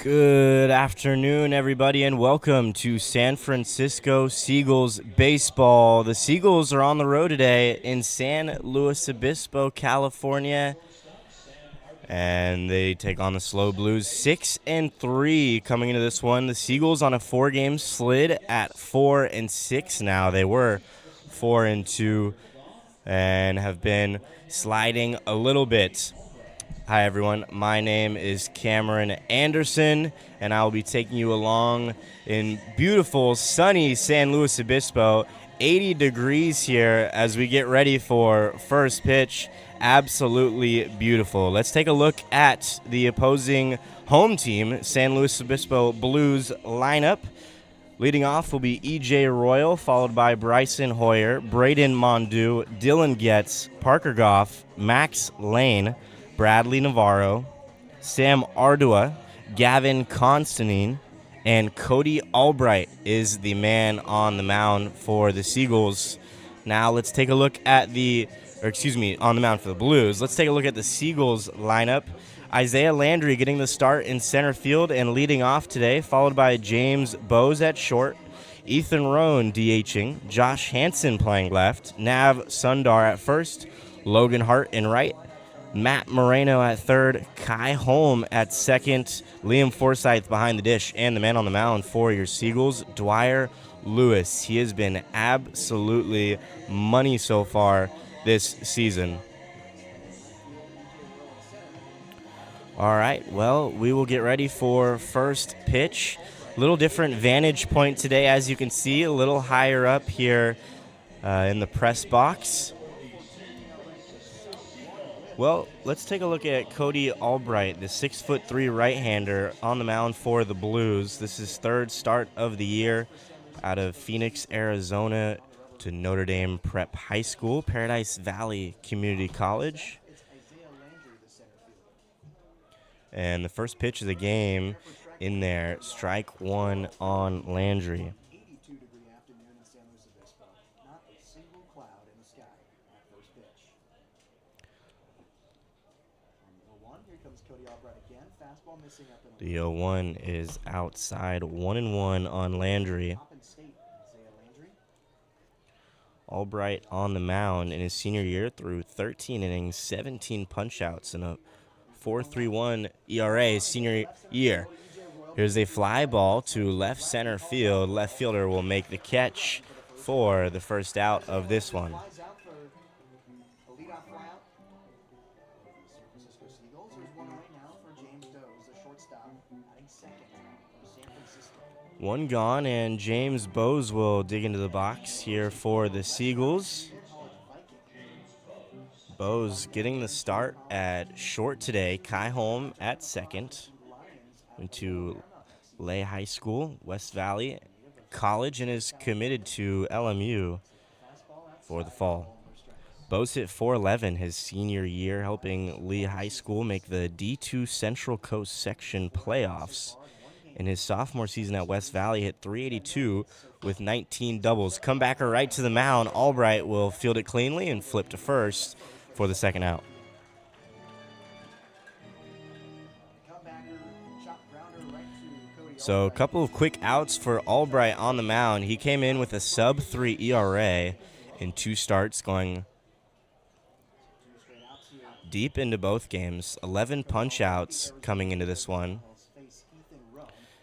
Good afternoon, everybody, and welcome to San Francisco Seagulls baseball. The Seagulls are on the road today in San Luis Obispo, California, and they take on the SLO Blues 6-3 coming into this one. The Seagulls on a 4-game slid at 4-6 now. They were 4-2 and have been sliding a little bit. Hi, everyone. My name is Cameron Anderson, and I will be taking you along in beautiful, sunny San Luis Obispo. 80 degrees here as we get ready for first pitch. Absolutely beautiful. Let's take a look at the opposing home team, San Luis Obispo Blues lineup. Leading off will be E.J. Royal, followed by Bryson Hoyer, Braden Mondu, Dylan Getz, Parker Goff, Max Lane, Bradley Navarro, Sam Ardua, Gavin Constantine, and Cody Albright is the man on the mound for the Seagulls. Now let's take a look at on the mound for the Blues. Let's take a look at the Seagulls lineup. Isaiah Landry getting the start in center field and leading off today, followed by James Bowes at short, Ethan Rohn DHing, Josh Hansen playing left, Nav Sundar at first, Logan Hart in right, Matt Moreno at third, Kai Holm at second, Liam Forsythe behind the dish, and the man on the mound for your Seagulls, Dwyer Lewis. He has been absolutely money so far this season. All right, well, we will get ready for first pitch. Little different vantage point today, as you can see, a little higher up here in the press box. Well, let's take a look at Cody Albright, the 6'3" right-hander on the mound for the Blues. This is his third start of the year out of Phoenix, Arizona to Notre Dame Prep High School, Paradise Valley Community College. And the first pitch of the game in there, strike one on Landry. The 0-1 is outside, 1-1 on Landry. Albright on the mound in his senior year through 13 innings, 17 punch-outs, and a 4.31 ERA senior year. Here's a fly ball to left center field. Left fielder will make the catch for the first out of this one. One gone, and James Bowes will dig into the box here for the Seagulls. Bowes getting the start at short today. Kai Holm at second. Went to Lay High School, West Valley College, and is committed to LMU for the fall. Bowes hit .411 his senior year, helping Lee High School make the D2 Central Coast Section playoffs. In his sophomore season at West Valley, hit .382 with 19 doubles. Comebacker right to the mound. Albright will field it cleanly and flip to first for the second out. So a couple of quick outs for Albright on the mound. He came in with a sub-3 ERA in 2 starts, going deep into both games. 11 punch-outs coming into this one.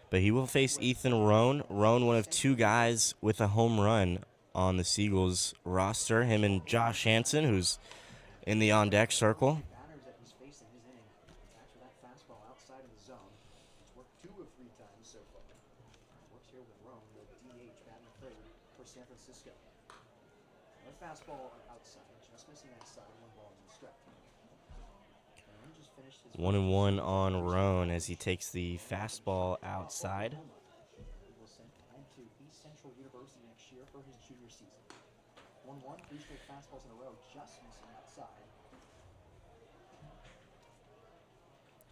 But he will face Ethan Rohn. Rohn, one of 2 guys with a home run on the Seagulls roster. Him and Josh Hansen, who's in the on-deck circle. It's 1-1 on Rohn as he takes the fastball outside.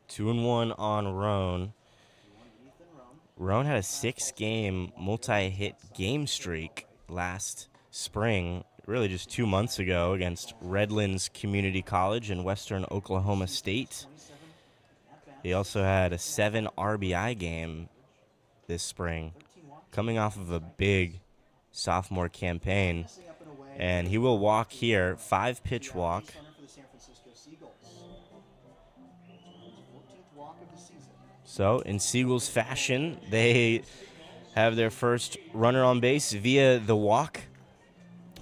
2-1 on Rohn. Rohn had a 6-game multi-hit game streak last spring, really just 2 months ago, against Redlands Community College in western Oklahoma State. He also had a 7 RBI game this spring, coming off of a big sophomore campaign. And he will walk here, 5-pitch walk. So, in Seagulls fashion, they have their first runner on base via the walk.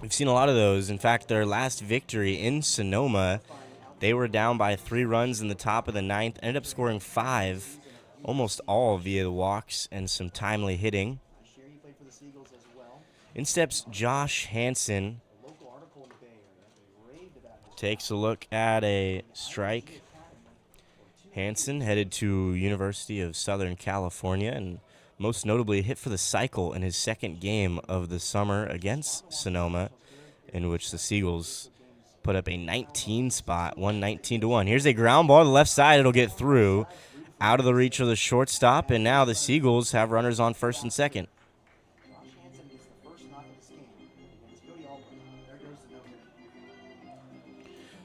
We've seen a lot of those. In fact, their last victory in Sonoma, they were down by 3 runs in the top of the 9th, ended up scoring 5, almost all via the walks and some timely hitting. In steps Josh Hansen, takes a look at a strike. Hansen headed to University of Southern California and most notably hit for the cycle in his second game of the summer against Sonoma, in which the Seagulls put up a 19 spot, 119-1. Here's a ground ball to the left side. It'll get through, out of the reach of the shortstop, and now the Seagulls have runners on first and second.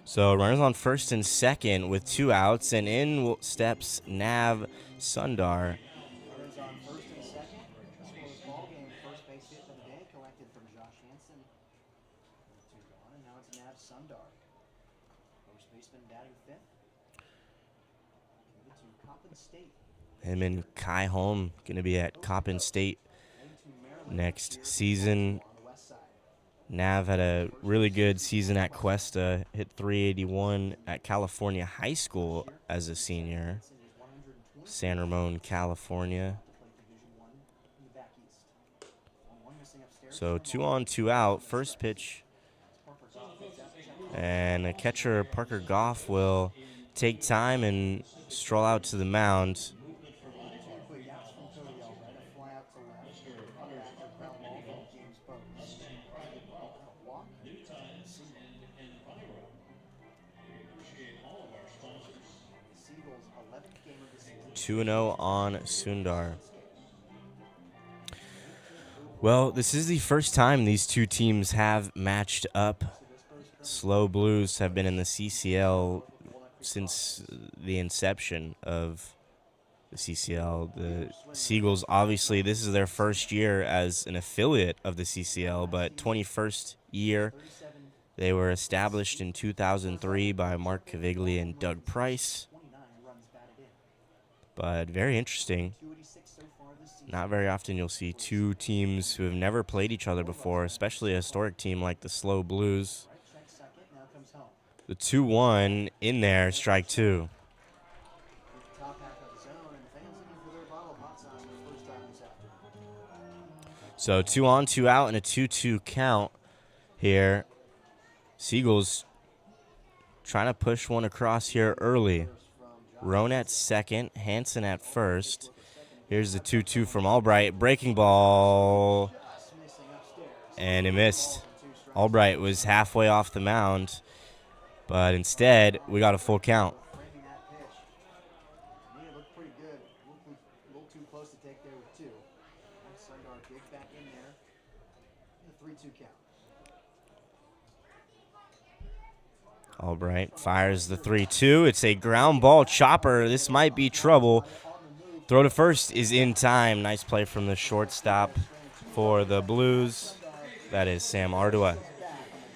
So runners on first and second with 2 outs, and in steps Nav Sundar. Him and Kai Holm going to be at Coppin State next season. Nav had a really good season at Cuesta, hit 381 at California High School as a senior. San Ramon, California. So 2 on, 2 out. First pitch. And the catcher, Parker Goff, will take time and stroll out to the mound. Two 2-0 on Sundar. Well, this is the first time these two teams have matched up. SLO Blues have been in the CCL since the inception of the CCL. The Seagulls, obviously, this is their first year as an affiliate of the CCL, but 21st year. They were established in 2003 by Mark Caviglia and Doug Price. But very interesting. Not very often you'll see two teams who have never played each other before, especially a historic team like the SLO Blues. The 2-1 in there, strike 2. So 2 on, 2 out, and a 2-2 count here. Seagulls trying to push one across here early. Roan at second, Hansen at first. Here's the 2-2 from Albright. Breaking ball. And it missed. Albright was halfway off the mound. But instead, we got a full count. Albright fires the 3-2. It's a ground ball chopper. This might be trouble. Throw to first is in time. Nice play from the shortstop for the Blues. That is Sam Ardua.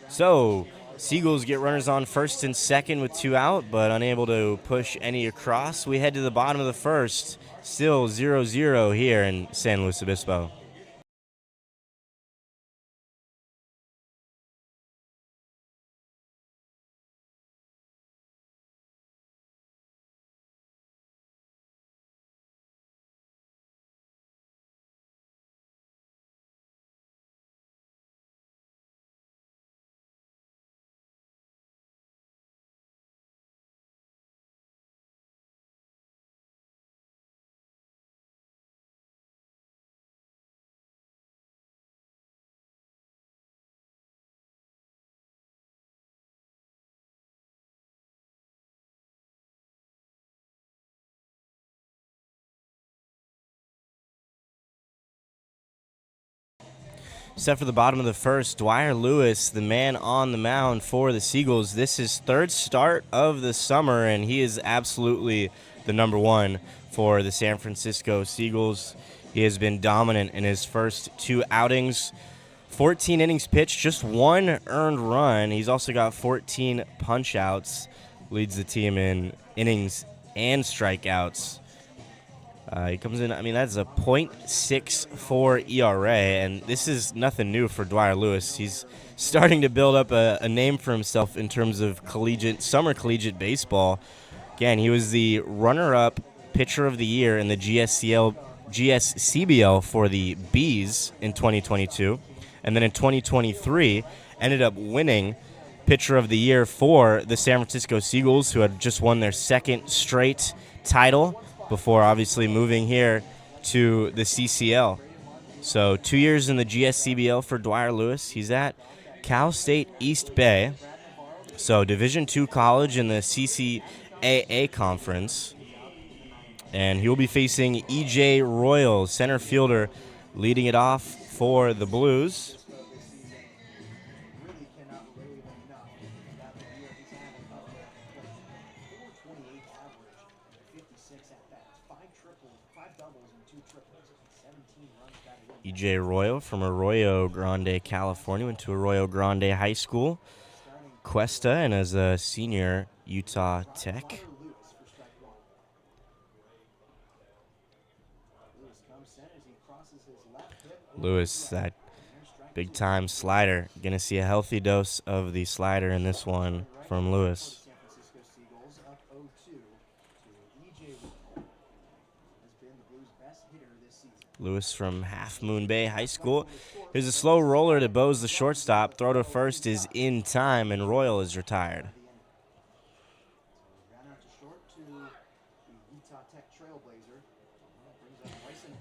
So, Seagulls get runners on first and second with 2 out, but unable to push any across. We head to the bottom of the first. Still 0-0 here in San Luis Obispo. Set for the bottom of the first, Dwyer Lewis, the man on the mound for the Seagulls. This is third start of the summer, and he is absolutely the number one for the San Francisco Seagulls. He has been dominant in his first 2 outings. 14 innings pitched, just 1 earned run. He's also got 14 punch-outs. Leads the team in innings and strikeouts. He comes in, that's a .64 ERA, and this is nothing new for Dwyer Lewis. He's starting to build up a name for himself in terms of summer collegiate baseball. Again, he was the runner-up pitcher of the year in the GSCBL for the Bees in 2022, and then in 2023 ended up winning pitcher of the year for the San Francisco Seagulls, who had just won their second straight title before obviously moving here to the CCL. So 2 years in the GSCBL for Dwyer Lewis. He's at Cal State East Bay, so Division II college in the CCAA conference. And he will be facing E.J. Royal, center fielder, leading it off for the Blues. E.J. Royal from Arroyo Grande, California, went to Arroyo Grande High School, Cuesta, and as a senior, Utah Tech. Lewis, that big-time slider. Going to see a healthy dose of the slider in this one from Lewis. Lewis from Half Moon Bay High School. Here's a slow roller to Bose, the shortstop. Throw to first is in time, and Royal is retired.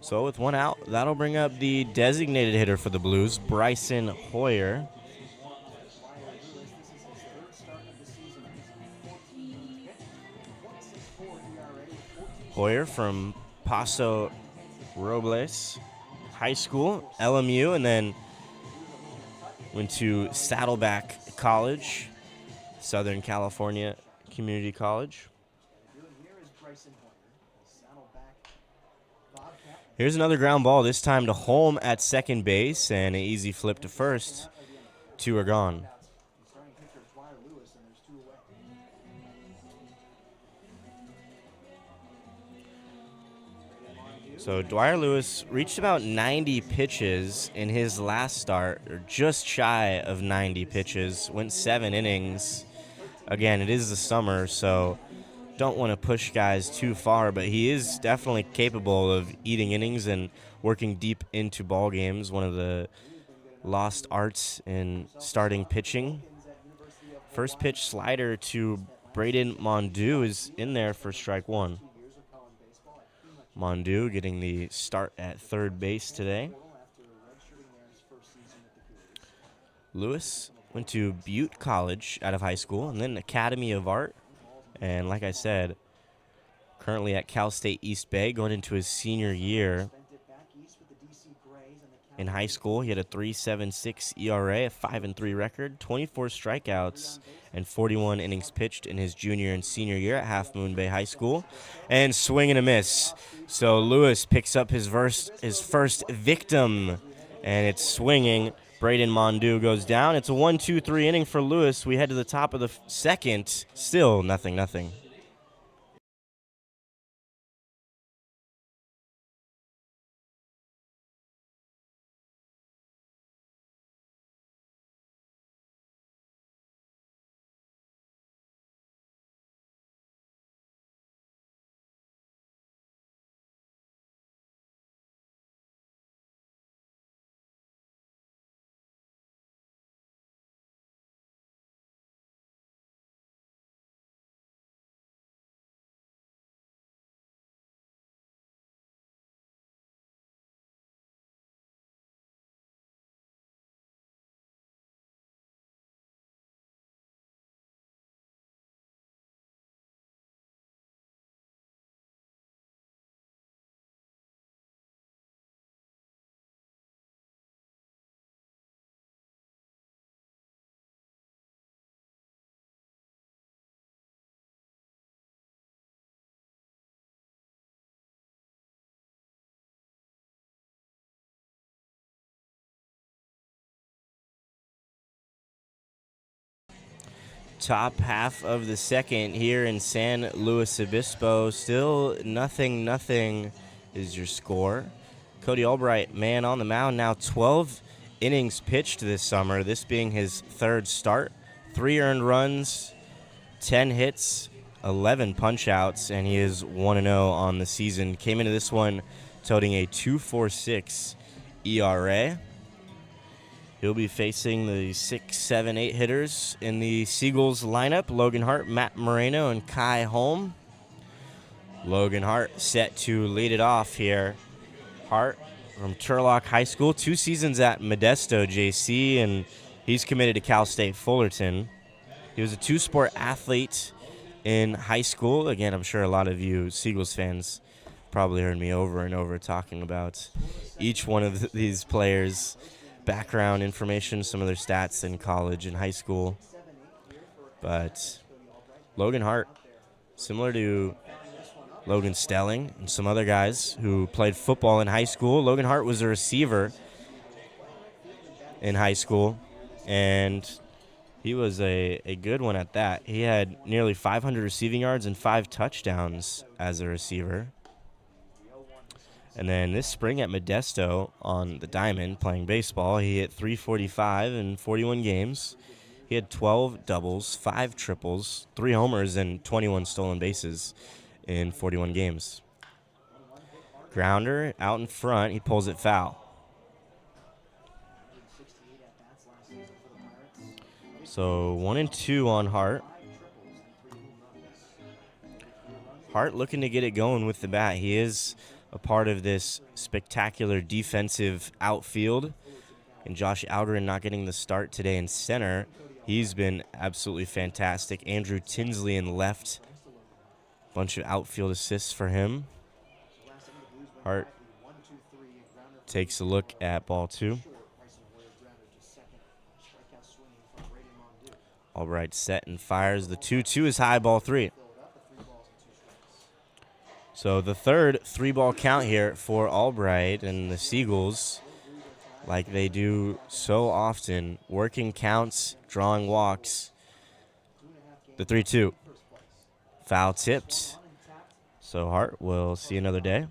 So with 1 out, that'll bring up the designated hitter for the Blues, Bryson Hoyer. Hoyer from Paso Robles High School, LMU, and then went to Saddleback College, Southern California Community College. Here's another ground ball, this time to Holm at second base, and an easy flip to first. 2 are gone. So Dwyer Lewis reached about 90 pitches in his last start, or just shy of 90 pitches, went 7 innings. Again, it is the summer, so don't want to push guys too far, but he is definitely capable of eating innings and working deep into ball games, one of the lost arts in starting pitching. First pitch slider to Braden Mondew is in there for strike 1. Mondew getting the start at third base today. Lewis went to Butte College out of high school and then Academy of Art. And like I said, currently at Cal State East Bay, going into his senior year. In high school, he had a .376 ERA, a 5-3 record, 24 strikeouts, and 41 innings pitched in his junior and senior year at Half Moon Bay High School. And swing and a miss. So Lewis picks up his first victim, and it's swinging. Braden Mondew goes down. It's a 1-2-3 inning for Lewis. We head to the top of the second. Still 0-0. top half of the second here in San Luis Obispo. Still nothing is your score. Cody Albright, man on the mound now, 12 innings pitched this summer, this being his third start. 3 earned runs, 10 hits, 11 punch-outs, and he is 1-0 on the season. Came into this one toting a 2.46 ERA. He'll be facing the 6, 7, 8 hitters in the Seagulls lineup: Logan Hart, Matt Moreno, and Kai Holm. Logan Hart set to lead it off here. Hart from Turlock High School, 2 seasons at Modesto JC, and he's committed to Cal State Fullerton. He was a 2-sport athlete in high school. Again, I'm sure a lot of you Seagulls fans probably heard me over and over talking about each one of these players' background information, some of their stats in college and high school. But Logan Hart, similar to Logan Stelling and some other guys who played football in high school, Logan Hart was a receiver in high school, and he was a good one at that. He had nearly 500 receiving yards and 5 touchdowns as a receiver. And then this spring at Modesto on the diamond playing baseball, he hit 345 in 41 games. He had 12 doubles, 5 triples, 3 homers, and 21 stolen bases in 41 games. Grounder out in front, he pulls it foul. So 1-2 on Hart. Hart looking to get it going with the bat. He is a part of this spectacular defensive outfield. And Josh Algren not getting the start today in center. He's been absolutely fantastic. Andrew Tinsley in left. Bunch of outfield assists for him. Hart takes a look at ball 2. Albright set and fires. The 2-2 is high, ball 3. So the third 3-ball count here for Albright and the Seagulls, like they do so often, working counts, drawing walks. The 3-2. Foul tipped. So Hart will see another day.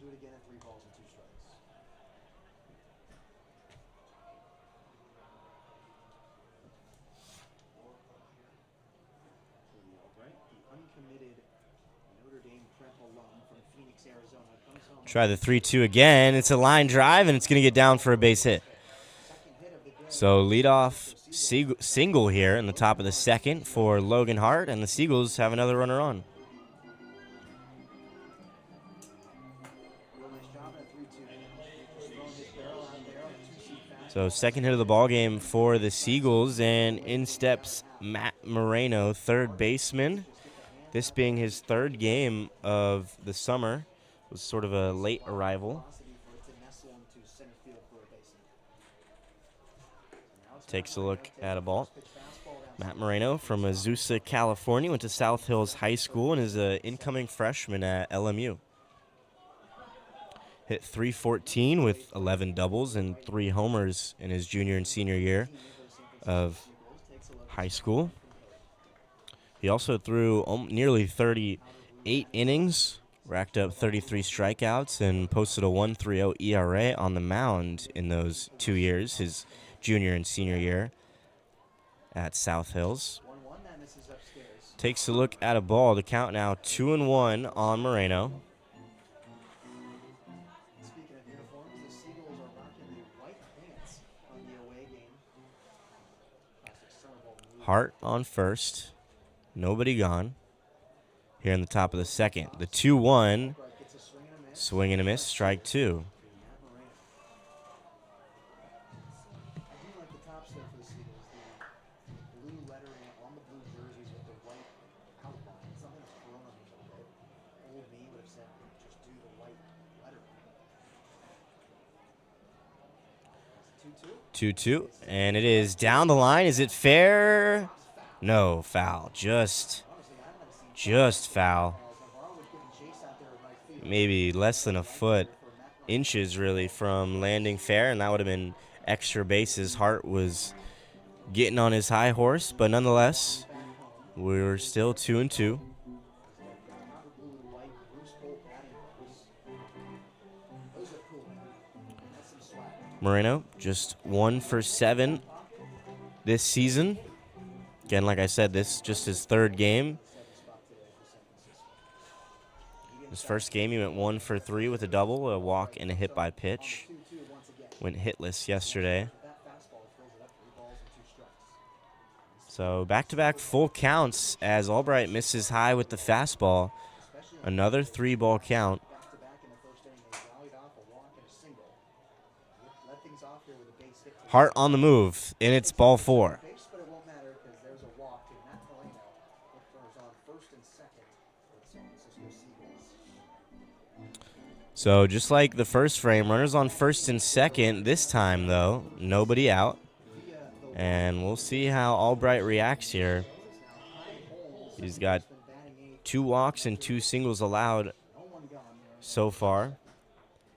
Try the 3-2 again. It's a line drive, and it's going to get down for a base hit. So leadoff single here in the top of the second for Logan Hart, and the Seagulls have another runner on. So second hit of the ball game for the Seagulls, and in steps Matt Moreno, third baseman. This being his third game of the summer. Was sort of a late arrival. Takes a look at a ball. Matt Moreno from Azusa, California, went to South Hills High School and is an incoming freshman at LMU. Hit .314 with 11 doubles and 3 homers in his junior and senior year of high school. He also threw nearly 38 innings, racked up 33 strikeouts, and posted a 1.30 ERA on the mound in those 2 years, his junior and senior year at South Hills. Takes a look at a ball. The count now 2-1 on Moreno. Hart on first. Nobody gone. Here in the top of the second. The 2-1. Swing and a miss. Strike 2. Two, and it is down the line. Is it fair? No, foul. Just foul. Maybe less than a foot, inches really, from landing fair, and that would have been extra bases. Hart was getting on his high horse, but nonetheless, We're still 2-2. Moreno just 1 for 7 this season. Again, like I said, this is just his third game. His first game, he went 1 for 3 with a double, a walk, and a hit by pitch. Went hitless yesterday. So back-to-back full counts as Albright misses high with the fastball. Another 3-ball count. Hart on the move, and it's ball 4. So just like the first frame, runners on first and second. This time, though, nobody out. And we'll see how Albright reacts here. He's got 2 walks and 2 singles allowed so far.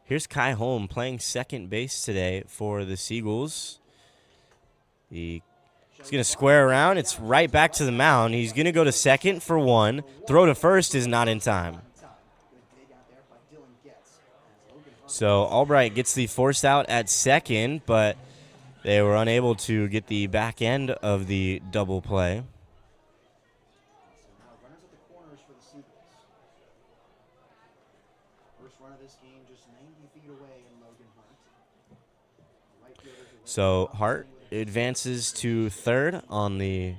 Here's Kai Holm playing second base today for the Seagulls. He's going to square around. It's right back to the mound. He's going to go to second for 1. Throw to first is not in time. So Albright gets the force out at second, but they were unable to get the back end of the double play. So Hart advances to third on the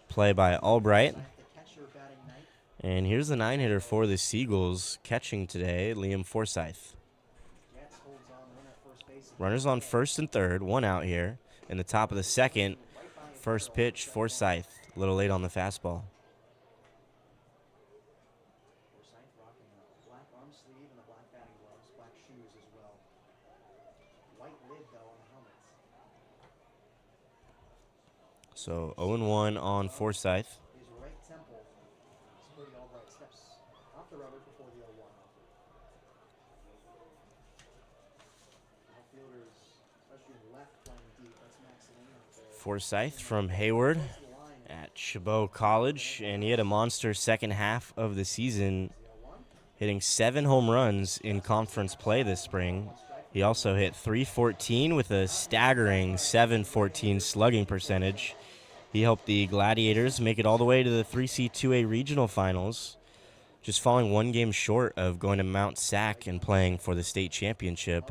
play by Albright. And here's the 9-hitter for the Seagulls catching today, Liam Forsyth. Runners on first and third, 1 out here. In the top of the second, first pitch, Forsyth, a little late on the fastball. So 0-1 on Forsyth. Forsyth from Hayward at Chabot College, and he had a monster second half of the season, hitting 7 home runs in conference play this spring. He also hit .314 with a staggering .714 slugging percentage. He helped the Gladiators make it all the way to the 3C2A regional finals, just falling 1 game short of going to Mount Sac and playing for the state championship.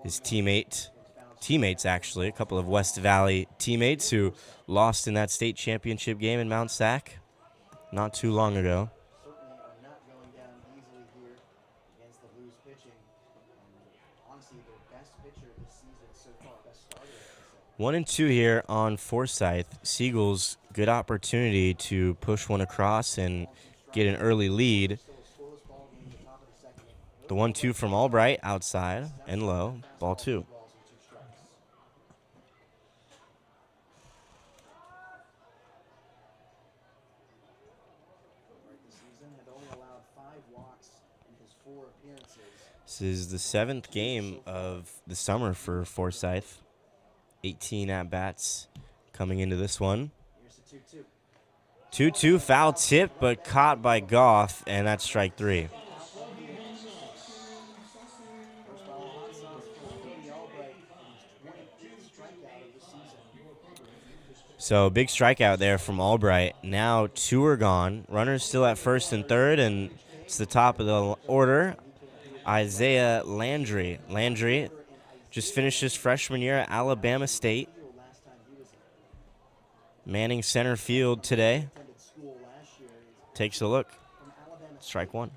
His teammates, actually, a couple of West Valley teammates who lost in that state championship game in Mount Sac not too long ago. 1-2 here on Forsyth. Seagulls, good opportunity to push one across and get an early lead. The 1-2 from Albright outside and low, ball 2. This is the 7th game of the summer for Forsyth. 18 at-bats coming into this one. 2-2 foul tip, but caught by Goff, and that's strike 3. So big strikeout there from Albright. Now 2 are gone. Runners still at first and third, and it's the top of the order, Isaiah Landry. Landry just finished his freshman year at Alabama State. Manning center field today. Takes a look. Strike 1.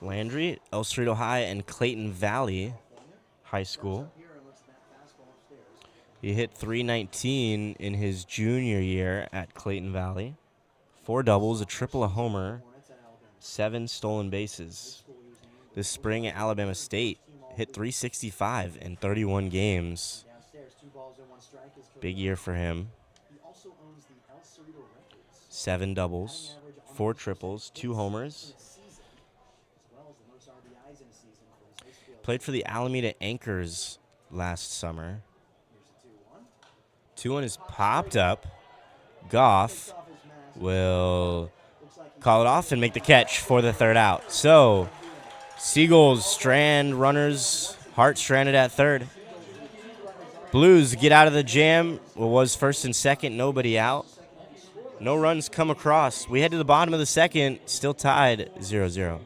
Landry, El Cerrito High and Clayton Valley High School. He hit .319 in his junior year at Clayton Valley. 4 doubles, a triple, a homer, 7 stolen bases. This spring at Alabama State, hit .365 in 31 games. Big year for him. 7 doubles, 4 triples, 2 homers. Played for the Alameda Anchors last summer. 2-1 is popped up. Goff will call it off and make the catch for the third out. So, Seagulls strand runners, Hart stranded at third. Blues get out of the jam. What was first and second, nobody out. No runs come across. We head to the bottom of the second, still tied 0-0.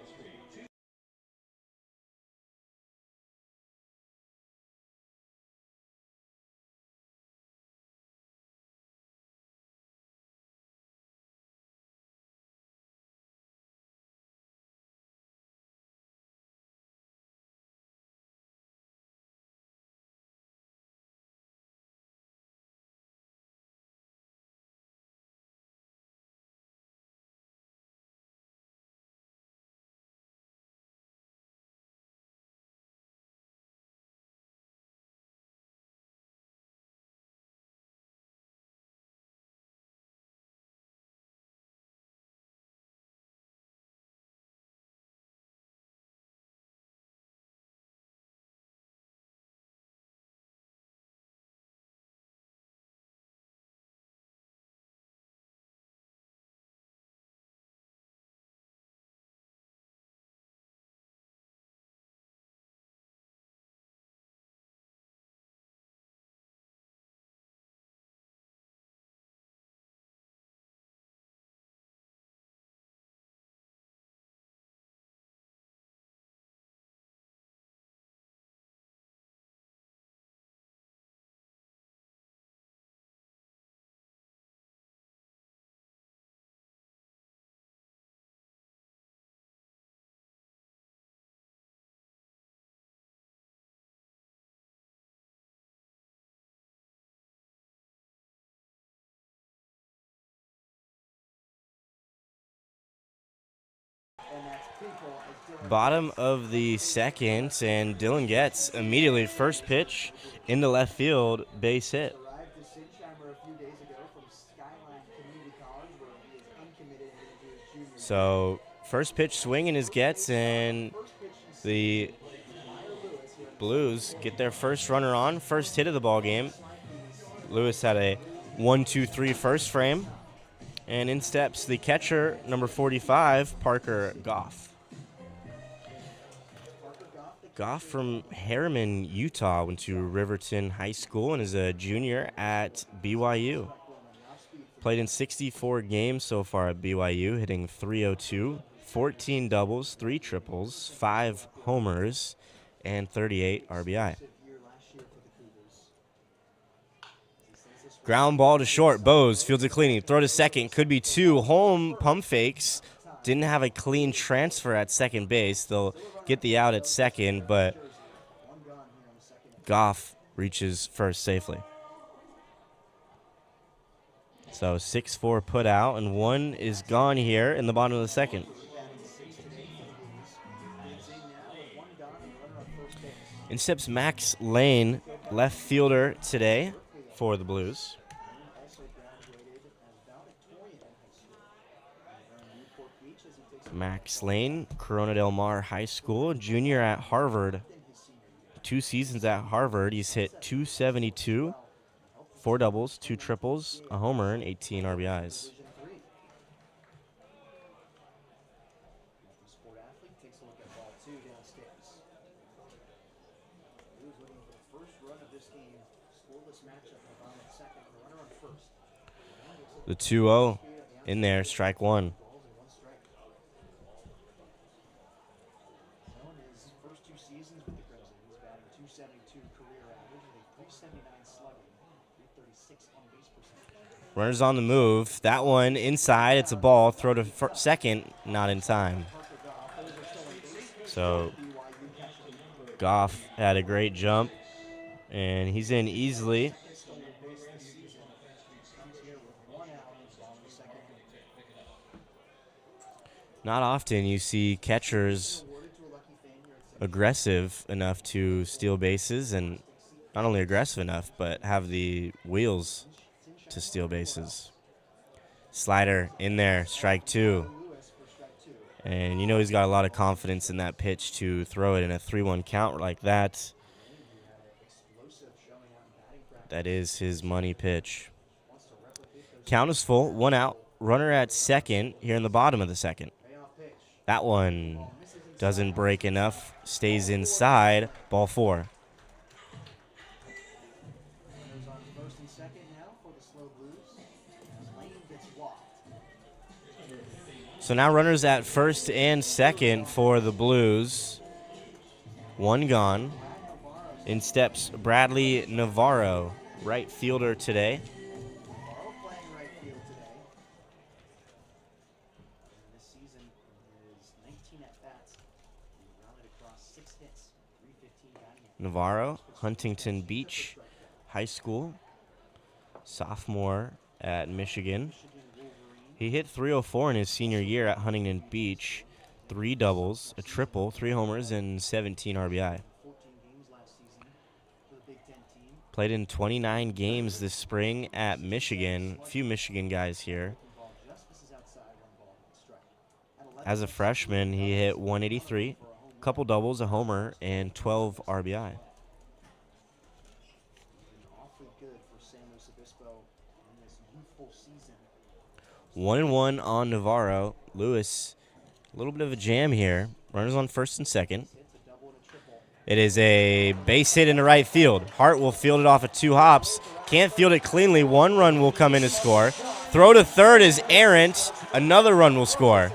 Bottom of the second, and Dylan gets immediately first pitch into left field, base hit. So first pitch swinging his gets, and the Blues get their first runner on, first hit of the ball game. Lewis had a 1-2-3 first frame, and in steps the catcher, number 45, Parker Goff. Goff from Harriman, Utah, went to Riverton High School and is a junior at BYU. Played in 64 games so far at BYU, hitting .302, 14 doubles, 3 triples, 5 homers, and 38 RBI. Ground ball to short. Bose fields it cleaning. Throw to second. Could be 2. Home pump fakes. Didn't have a clean transfer at second base. They'll get the out at second, but Goff reaches first safely. So 6-4 put out, and 1 is gone here in the bottom of the second. In steps Max Lane, left fielder today for the Blues. Max Lane, Corona Del Mar High School, junior at Harvard. 2 seasons at Harvard, he's hit .272, 4 doubles, 2 triples, a homer, and 18 RBIs. The 2-0 in there, strike 1. Runners on the move. That one inside. It's a ball. Throw to second. Not in time. So Goff had a great jump, and he's in easily. Not often you see catchers aggressive enough to steal bases, and not only aggressive enough, but have the wheels to steal bases. Slider in there, strike 2. And you know he's got a lot of confidence in that pitch to throw it in a 3-1 count like that. That is his money pitch. Count is full, 1 out. Runner at second here in the bottom of the second. That one doesn't break enough, stays inside, ball 4. So now runners at first and second for the Blues. 1 gone. In steps Bradley Navarro, right fielder today. Navarro, Huntington Beach High School, sophomore at Michigan. He hit .304 in his senior year at Huntington Beach. 3 doubles, a triple, 3 homers, and 17 RBI. Played in 29 games this spring at Michigan. A few Michigan guys here. As a freshman, he hit .183, a couple doubles, a homer, and 12 RBI. 1-1 on Navarro. Lewis, a little bit of a jam here. Runners on first and second. It is a base hit into right field. Hart will field it off at 2 hops. Can't field it cleanly. 1 run will come in to score. Throw to third is errant. Another run will score.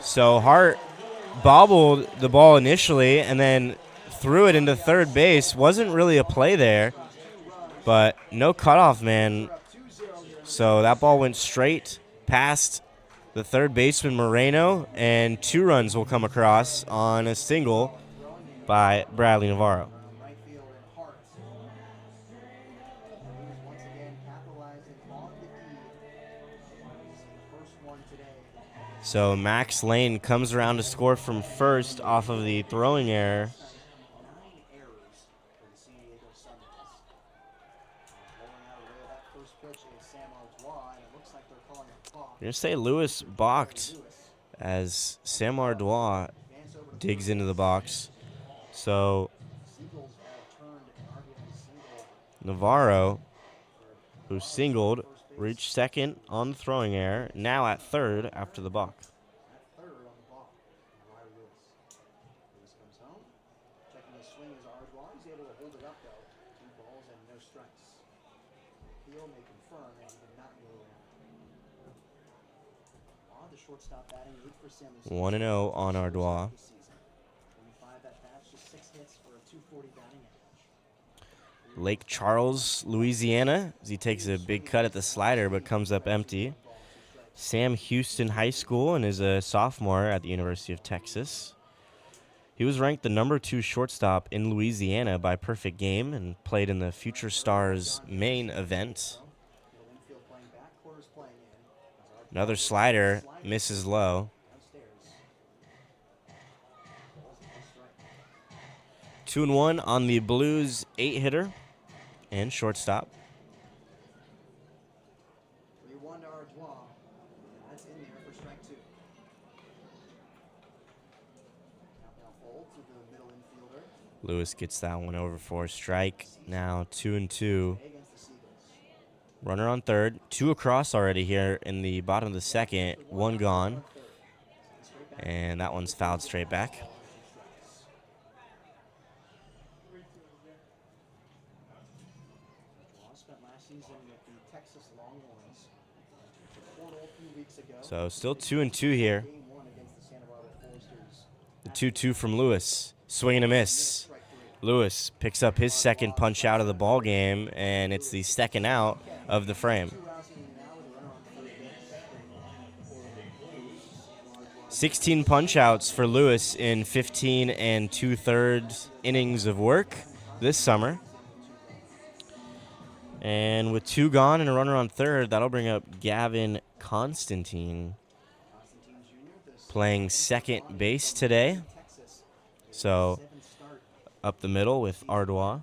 So Hart bobbled the ball initially and then threw it into third base. Wasn't really a play there, but no cutoff man. So that ball went straight past the third baseman Moreno, and 2 runs will come across on a single by Bradley Navarro. So Max Lane comes around to score from first off of the throwing error. You're going to say Lewis balked as Sam Ardois digs into the box. So Navarro, who singled, reached second on the throwing error, now at third after the balk. One 1-0 on Ardois. Lake Charles, Louisiana, as he takes a big cut at the slider but comes up empty. Sam Houston High School and is a sophomore at the University of Texas. He was ranked the number 2 shortstop in Louisiana by Perfect Game and played in the Future Stars main event. Another slider, misses low. 2-1 on the Blues 8-hitter and shortstop. Lewis gets that one over for a strike. Now 2-2. Runner on third. 2 across already here in the bottom of the second. 1 gone. And that one's fouled straight back. So still 2-2 here. The 2-2 from Lewis. Swing and a miss. Lewis picks up his second punch out of the ball game, and it's the second out of the frame. 16 punch outs for Lewis in 15 2/3 innings of work this summer. And with 2 gone and a runner on third, that'll bring up Gavin Constantine, playing second base today. So up the middle with Ardois.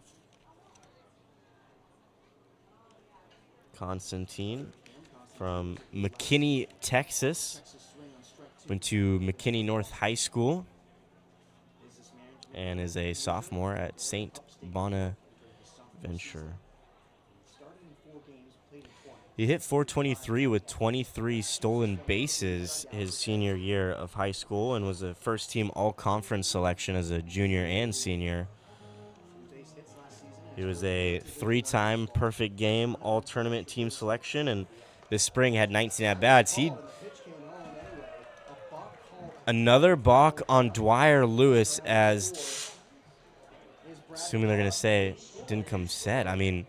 Constantine from McKinney, Texas. Went to McKinney North High School and is a sophomore at St. Bonaventure. He hit .423 with 23 stolen bases his senior year of high school and was a first-team all-conference selection as a junior and senior. He was a 3-time perfect game all-tournament team selection, and this spring had 19 at-bats. Another balk on Dwyer Lewis, as assuming they're going to say didn't come set. I mean,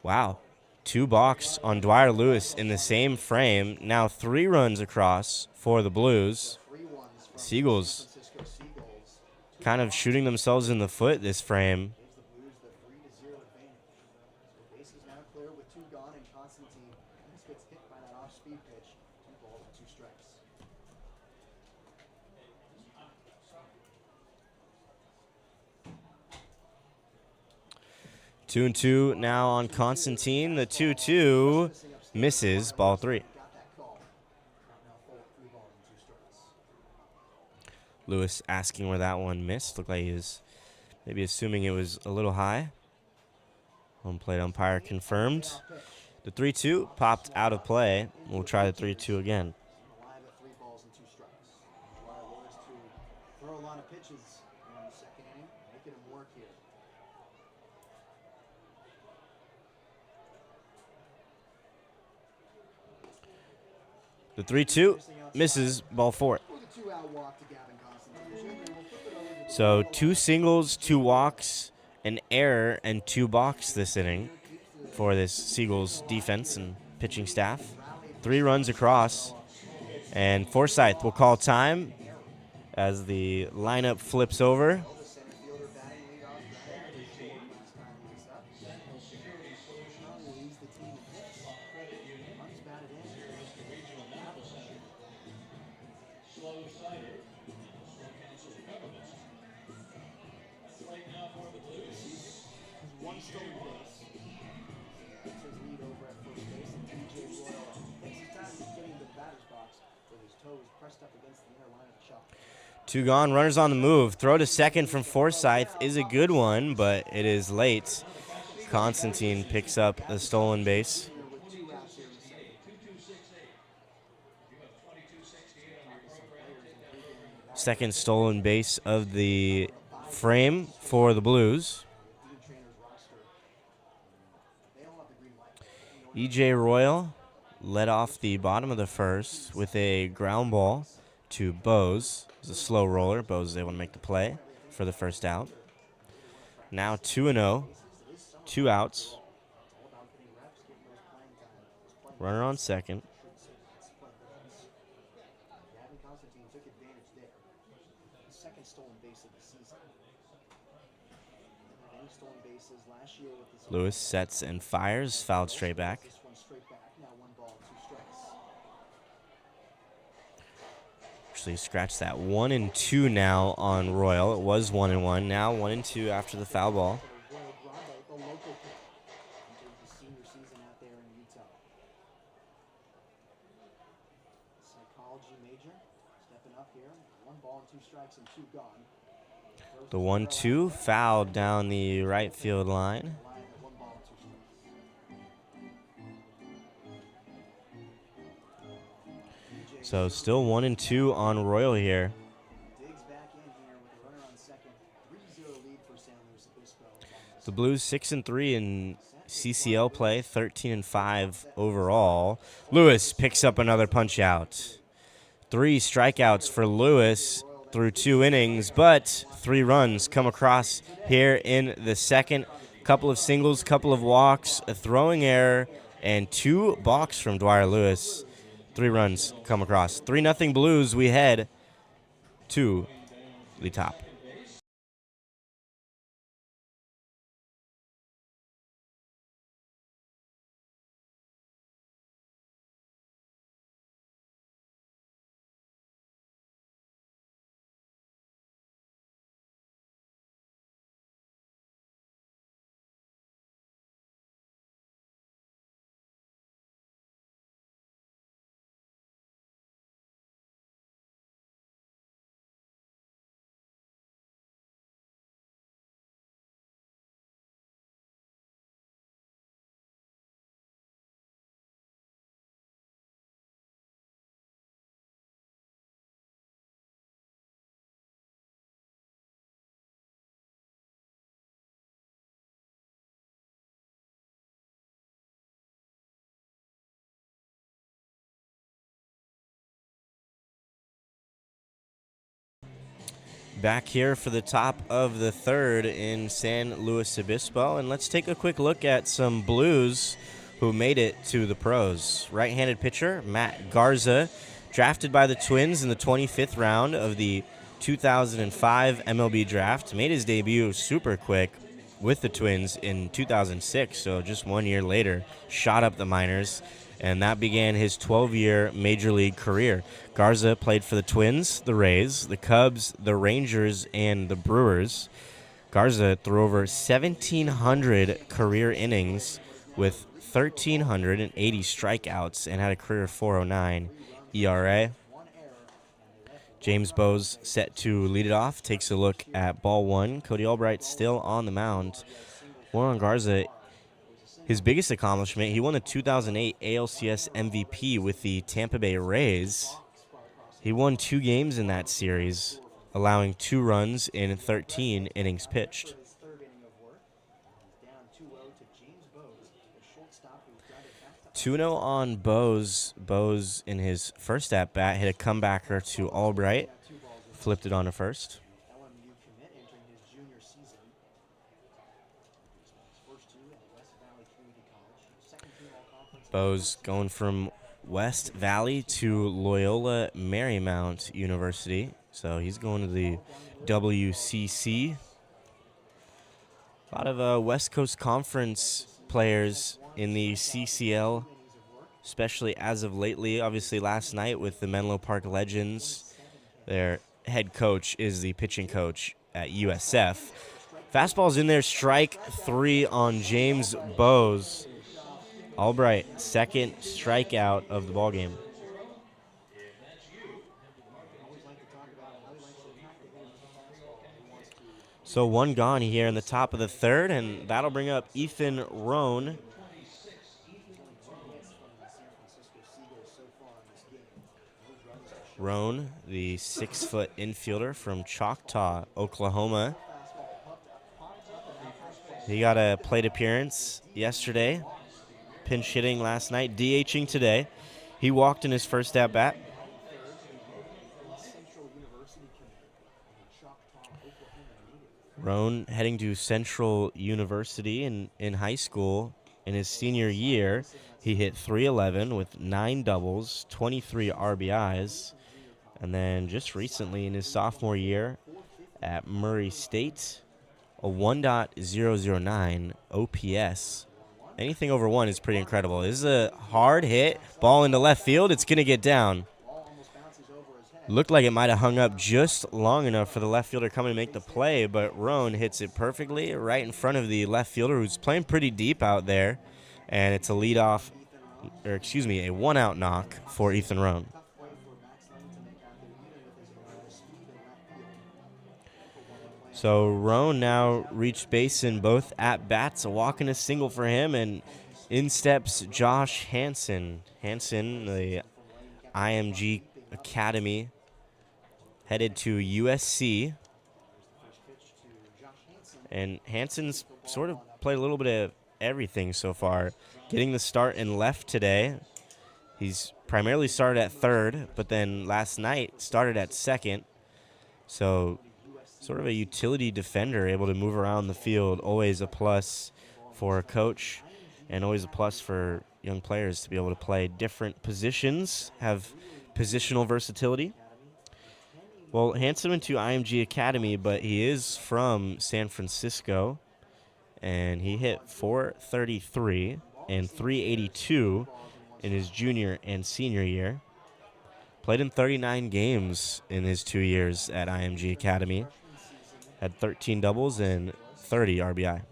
wow. 2 balks on Dwyer Lewis in the same frame. Now 3 runs across for the Blues. Seagulls kind of shooting themselves in the foot this frame. Two and two now on Constantine. The 2-2 misses, ball 3. Lewis asking where that one missed. Looked like he was maybe assuming it was a little high. Home plate umpire confirmed. The 3-2 popped out of play. We'll try the 3-2 again. The 3-2 misses, ball 4. So 2 singles, 2 walks, an error, and 2 balks this inning for this Seagulls defense and pitching staff. 3 runs across, and Forsythe will call time as the lineup flips over. Two gone, runners on the move. Throw to second from Forsythe is a good one, but it is late. Constantine picks up the stolen base. Second stolen base of the frame for the Blues. E.J. Royal led off the bottom of the first with a ground ball to Bose. It was a slow roller. Bose is able to make the play for the first out. Now 2-0, 2 outs. Runner on second. Lewis sets and fires, fouled straight back. Actually scratched that 1-2 now on Royal. It was 1-1, now 1-2 after the foul ball. The 1-2 fouled down the right field line. So still 1-2 on Royal here. The Blues 6-3 in CCL play, 13-5 overall. Lewis picks up another punch out. 3 strikeouts for Lewis through 2 innings, but 3 runs come across here in the second. Couple of singles, couple of walks, a throwing error, and 2 balks from Dwyer Lewis. 3 runs come across. 3-0 Blues. We head to the top. Back here for the top of the third in San Luis Obispo, and let's take a quick look at some Blues who made it to the pros. Right-handed pitcher Matt Garza, drafted by the Twins in the 25th round of the 2005 MLB draft, made his debut super quick with the Twins in 2006, so just 1 year later, shot up the minors, and that began his 12-year Major League career. Garza played for the Twins, the Rays, the Cubs, the Rangers, and the Brewers. Garza threw over 1,700 career innings with 1,380 strikeouts and had a career 4.09 ERA. James Bowes set to lead it off, takes a look at ball one. Cody Albright still on the mound. More on Garza. His biggest accomplishment, he won the 2008 ALCS MVP with the Tampa Bay Rays. He won 2 games in that series, allowing 2 runs in 13 innings pitched. 2-0 on Bowes. Bowes, in his first at-bat, hit a comebacker to Albright, flipped it on to first. Bowes going from West Valley to Loyola Marymount University. So he's going to the WCC. A lot of West Coast Conference players in the CCL, especially as of lately. Obviously last night with the Menlo Park Legends, their head coach is the pitching coach at USF. Fastball's in there, strike 3 on James Bowes. Albright, second strikeout of the ballgame. So 1 gone here in the top of the third, and that'll bring up Ethan Roan. Roan, the 6-foot infielder from Choctaw, Oklahoma. He got a plate appearance yesterday. Pinch hitting last night, DHing today. He walked in his first at-bat. Roan heading to Central University in high school. In his senior year, he hit .311 with 9 doubles, 23 RBIs. And then just recently in his sophomore year at Murray State, a 1.009 OPS. Anything over 1 is pretty incredible. This is a hard hit. Ball into left field. It's going to get down. Looked like it might have hung up just long enough for the left fielder coming to make the play, but Roan hits it perfectly right in front of the left fielder, who's playing pretty deep out there. And it's a leadoff, or excuse me, a 1-out knock for Ethan Roan. So Roan now reached base in both at-bats, a walk and a single for him, and in steps Josh Hansen. Hansen, the IMG Academy, headed to USC. And Hansen's sort of played a little bit of everything so far. Getting the start in left today. He's primarily started at third, but then last night started at second. So sort of a utility defender, able to move around the field. Always a plus for a coach, and always a plus for young players to be able to play different positions, have positional versatility. Well, Hansen went to IMG Academy, but he is from San Francisco, and he hit .433 and .382 in his junior and senior year. Played in 39 games in his 2 years at IMG Academy. Had 13 doubles and 30 RBI.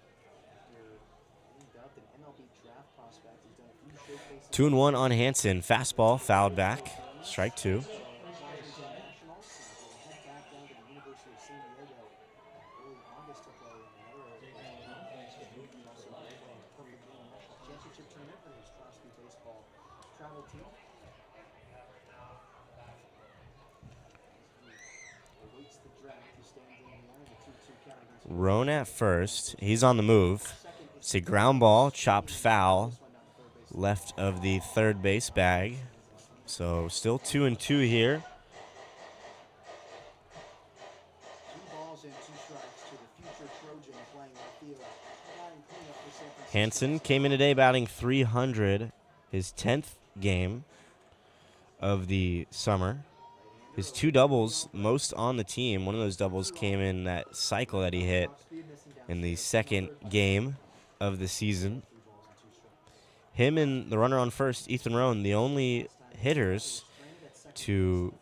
2-1 on Hansen. Fastball fouled back. Strike 2. Roan at first. He's on the move. It's a ground ball, chopped foul, left of the third base bag. So still 2-2 here. Hansen came in today batting .300, his 10th game of the summer. His 2 doubles, most on the team. One of those doubles came in that cycle that he hit in the second game of the season. Him and the runner on first, Ethan Rohn, the only hitters to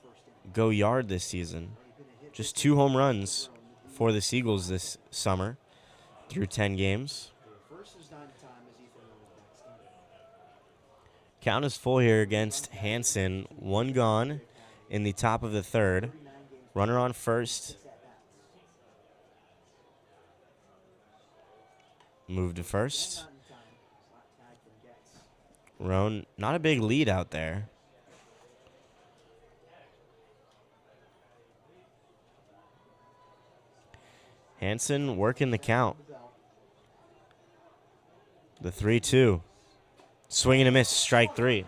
go yard this season. Just 2 home runs for the Seagulls this summer through 10 games. Count is full here against Hansen. 1 gone in the top of the third. Runner on first. Move to first. Roan, not a big lead out there. Hansen working the count. The 3-2. Swing and a miss, strike 3.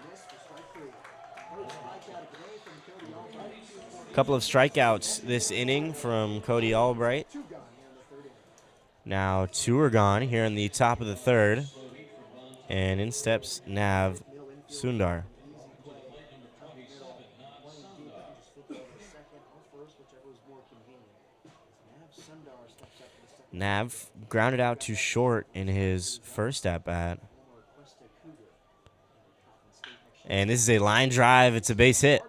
Couple of strikeouts this inning from Cody Albright. Now 2 are gone here in the top of the third. And in steps Nav Sundar. Nav grounded out to short in his first at-bat. And this is a line drive. It's a base hit.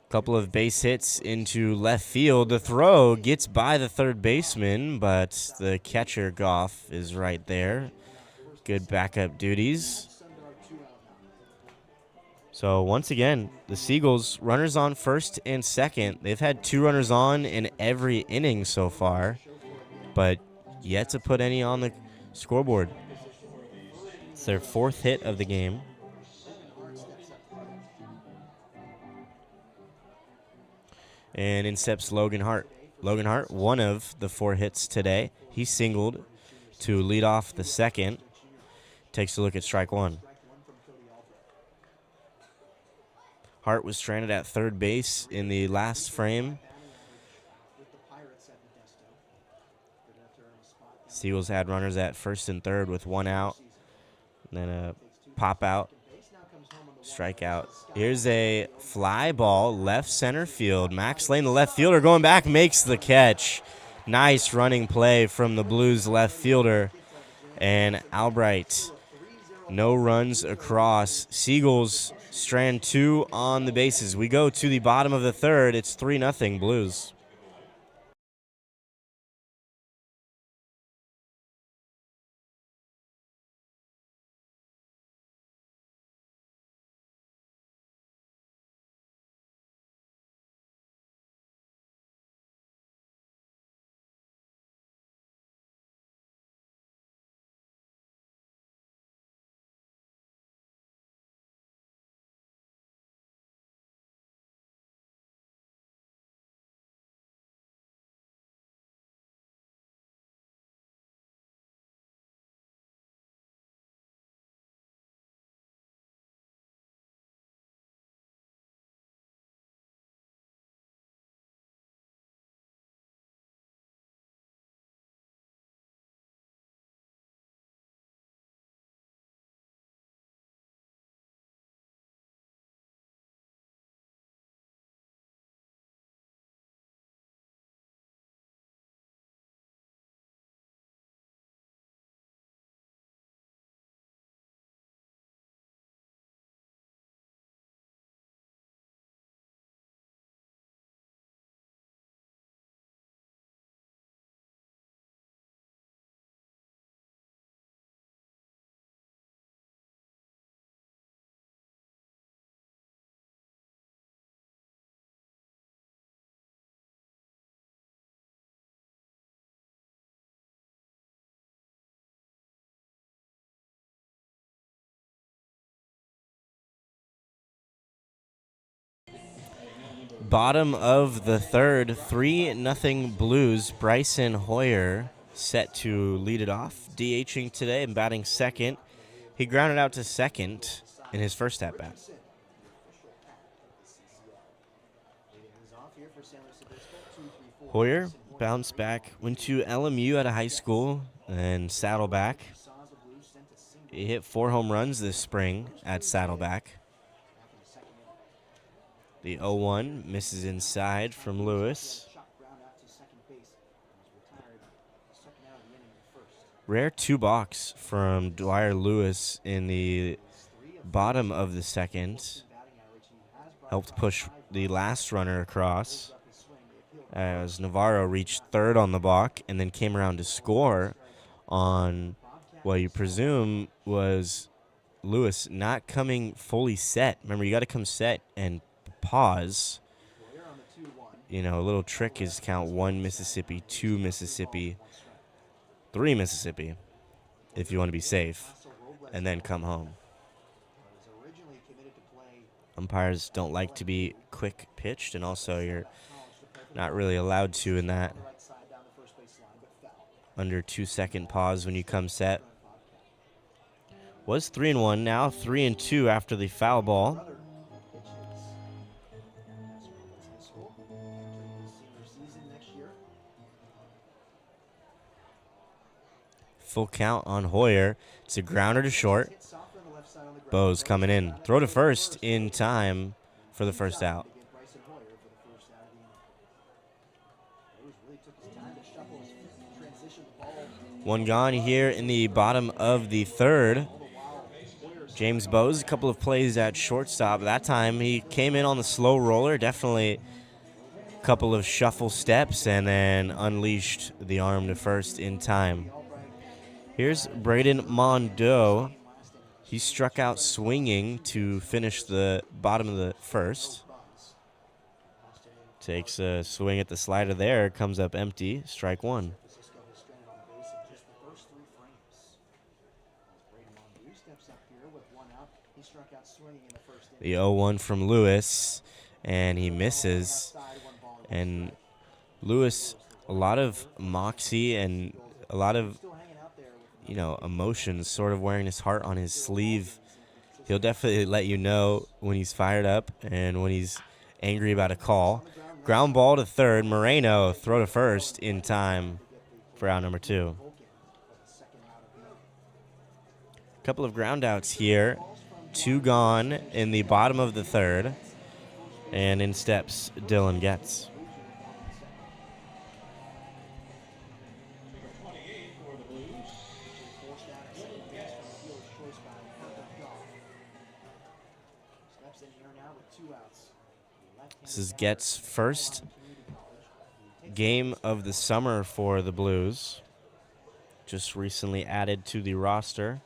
Couple of base hits into left field. The throw gets by the third baseman, but the catcher, Goff, is right there. Good backup duties. So once again, the Seagulls, runners on first and second. They've had 2 runners on in every inning so far, but yet to put any on the scoreboard. It's their 4th hit of the game. And in steps Logan Hart. Logan Hart, one of the 4 hits today. He singled to lead off the second. Takes a look at strike 1. Hart was stranded at third base in the last frame. Seagulls had runners at first and third with 1 out. And then a pop out. Strikeout. Here's a fly ball, left center field. Max Lane, the left fielder, going back, makes the catch. Nice running play from the Blues left fielder. And Albright, no runs across. Seagulls strand 2 on the bases. We go to the bottom of the third. It's 3-0 Blues. Bottom of the third, 3-0 Blues. Bryson Hoyer set to lead it off, DHing today and batting second. He grounded out to second in his first at-bat. Hoyer bounced back, went to LMU out of high school, and Saddleback. He hit 4 home runs this spring at Saddleback. The 0-1 misses inside from Lewis. Rare 2-box from Dwyer Lewis in the bottom of the second. Helped push the last runner across as Navarro reached third on the balk and then came around to score on what you presume was Lewis not coming fully set. Remember, you got to come set and pause. You know, a little trick is count 1 Mississippi, 2 Mississippi, 3 Mississippi if you want to be safe, and then come home. Umpires don't like to be quick pitched, and also you're not really allowed to in that under 2-second pause when you come set. Was 3-1, now 3-2 after the foul ball. Full count on Hoyer. It's a grounder to short. Bo's coming in. Throw to first in time for the first out. One gone here in the bottom of the third. James Bowes, a couple of plays at shortstop. That time he came in on the slow roller, definitely a couple of shuffle steps, and then unleashed the arm to first in time. Here's Braden Mondo. He struck out swinging to finish the bottom of the first. Takes a swing at the slider there, comes up empty, strike 1. The 0-1 from Lewis, and he misses. And Lewis, a lot of moxie and a lot of, you know, emotions, sort of wearing his heart on his sleeve. He'll definitely let you know when he's fired up and when he's angry about a call. Ground ball to third. Moreno, throw to first in time for out number 2. Couple of ground outs here. 2 gone in the bottom of the third. And in steps Dylan Getz. This is Getz' first game of the summer for the Blues. Just recently added to the roster.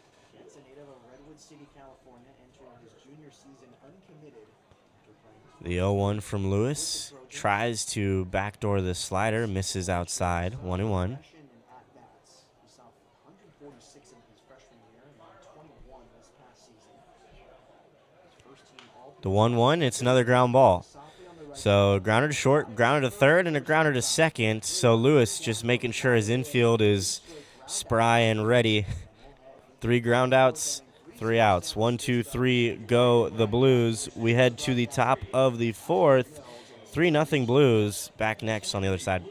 The 0-1 from Lewis. Tries to backdoor the slider, misses outside, 1-1. The 1-1, it's another ground ball. So grounder to short, grounder to third, and a grounder to second. So Lewis just making sure his infield is spry and ready. 3 ground outs, 3 outs. 1, 2, 3, go the Blues. We head to the top of the fourth. 3-0 Blues. Back next on the other side.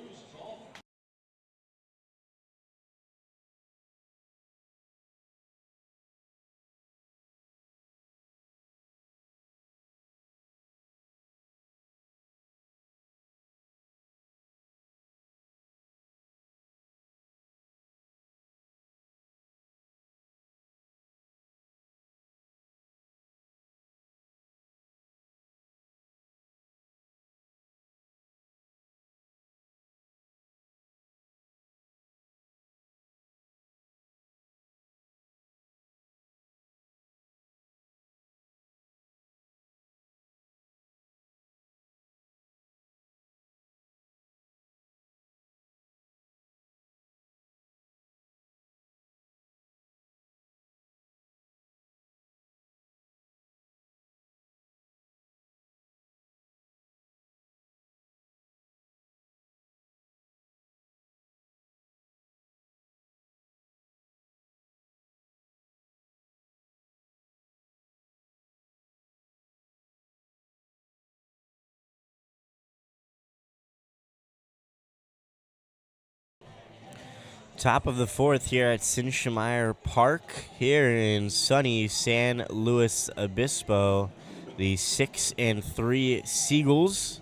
Top of the fourth here at Sinshmeyer Park here in sunny San Luis Obispo. The 6-3 Seagulls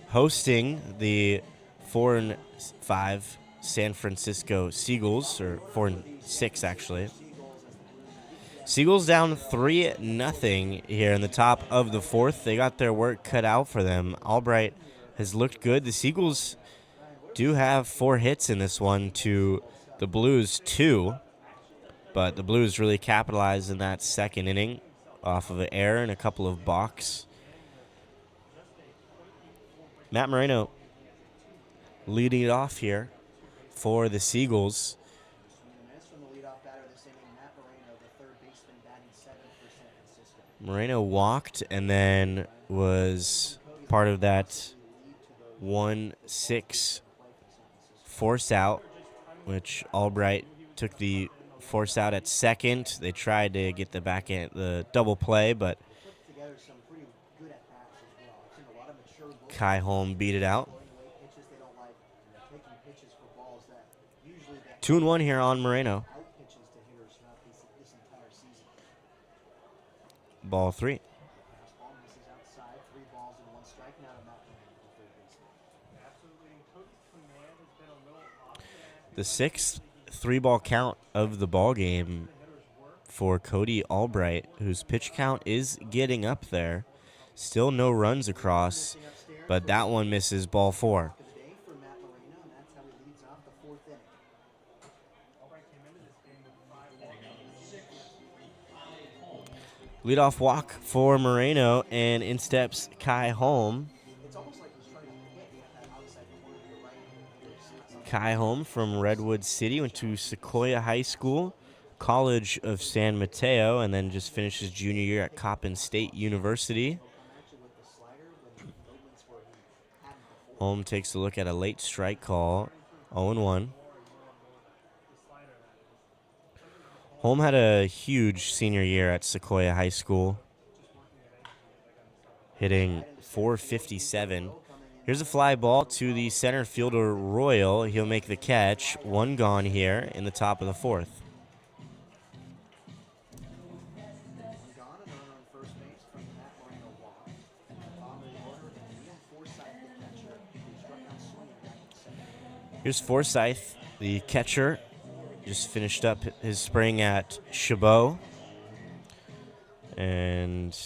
hosting the 4-5 San Francisco Seagulls, or 4-6 actually. Seagulls down 3-0 here in the top of the fourth. They got their work cut out for them. Albright has looked good. The Seagulls do have 4 hits in this one to the Blues 2, but the Blues really capitalized in that second inning off of an error and a couple of balks. Matt Moreno leading it off here for the Seagulls. Moreno walked and then was part of that 1-6 force out, which Albright took the force out at second. They tried to get the double play, but Kai Holm beat it out. 2-1 here on Moreno. Ball 3. The 6th 3-ball count of the ball game for Cody Albright, whose pitch count is getting up there. Still no runs across, but that one misses. Ball 4. Leadoff walk for Moreno, and in steps Kai Holm. Kai Holm from Redwood City, went to Sequoia High School, College of San Mateo, and then just finished his junior year at Coppin State University. Holm takes a look at a late strike call, 0-1. Holm had a huge senior year at Sequoia High School, hitting .457. Here's a fly ball to the center fielder, Royal. He'll make the catch. 1 gone here in the top of the fourth. Here's Forsyth, the catcher. Just finished up his spring at Chabot, and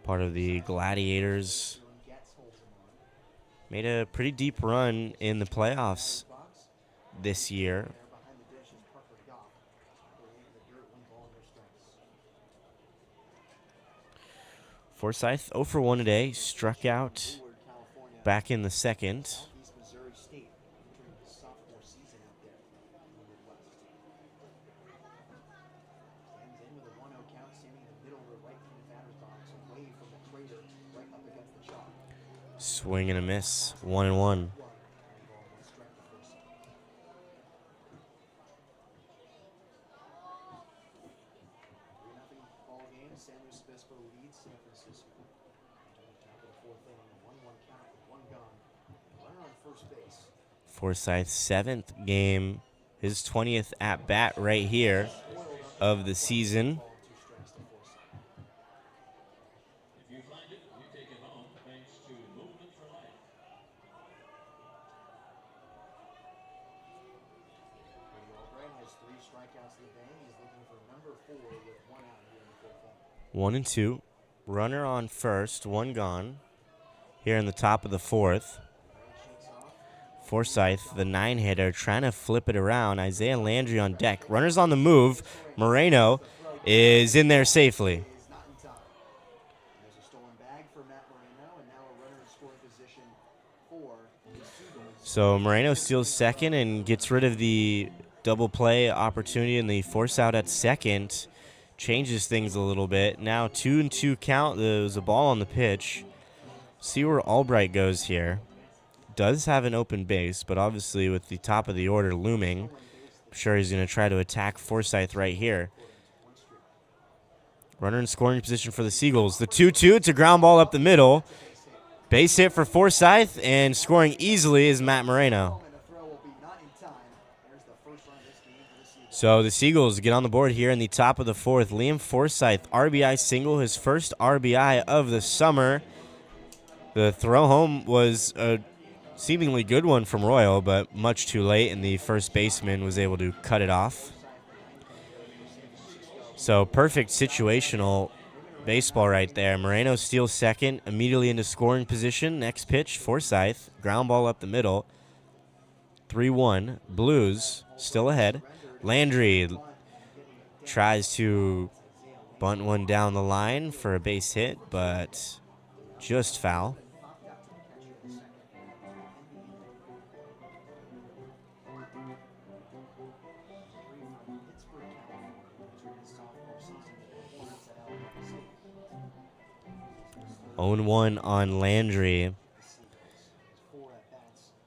part of the Gladiators. Made a pretty deep run in the playoffs this year. Forsyth 0 for 1 today, struck out back in the second. Swing and a miss, 1-1. Forsyth's 7th game, his 20th at-bat right here of the season. One and two. Runner on first, 1 gone. Here in the top of the fourth. Forsyth, the 9-hitter, trying to flip it around. Isaiah Landry on deck. Runners on the move. Moreno is in there safely. So Moreno steals second and gets rid of the double play opportunity in the force out at second. Changes things a little bit. Now 2-2 count. There's a ball on the pitch. See where Albright goes here. Does have an open base, but obviously with the top of the order looming, I'm sure he's going to try to attack Forsyth right here. Runner in scoring position for the Seagulls. The 2-2, it's a ground ball up the middle. Base hit for Forsyth, and scoring easily is Matt Moreno. So the Seagulls get on the board here in the top of the fourth. Liam Forsyth, RBI single, his first RBI of the summer. The throw home was a seemingly good one from Royal, but much too late, and the first baseman was able to cut it off. So perfect situational baseball right there. Moreno steals second, immediately into scoring position. Next pitch, Forsyth, ground ball up the middle. 3-1, Blues still ahead. Landry tries to bunt one down the line for a base hit, but just foul. Own one on Landry.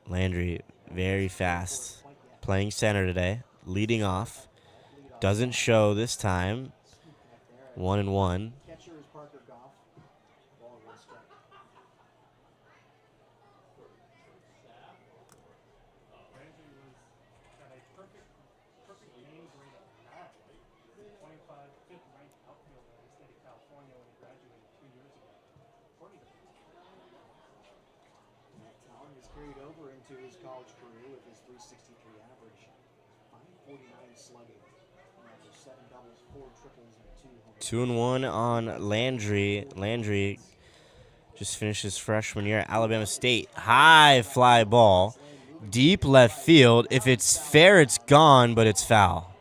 Landry, very fast. Playing center today, leading off. Doesn't show this time. 1-1. Carried over into his college career with his 363 average, 549 slugging, after 7 doubles, 4 triples, and 2 2-1 homers. on Landry. Landry just finished his freshman year at Alabama State. High fly ball, deep left field. If it's fair, it's gone, but it's foul.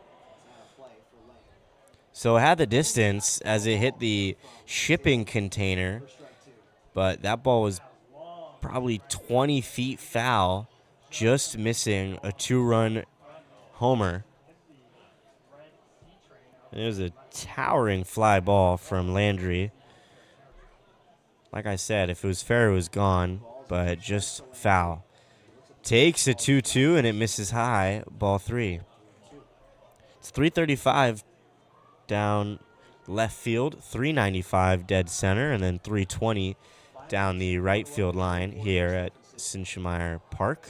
So it had the distance as it hit the shipping container, but that ball was probably 20 feet foul, just missing a 2-run homer. And it was a towering fly ball from Landry. Like I said, if it was fair, it was gone, but just foul. Takes a 2-2, and it misses high, ball 3. It's 335 down left field, 395 dead center, and then 320 down the right field line here at Sinschemeyer Park.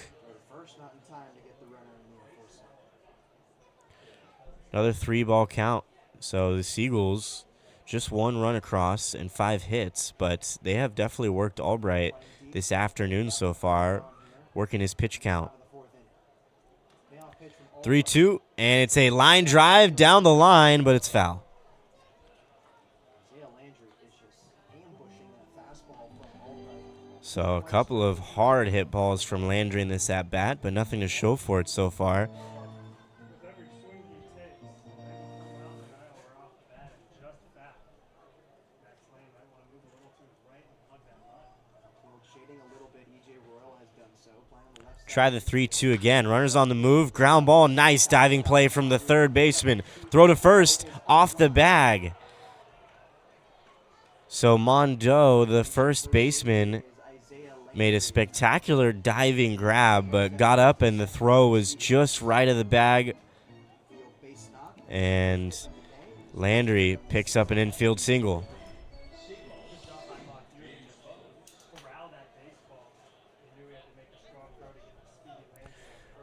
Another 3-ball count. So the Seagulls just 1 run across and 5 hits, but they have definitely worked Albright this afternoon so far, working his pitch count. 3-2, and it's a line drive down the line, but it's foul. So a couple of hard hit balls from Landry in this at-bat, but nothing to show for it so far. Try the 3-2 again. Runners on the move. Ground ball. Nice diving play from the third baseman. Throw to first. Off the bag. So Mondo, the first baseman, made a spectacular diving grab, but got up and the throw was just right of the bag. And Landry picks up an infield single.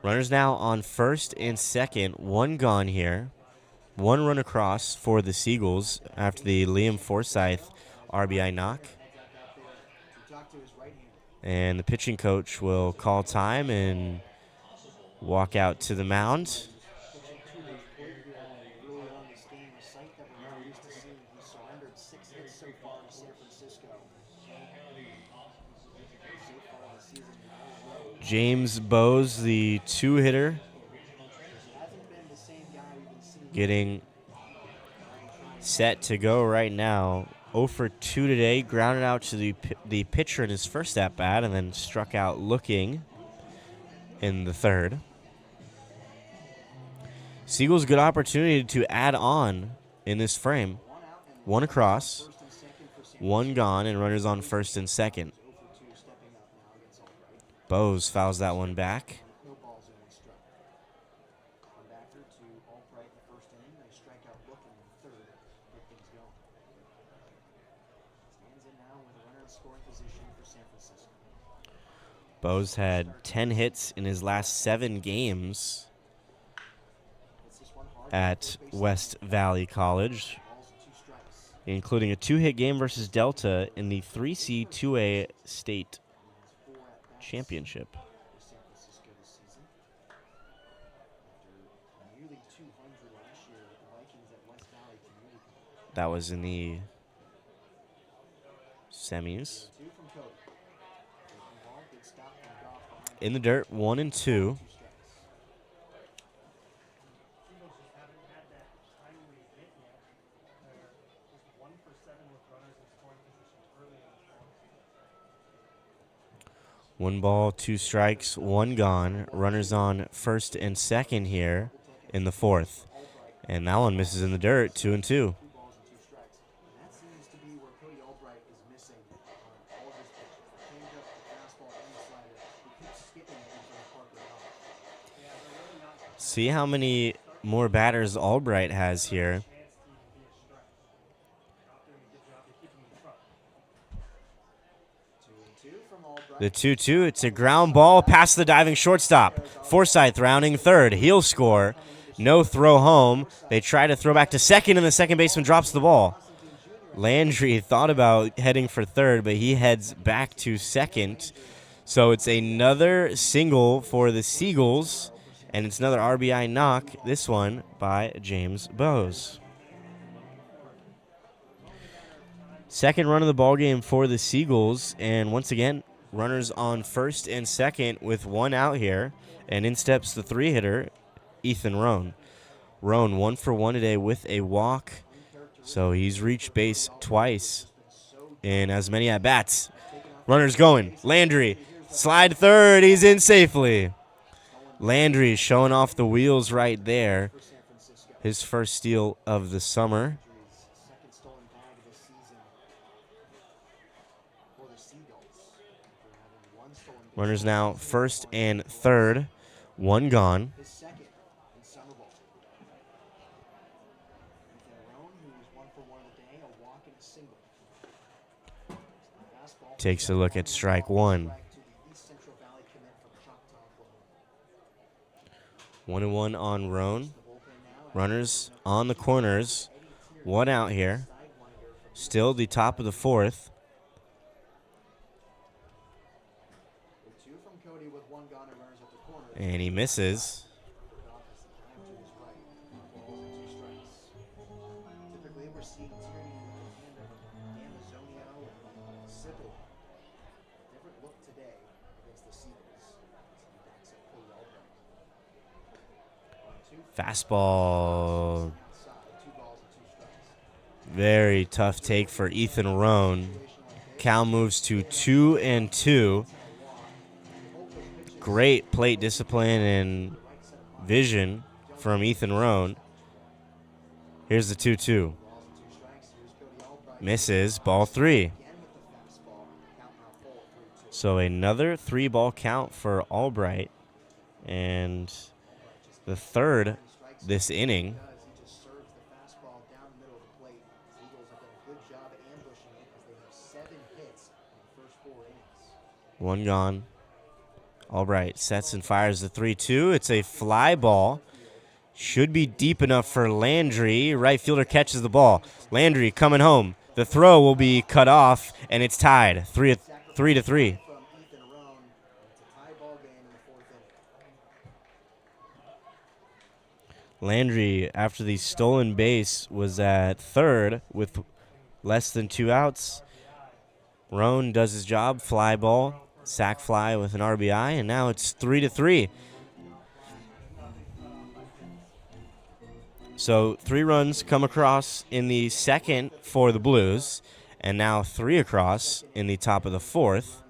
Runners now on first and second. 1 gone here. 1 run across for the Seagulls after the Liam Forsyth RBI knock. And the pitching coach will call time and walk out to the mound. James Bowes, the 2-hitter, getting set to go right now. 0 for 2 today, grounded out to the pitcher in his first at-bat and then struck out looking in the third. Seagulls good opportunity to add on in this frame. 1 across, 1 gone, and runners on first and second. Bowes fouls that one back. Bowes had 10 hits in his last 7 games at West Valley College, Balls and 2 strikes. including a 2-hit game versus Delta in the 3C 2A state He has 4 at-bats championship. for San Francisco this season. After nearly 200 last year with the Vikings at West Valley Community College. That was in the semis. 2 from Cody. Breaking ball, good stop from Goff behind In the dirt, 1 and 2. 2 strikes. Seagulls just haven't had that timely hit yet. They're just 1 for 7 with runners in scoring position early in the ball. 1 ball, 2 strikes, 1 gone. Runners on first and second here in the 4th. And that one misses in the dirt, 2 and 2. 2 balls and 2 strikes. And that seems to be where Cody Albright is missing on all of his pitches. The changeup, the fastball, and the slider. He keeps skipping in front of Parker Goff. Yeah, they're really not See how many more batters Albright has here. chance to even be a strike. Not doing a good job of keeping them in front. 2 and 2 from Albright. The 2-2, it's a ground ball past the diving shortstop. Forsyth rounding third. He'll score. No throw home. They try to throw back to second, and the second baseman drops the ball. Landry thought about heading for third, but he heads back to second. So it's another single for the Seagulls, and it's another RBI knock, this one by James Bowes. Second run of the ballgame for the Seagulls, and once again, runners on first and second with 1 out here, and in steps the 3-hitter, Ethan Roan. Roan 1 for 1 today with a walk, so he's reached base twice in as many at-bats. Runners going. Landry, slide third, he's in safely. Landry showing off the wheels right there. For San Francisco. His first steal of the summer. Landry's second stolen bag this season for the Seagulls. After having 1 stolen base. Runners now first and third, 1 gone. His second in summer ball. Ethan Roan, who was 1 for 1 of the day, a walk and a single. Fastball Takes a look at strike 1. strike to the East Central Valley commit from Choctaw, Oklahoma. 1-1 on Roan. The bullpen now Runners on the corners. 1 out here. Still the top of the 4th. with 2 from Cody with 1 gone and runners at the corner. And he misses. Goff is dive to his right. 2 balls and 2 strikes. Typically, we're seeing Tierney in the hand of Amazonio and Sybil. Different look today against the Seagulls. He backs up Cody Albright. 1-2 Fastball. outside. 2 balls and 2 strikes. Very tough take for Ethan Roan. Cal moves to 2 and 2. Great plate discipline and vision from Ethan Roan. Here's the 2-2. Balls and 2 strikes. Here's Cody Albright. Misses, ball 3. Again with the fastball. Count now full at 3-2. So another 3-ball count for Albright. And the third this inning. He just serves the fastball down the middle of the plate. Eagles have done a good job at ambushing it as they have 7 hits in the first 4 innings. 1 gone. Albright sets and fires the 3-2. It's a fly ball. Should be deep enough for Landry. Right fielder catches the ball. Landry coming home. The throw will be cut off, and it's tied 3-3. From Ethan Roan, it's a tie ball game in the 4th inning. Landry, after the stolen base, was at third with less than 2 outs. Roan does his job, fly ball, sac fly with an RBI, and now it's 3-3. So 3 runs come across in the second for the Blues, and now 3 across in the top of the 4th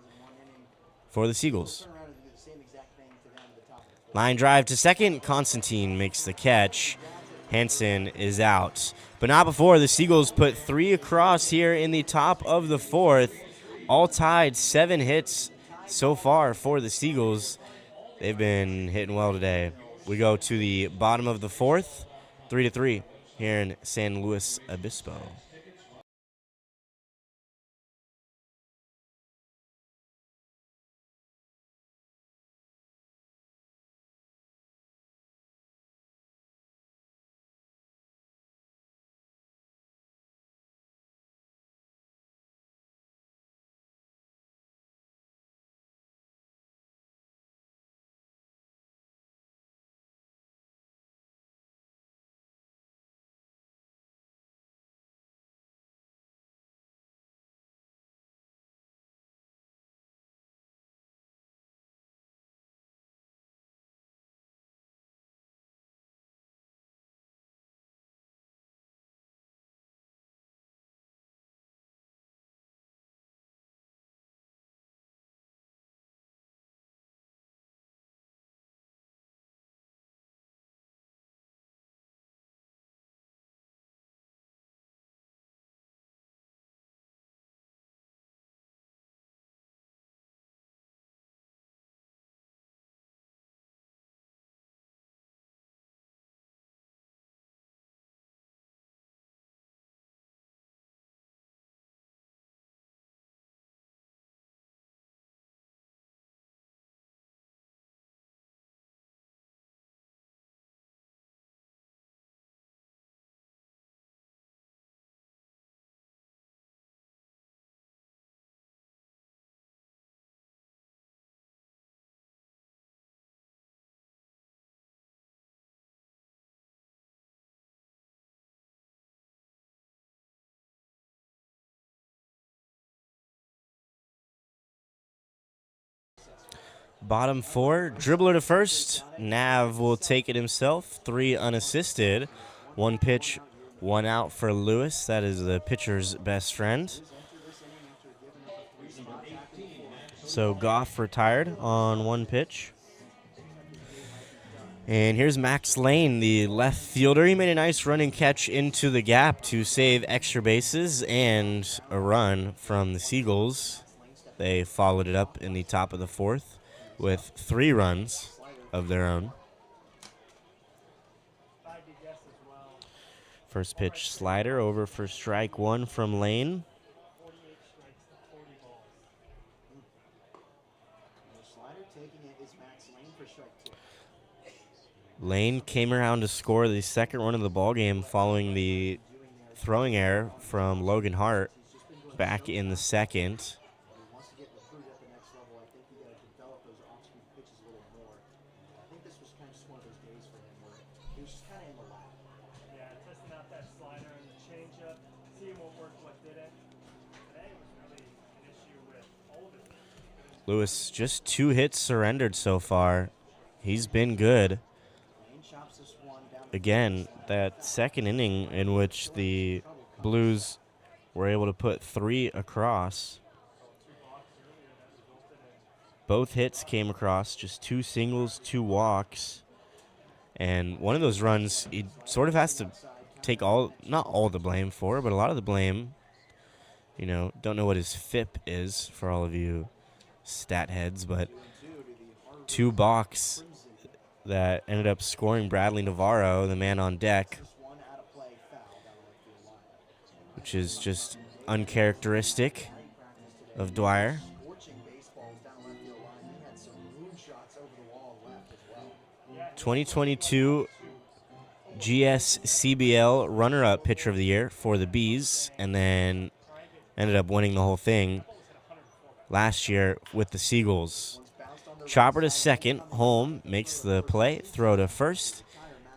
for the Seagulls. Turn around and do the same exact thing to them at the top of the 4th. Line drive to second. Constantine makes the catch. Hansen is out. But not before. The Seagulls put 3 across here in the top of the 4th. All tied, 7 hits so far for the Seagulls. They've been hitting well today. We go to the bottom of the 4th, 3-3 here in San Luis Obispo. Bottom 4, dribbler to first. Nav will take it himself. 3 unassisted. 1 pitch, 1 out for Lewis. That is the pitcher's best friend. So Goff retired on 1 pitch. And here's Max Lane, the left fielder. He made a nice running catch into the gap to save extra bases and a run from the Seagulls. They followed it up in the top of the 4th with 3 runs of their own. First pitch slider over for strike 1 from Lane. 48 strikes to 40 balls. The slider taking it is Max Lane for strike 2. Lane came around to score the second run of the ballgame following the throwing error from Logan Hart back in the second. He wants to get recruited at the next level. I think you got to develop those off-speed pitches a little more. I think this was kind of just one of those days for him where he was just kind of in the lap. Yeah, testing out that slider and the changeup, seeing what worked, what didn't. Today was really an issue with Olden. Lewis, just 2 hits surrendered so far. He's been good. Lane chops this one down. Again, that second inning in which the Blues were able to put 3 across. Both hits came across, just 2 singles, 2 walks. And one of those runs, he sort of has to take not all the blame for, but a lot of the blame. You know, don't know what his FIP is for all of you stat heads, but 2 balks that ended up scoring Bradley Navarro, the man on deck, which is just uncharacteristic of Dwyer. 2022 GSCBL runner-up pitcher of the year for the Bees, and then ended up winning the whole thing last year with the Seagulls. Chopper to second, home, makes the play, throw to first,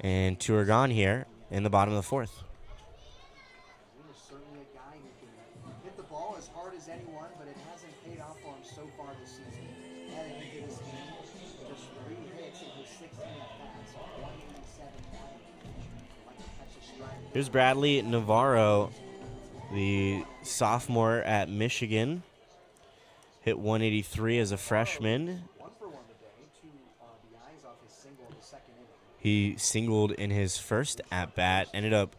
and 2 are gone here in the bottom of the 4th. He is certainly a guy who can hit the ball as hard as anyone, but it hasn't paid off for him so far this season. Heading into this game, just 3 hits in his 16 at-bats, 187 batting average. Like to catch a strike. Here's Bradley Navarro, the sophomore at Michigan. Hit 183 as a freshman. 1 for 1 today, 2 RBIs off his single in the second inning. He singled in his first at-bat, ended up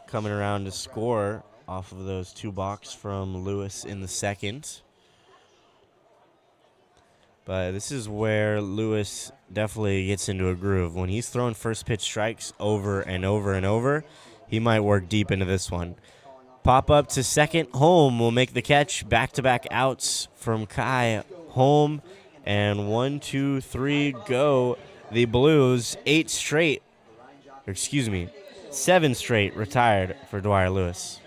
coming around to score off of those 2 balks from Lewis in the second. But this is where Lewis definitely gets into a groove. When he's throwing first pitch strikes over and over and over, he might work deep into this one. Pop up to second, home will make the catch. Back-to-back outs from Kai, home, and 1, 2, 3, go. The Blues, 7 straight retired for Dwyer Lewis.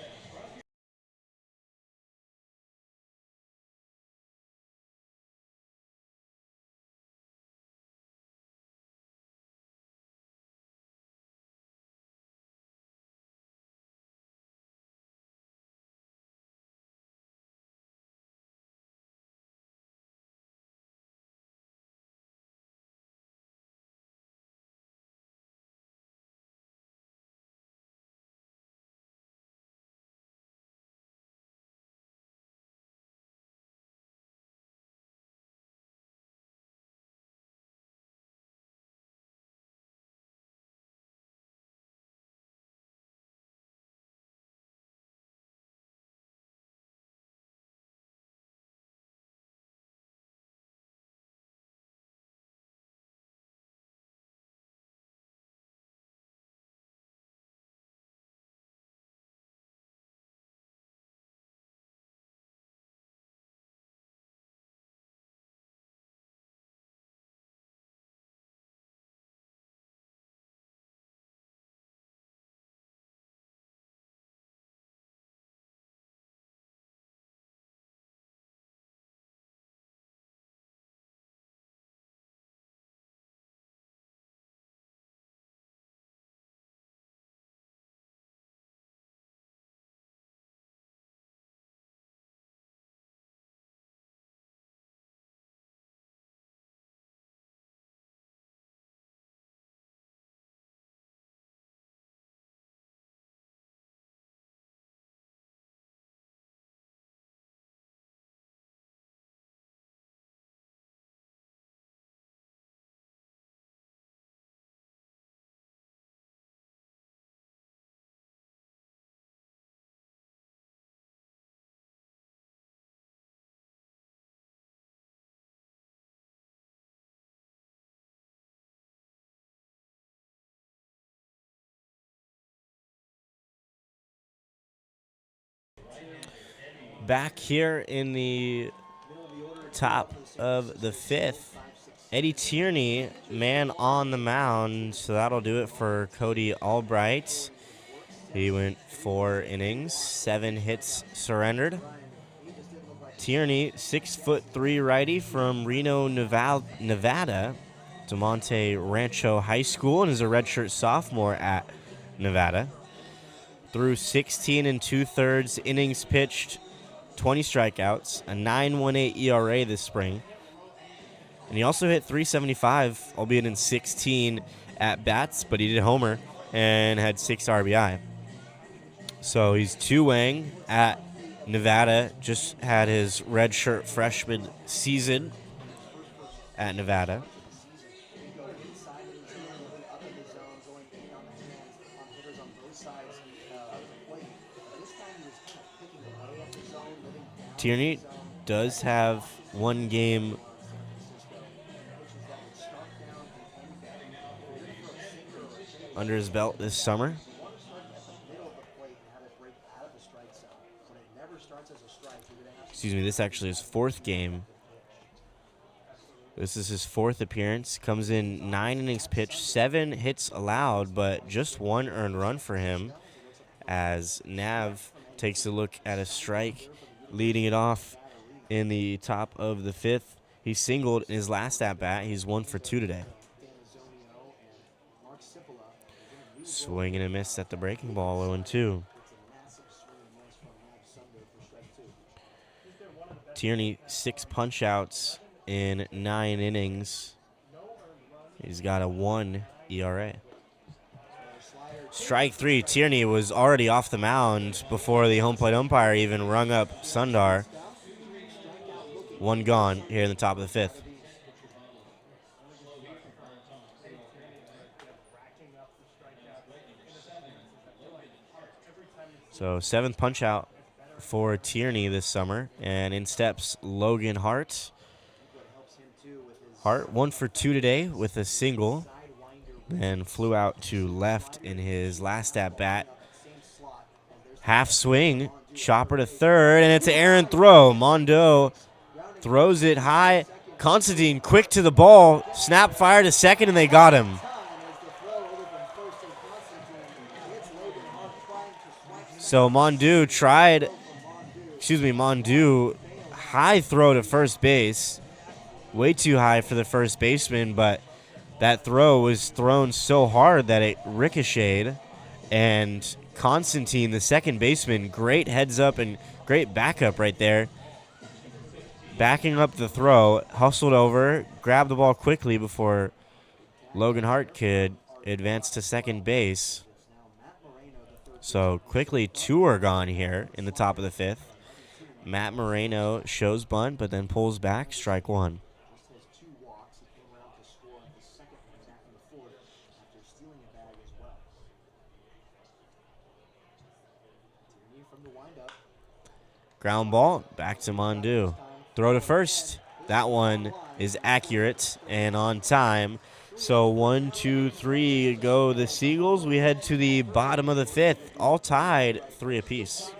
Back here in the top of the fifth, Eddie Tierney, man on the mound, so that'll do it for Cody Albright. He went 4 innings, 7 hits surrendered. Tierney, 6'3" righty from Reno, Nevada, to Monte Rancho High School, and is a redshirt sophomore at Nevada. Through 16 2/3 innings pitched, 20 strikeouts, a 9.18 ERA this spring. And he also hit 375, albeit in 16 at-bats, but he did homer and had 6 RBI. So he's 2-wing at Nevada, just had his redshirt freshman season at Nevada. Tierney does have one game under his belt this summer. Excuse me, this actually is 4th game. This is his 4th appearance. Comes in 9 innings pitched, 7 hits allowed, but just 1 earned run for him as Nav takes a look at a strike, leading it off in the top of the 5th. He singled in his last at-bat. He's 1 for 2 today. Swing and a miss at the breaking ball, 0-2. Tierney, 6 punch-outs in 9 innings. He's got a 1 ERA. Strike 3. Tierney was already off the mound before the home plate umpire even rung up Sundar. 1 gone here in the top of the 5th. So 7th punch out for Tierney this summer. And in steps Logan Hart. Hart 1 for 2 today with a single. Then flew out to left in his last at-bat. Half swing, chopper to third, and it's an errant throw. Mondo throws it high. Constantine quick to the ball. Snap fire to second, and they got him. So Mondu high throw to first base. Way too high for the first baseman, but that throw was thrown so hard that it ricocheted. And Constantine, the second baseman, great heads up and great backup right there. Backing up the throw, hustled over, grabbed the ball quickly before Logan Hart could advance to second base. So quickly 2 are gone here in the top of the 5th. Matt Moreno shows bunt, but then pulls back, strike 1. Ground ball, back to Mondu. Throw to first. That one is accurate and on time. So 1, 2, 3 go the Seagulls. We head to the bottom of the 5th, all tied 3 apiece.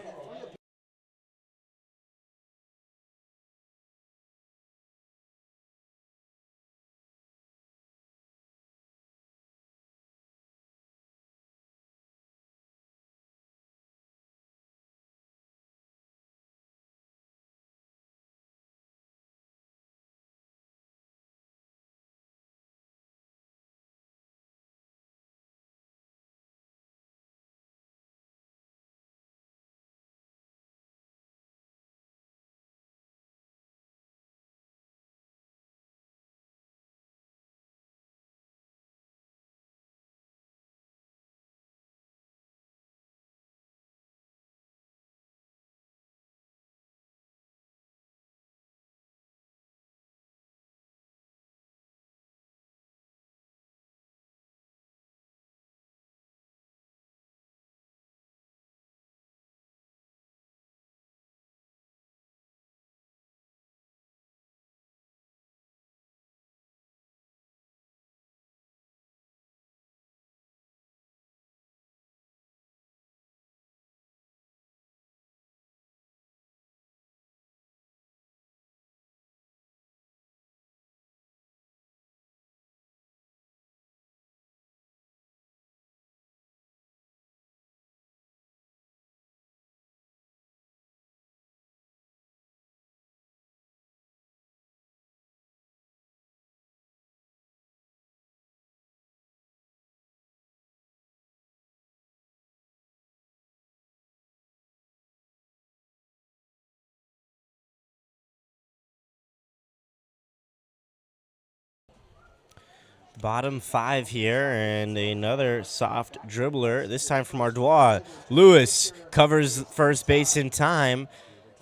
bottom 5 here, and another soft dribbler, this time from Ardois. Lewis covers first base in time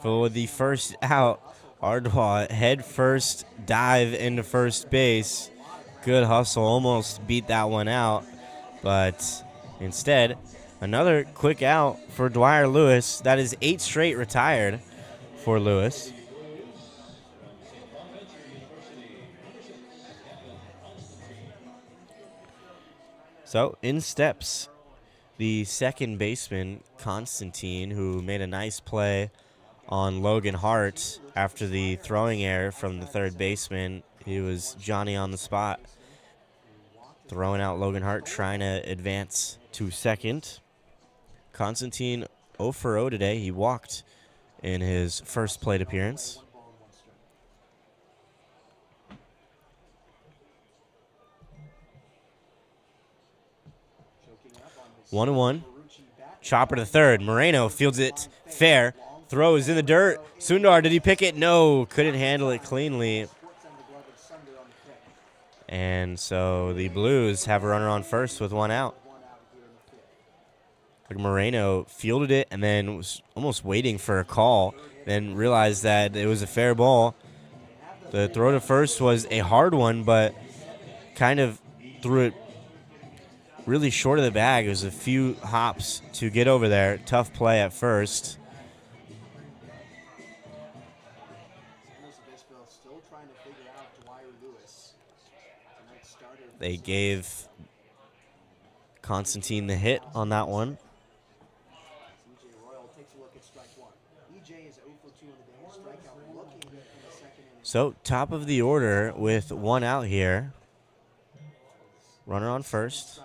for the first out. Ardois head first dive into first base. Good hustle, almost beat that one out, but instead, another quick out for Dwyer Lewis. That is 8 straight retired for Lewis. So in steps the second baseman, Constantine, who made a nice play on Logan Hart after the throwing error from the third baseman. He was Johnny on the spot, throwing out Logan Hart, trying to advance to second. Constantine 0 for 0 today. He walked in his first plate appearance. 1-1. Chopper to third. Moreno fields it fair. Throw is in the dirt. Sundar, did he pick it? No, couldn't handle it cleanly. And so the Blues have a runner on first with 1 out. Like Moreno fielded it and then was almost waiting for a call, then realized that it was a fair ball. The throw to first was a hard one, but kind of threw it really short of the bag. It was a few hops to get over there. Tough play at first. They gave Constantine the hit on that one. So top of the order with 1 out here. Runner on first.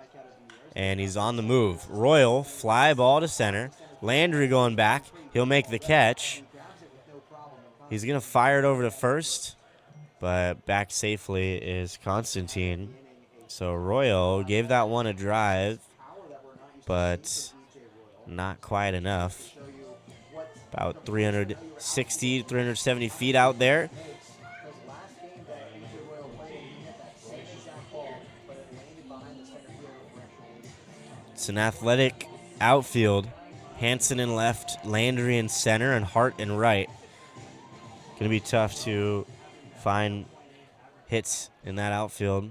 And he's on the move. Royal, fly ball to center. Landry going back. He'll make the catch. He's going to fire it over to first. But back safely is Constantine. So Royal gave that one a drive, but not quite enough. About 360, 370 feet out there. It's an athletic outfield. Hanson in left, Landry in center, and Hart in right. Going to be tough to find hits in that outfield.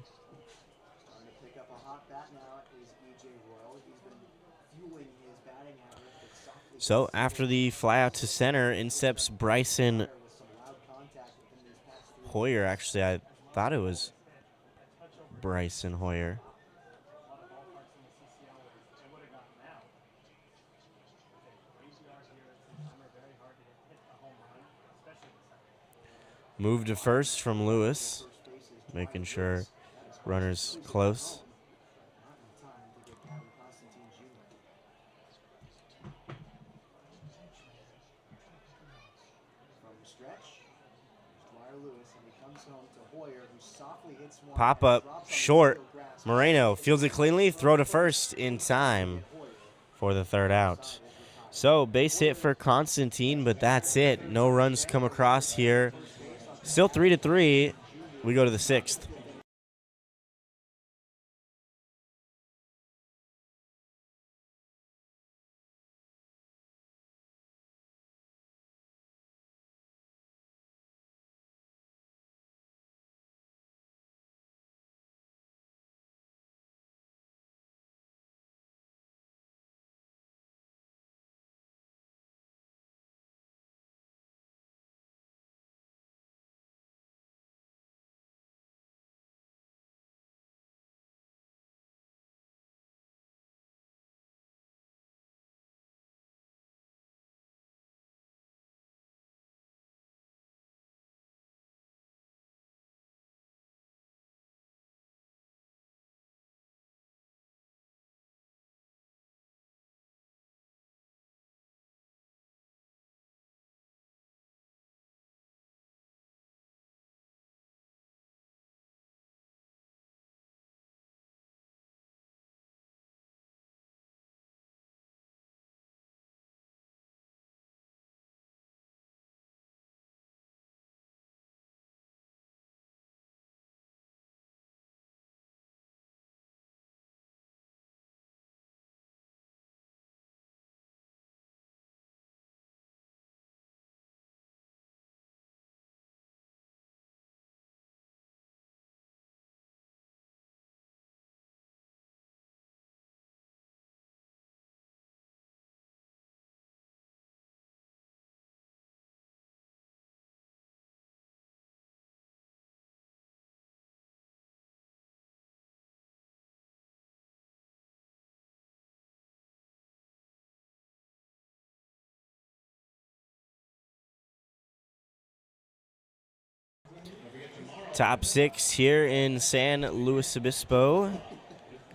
So after the fly out to center, in steps Bryson Hoyer. Actually, I thought it was Bryson Hoyer. Move to first from Lewis, making sure runner's close. Pop up short. Moreno fields it cleanly. Throw to first in time for the third out. So base hit for Constantine, but that's it. No runs come across here. Still 3-3. We go to the 6th. Top 6 here in San Luis Obispo.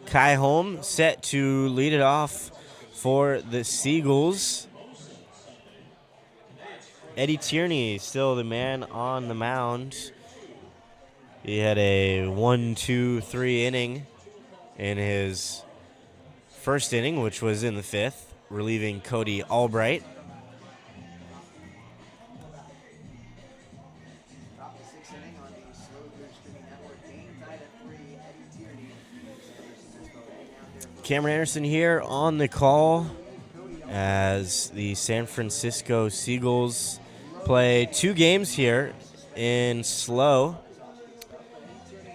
Kai Holm set to lead it off for the Seagulls. Eddie Tierney still the man on the mound. He had a 1-2-3 inning in his first inning, which was in the 5th, relieving Cody Albright. Top of the 6th inning on the SLO Blues streaming network. Game tied at 3. Eddie Tierney. San Luis Obispo heading out there for Cameron Anderson here on the call as the San Francisco Seagulls play 2 games here in SLO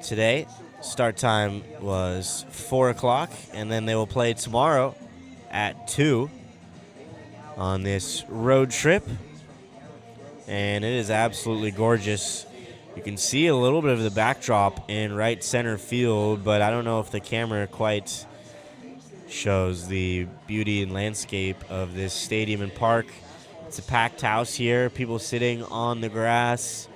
today. Start time was 4 o'clock, and then they will play tomorrow at 2 on this road trip. And it is absolutely gorgeous. You can see a little bit of the backdrop in right center field, but I don't know if the camera quite shows the beauty and landscape of this stadium and park. It's a packed house here, people sitting on the grass.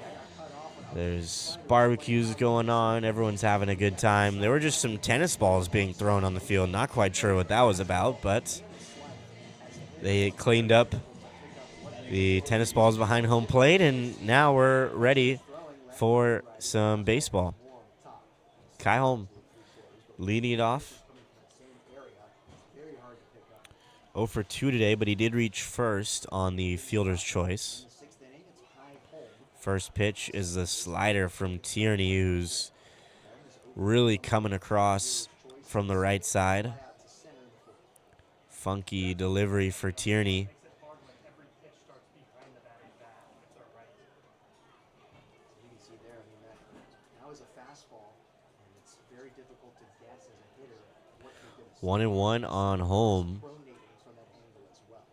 There's barbecues going on. Everyone's having a good time. There were just some tennis balls being thrown on the field. Not quite sure what that was about, but they cleaned up the tennis balls behind home plate, and now we're ready for some baseball. Kai Holm leading it off. 0 for 2 today, but he did reach first on the fielder's choice. First pitch is the slider from Tierney, who's really coming across from the right side. Funky delivery for Tierney. You can see there, I mean, that was a fastball, and it's very difficult to guess as a hitter what you're going to 1-1 on home. pronating from that angle as well.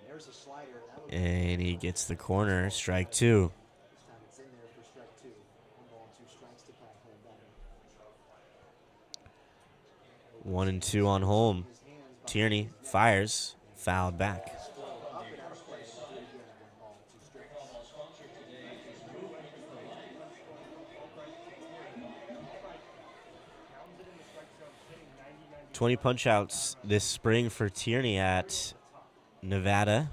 And there's a slider. That would And he gets the corner, strike 2. this time it's in there for strike 2. 1 ball and 2 strikes to Kai Holm batter. 1-2 on home. Tierney fires, fouled back. Up and out of play, and do it again at 1 ball and 2 strikes. 20 punch-outs this spring for Tierney at Nevada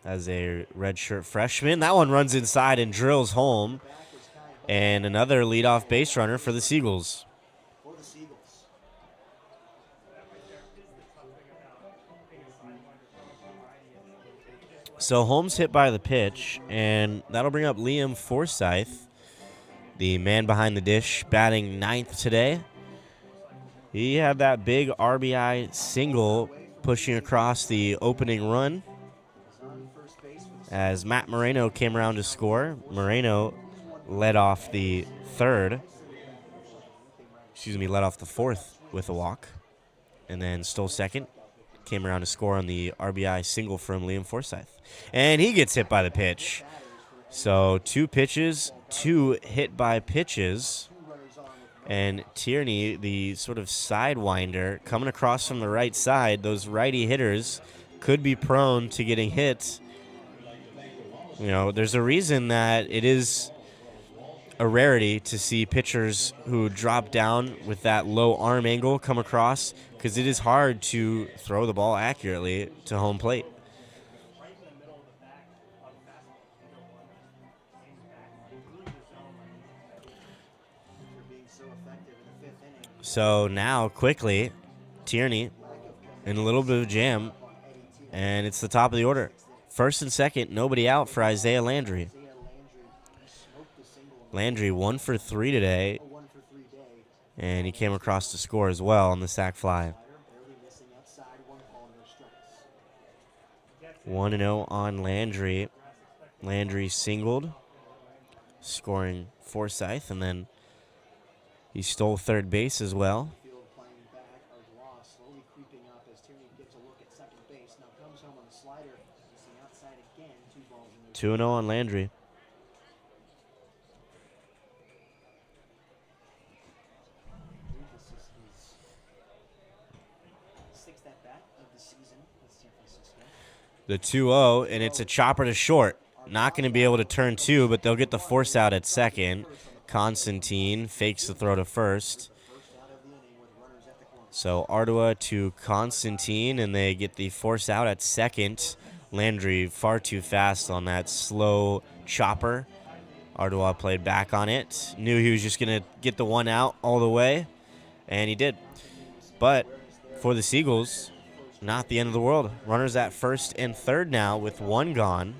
as a redshirt freshman. That one runs inside and drills home. And another leadoff base runner for the Seagulls. For the Seagulls. So Holmes hit by the pitch, and that'll bring up Liam Forsyth, the man behind the dish, batting 9th today. He had that big RBI single pushing across the opening run as Matt Moreno came around to score. Moreno led off the led off the 4th with a walk, and then stole second. Came around to score on the RBI single from Liam Forsyth. And he gets hit by the pitch. So 2 pitches, 2 hit by pitches. And Tierney, the sort of sidewinder, coming across from the right side. Those righty hitters could be prone to getting hit. You know, there's a reason that it is a rarity to see pitchers who drop down with that low arm angle come across, because it is hard to throw the ball accurately to home plate. So now, quickly, Tierney in a little bit of jam, and it's the top of the order. First and second, nobody out for Isaiah Landry. Landry 1 for 3 today, and he came across to score as well on the sac fly. 1-0 on Landry. Landry singled, scoring Forsyth, and then he stole third base as well. 2-0 on Landry. The 2-0, and it's a chopper to short. not going to be able to turn two, but they'll get the force out at second. Constantine fakes the throw to first. So Ardua to Constantine, and they get the force out at second. Landry far too fast on that slow chopper. Ardua played back on it. Knew he was just going to get the one out all the way, and he did. But for the Seagulls, not the end of the world. Runners at first and third now with one gone.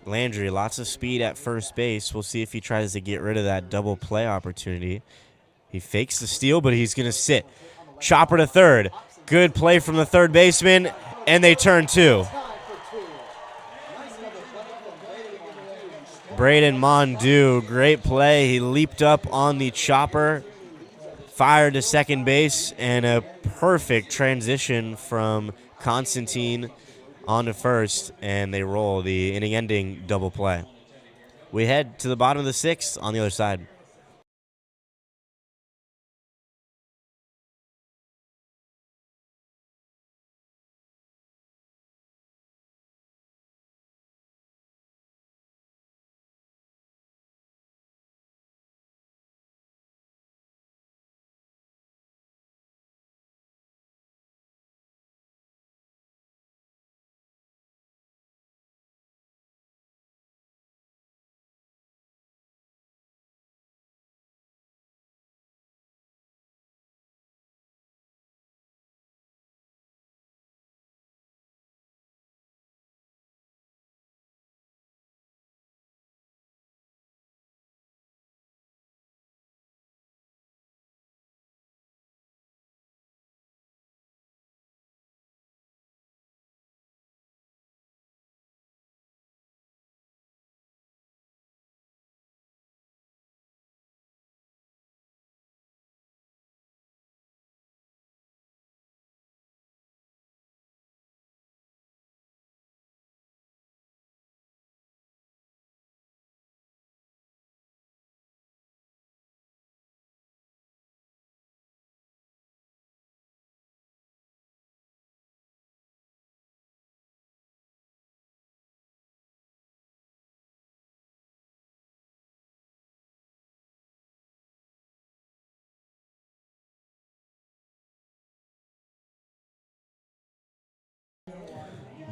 Landry, lots of speed at first base. We'll see if he tries to get rid of that double play opportunity. He fakes the steal, but he's going to sit. Chopper to third. Good play from the third baseman, and they turn two. Braden Mondu, great play. He leaped up on the chopper, fired to second base, and a perfect transition from Constantine onto first, and they roll the inning-ending double play. We head to the bottom of the sixth on the other side.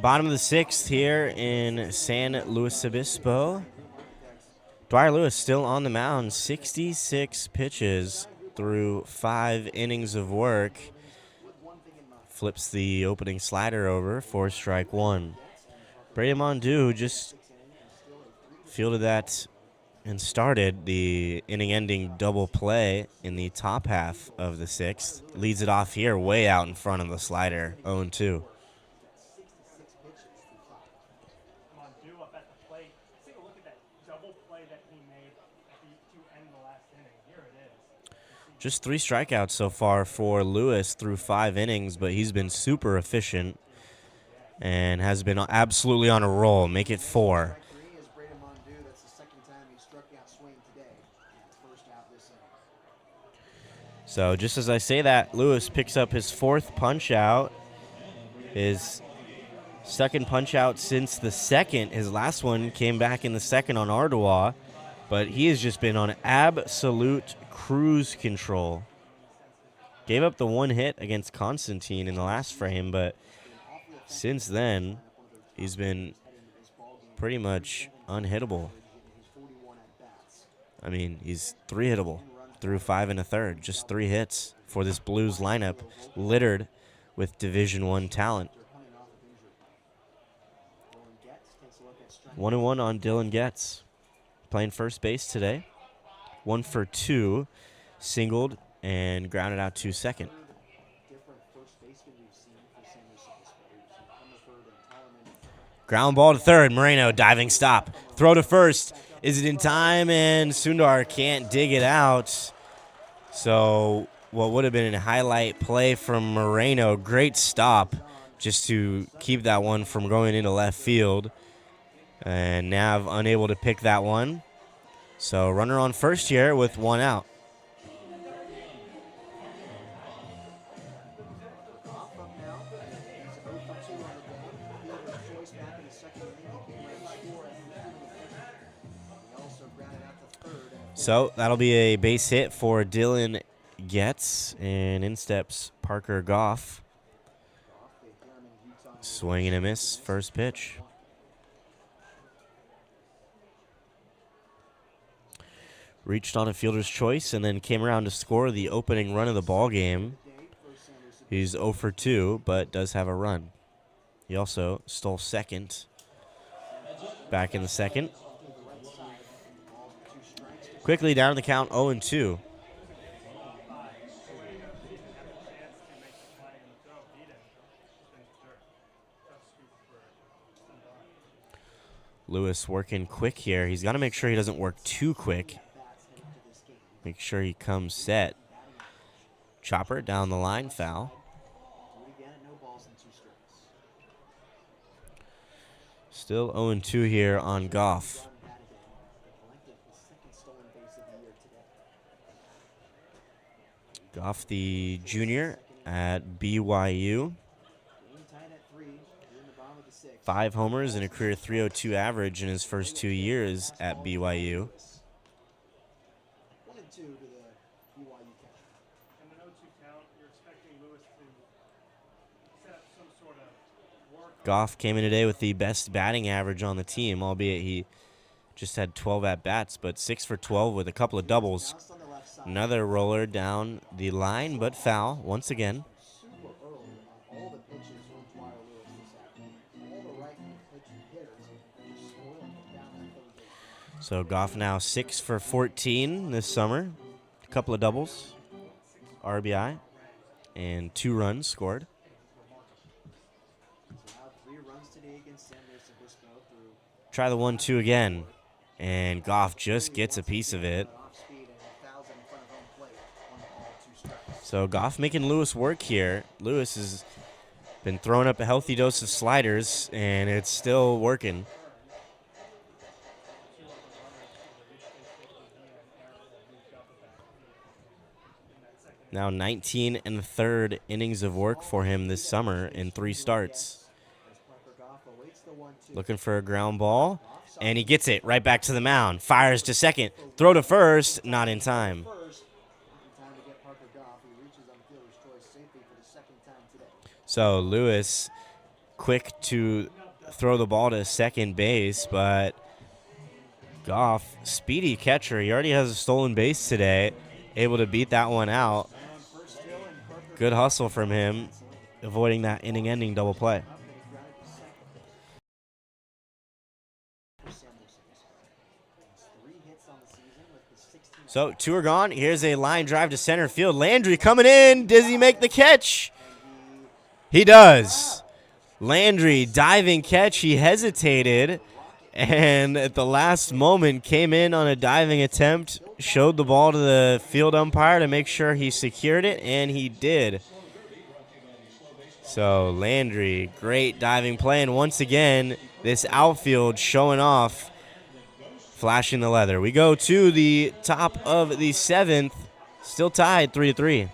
Bottom of the sixth here in San Luis Obispo. Dwyer Lewis still on the mound, 66 pitches through 5 innings of work. Flips the opening slider over for strike one. Brady Mondu just fielded that and started the inning-ending double play in the top half of the sixth. Leads it off here way out in front of the slider, 0-2. Mondu up at the plate. Take a look at that double play that he made to end the last inning. Here it is. Just 3 strikeouts so far for Lewis through 5 innings, but he's been super efficient and has been absolutely on a roll. Make it 4. So just as I say that, Lewis picks up his 4th punch out, his second punch out since the second. His last one came back in the second on Ardua, but he has just been on absolute cruise control. Gave up the 1 hit against Constantine in the last frame, but since then, he's been pretty much unhittable. I mean, he's 3-hittable through 5 1/3. Just 3 hits for this Blues lineup, littered with Division I talent. 1-1 on Dylan Getz. Playing first base today. 1 for 2, singled and grounded out to second. Ground ball to third. Moreno diving stop. Throw to first. Is it in time? And Sundar can't dig it out. So what would have been a highlight play from Moreno. Great stop just to keep that one from going into left field. And Nav unable to pick that one. So runner on first here with 1 out. So that'll be a base hit for Dylan Getz, and in steps Parker Goff. Swing and a miss, first pitch. Reached on a fielder's choice and then came around to score the opening run of the ball game. He's 0 for 2, but does have a run. He also stole second. Back in the second. Quickly down to the count, 0 and 2. Lewis working quick here. He's got to make sure he doesn't work too quick. Make sure he comes set. Chopper down the line, foul. Still 0 and 2 here on Goff. Goff, the junior at BYU. 5 homers and a career .302 average in his first 2 years at BYU. 1 and 2 to the BYU catcher. And an 0-2 count, you're expecting Lewis to set up some sort of work. Goff came in today with the best batting average on the team, albeit he just had 12 at-bats, but 6 for 12 with a couple of doubles. Another roller down the line, but foul once again. Super early on all the pitches from Dwyer Lewis this afternoon. All the right pitch hitters just spoiling him down that third base line. So Goff now 6 for 14 this summer. A couple of doubles, RBI, and 2 runs scored. He's allowed 3 runs today against San Luis Obispo through Try the 1-2 again, and Goff just gets a piece of it. off speed and 1,000 in front of home plate. 1 ball, 2 strikes. So Goff making Lewis work here. Lewis has been throwing up a healthy dose of sliders, and it's still working. Now 19 and a third innings of work for him this summer in 3 starts. As Parker Goff awaits the 1-2. Looking for a ground ball, and he gets it right back to the mound. Fires to second, throw to first, not in time. First, in time to get Parker Goff. He reaches on the fielder's choice safely for the second time today. So Lewis quick to throw the ball to second base, but Goff, speedy catcher. He already has a stolen base today, able to beat that one out. Good hustle from him, avoiding that inning-ending double play. So 2 are gone. Here's a line drive to center field. Landry coming in. Does he make the catch? He does. Landry diving catch. He hesitated, and at the last moment came in on a diving attempt, showed the ball to the field umpire to make sure he secured it, and he did. So Landry, great diving play, and once again, this outfield showing off, flashing the leather. We go to the top of the 7th, still tied 3-3.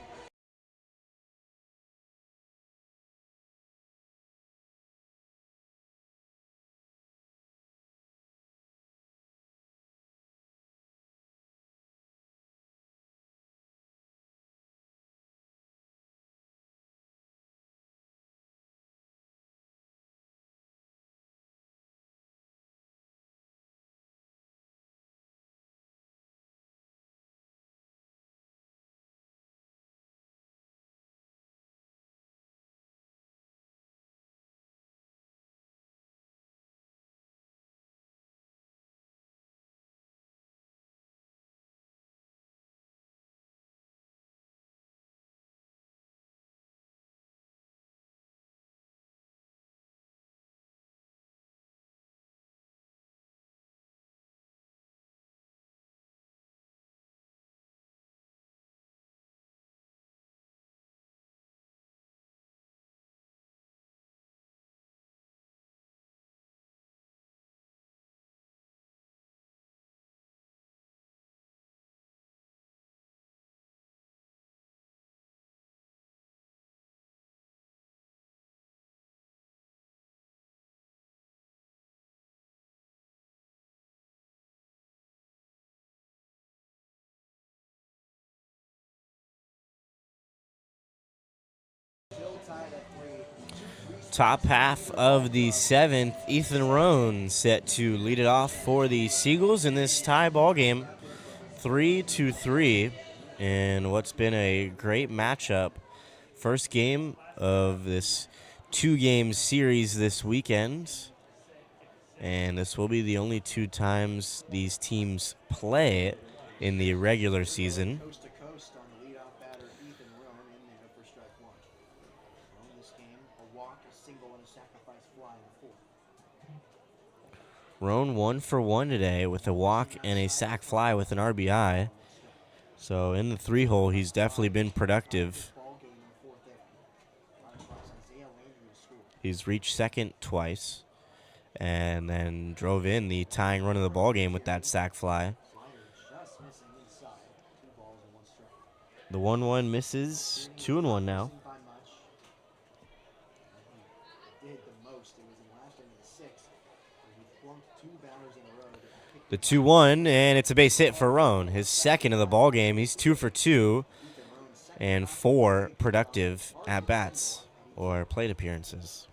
Top half of the 7th, Ethan Rohn set to lead it off for the Seagulls in this tie ball game, 3-3, in what's been a great matchup. First game of this 2-game series this weekend, and this will be the only 2 times these teams play in the regular season. Coast to coast on the leadoff batter, Ethan Rohn, in there for strike one. Rohn this game, a walk, a single, and a sacrifice fly in the fourth. Rohn 1 for 1 today with a walk and a sac fly with an RBI. So in the 3-hole, he's definitely been productive. Ball game in the fourth inning. Isaiah Landry to score. He's reached second twice and then drove in the tying run of the ball game with that sac fly. Slider just missing inside. 2 balls and 1 strike. The 1-1 misses, 2-1 now. Missing by much. He did the most. It was in last inning of the 6th, where he flunked 2 batters in a row that picked The 2-1, and it's a base hit for Rohn. His second of the ball game. He's 2 for 2 and 4 productive at-bats or plate appearances.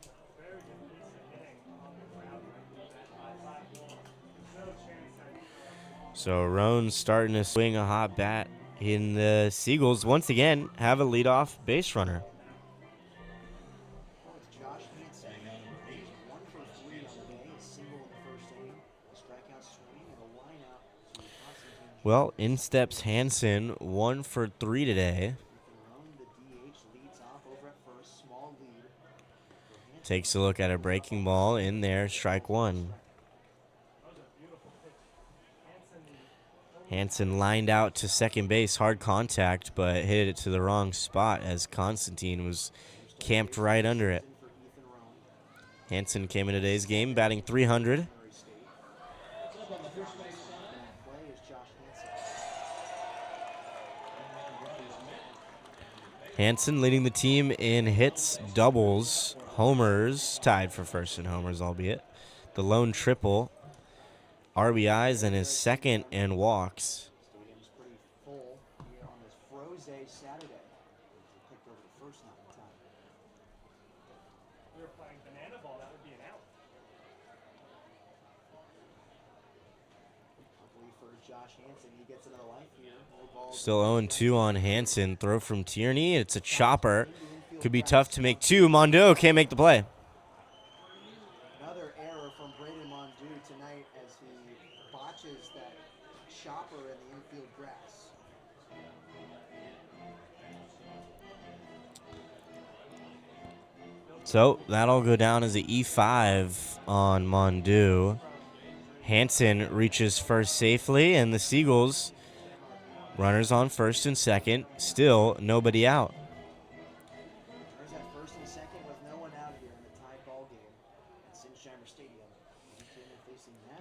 So Rohn's starting to swing a hot bat in the Seagulls. Once again, have a leadoff base runner. Oh, it's Josh Hansen. He's 1 for 3 on the day. A single in the first inning. A strikeout swing and a lineup to Constantine. Well, in steps Hansen, 1 for 3 today. Rohn, the DH, leads off over at first. Small lead. For Hansen. Takes a look at a breaking ball in there, strike 1. Hansen lined out to second base, hard contact, but hit it to the wrong spot as Constantine was camped right under it. For Ethan Rohn. Hansen came in today's game batting 300. Missouri State. Play is Josh Hansen. Hansen leading the team in hits, doubles, homers, tied for first in homers, albeit. The lone triple, RBIs, and his second and walks. Stadium's pretty full here on this Froze Saturday. He picked over the first night in time. We were playing banana ball, that would be an out. Luckily for Josh Hansen, he gets another life here. No balls. Still 0-2 on Hansen. Throw from Tierney. It's a chopper. Could be tough to make 2. Mondo can't make the play. Another error from Braden Mondu tonight as he botches that chopper in the infield grass. So that'll go down as an E5 on Mondu. Hansen reaches first safely, and the Seagulls, runners on first and second, still nobody out. Runners at first and second with no one out here in the tied ball game at Sinsheimer Stadium.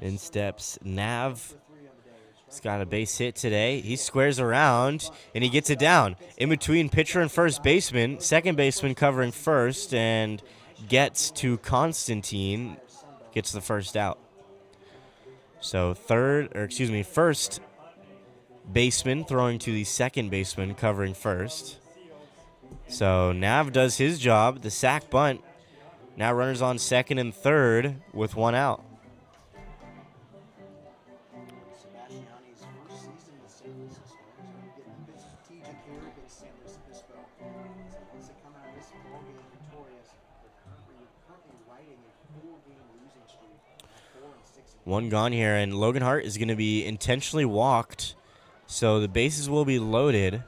In steps Nav. For 3 on the day. He's got a base hit today. He squares around, and he gets it down. In between pitcher and first baseman, second baseman covering first, and gets to Constantine, gets the first out. So first baseman throwing to the second baseman covering first. So Nav does his job, the sac bunt. Now runners on second and third with 1 out. Sebastiani's first season with San Luis Obispo. He's going to get a bit strategic here against San Luis Obispo. So he wants to come out of this ball game victorious. We're currently riding a 4-game losing streak. 4 and 6. 1 gone here, and Logan Hart is going to be intentionally walked, so the bases will be loaded. To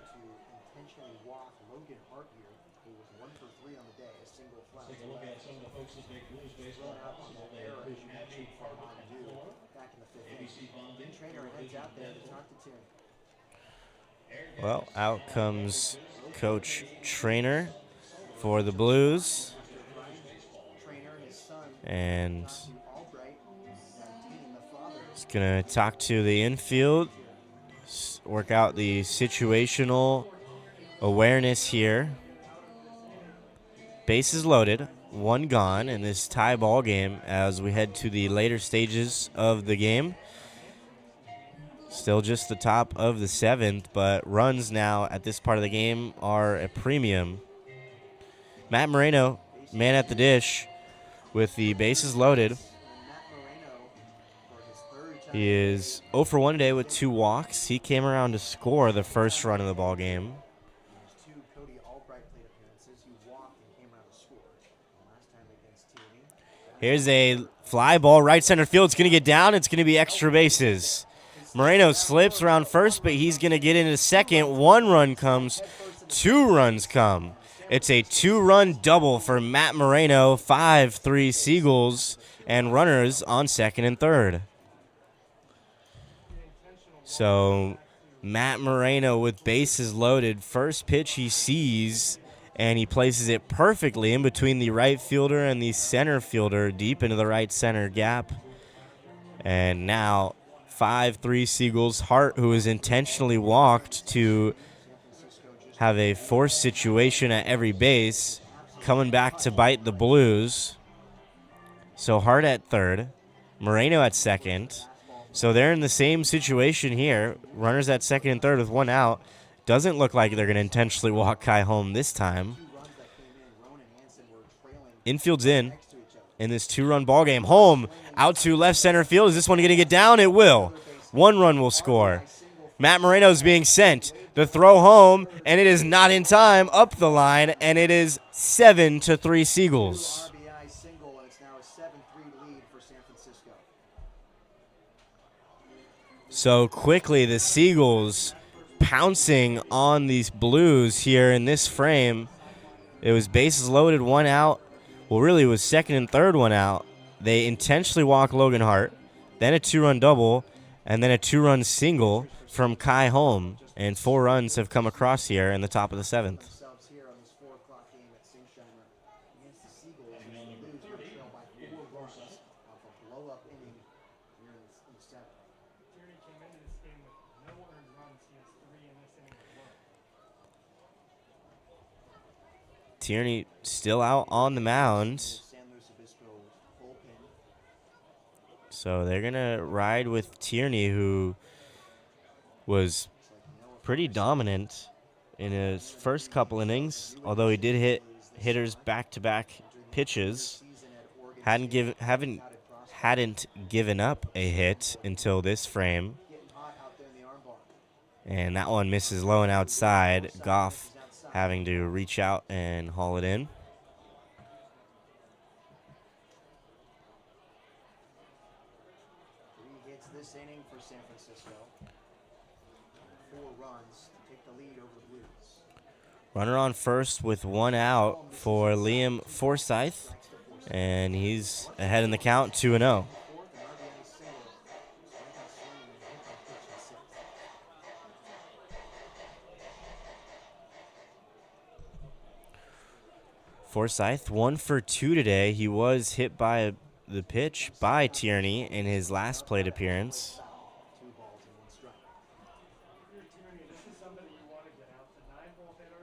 intentionally walk Logan Hart here, who was 1 for 3 on the day, a single flat. Take a look at some of the folks that make Blues baseball On that error, as you mentioned, from Mondu back in the 5th inning. Trainer heads out there to talk to Tierney. Well, out comes Coach Trainer for the Blues, Trainer, his son, and to Albright, Dean, the father. he's going to talk to the infield, work out the situational awareness here. Bases loaded, 1 gone in this tie ball game as we head to the later stages of the game. Still just the top of the 7th, but runs now at this part of the game are a premium. Matt Moreno man at the dish with the bases loaded. And Matt Moreno for his third time He is 0 for 1 today with 2 walks. He came around to score the first run of the ball game. in his 2 Cody Albright plate appearances. He walked and came around to score. Last time against Tierney. Here's a fly ball, right center field. It's going to get down. It's going to be extra bases. Moreno slips around first, but he's going to get into second. 1 run comes, 2 runs come. It's a 2-run double for Matt Moreno, 5-3 Seagulls, and runners on second and third. So Matt Moreno with bases loaded. First pitch he sees, and he places it perfectly in between the right fielder and the center fielder, deep into the right center gap. And now 5-3 Seagulls. Hart, who is intentionally walked to have a forced situation at every base, coming back to bite the Blues. So Hart at third, Moreno at second. So they're in the same situation here. Runners at second and third with 1 out. Doesn't look like they're going to intentionally walk Kai home this time. Infield's in this 2-run ball game. Home out to left center field. Is this one going to get down? It will. 1 run will score. Matt Moreno is being sent. The throw home, and it is not in time. Up the line, and it is 7-3 Seagulls. RBI single, and it's now a 7-3 lead for San Francisco. So quickly, the Seagulls pouncing on these Blues here in this frame. It was bases loaded, 1 out. Well, really, it was second and third, 1 out. They intentionally walk Logan Hart, then a 2-run double, and then a 2-run single from Kai Holm. And 4 runs have come across here in the top of the 7th. Themselves here on this 4 o'clock game at Saint-Shiner against the Seagulls. And the Blues are trailed by 4 runs off a blow-up inning here in the 7th. Tierney came into this game with no earned runs. He has 3 in this inning alone. Tierney still out on the mound. San Luis Obispo bullpen. So they're going to ride with Tierney, who was pretty dominant in his first couple innings, although he did hit hitters back-to-back pitches. Hadn't given up a hit until this frame. Getting hot out there in the arm bar. And that one misses low and outside. Goff having to reach out and haul it in. 3 hits this inning for San Francisco. 4 runs to take the lead over the Blues. Runner on first with 1 out for Liam Forsyth, and he's ahead in the count, 2-0. Fourth, an RBI single. Strikeout swing and hit by pitch in 6th. Forsyth 1 for 2 today. He was hit by the pitch by Tierney in his last plate appearance. 2 balls and 1 strike. If you're Tierney, this is somebody you want to get out. The 9-hole hitter,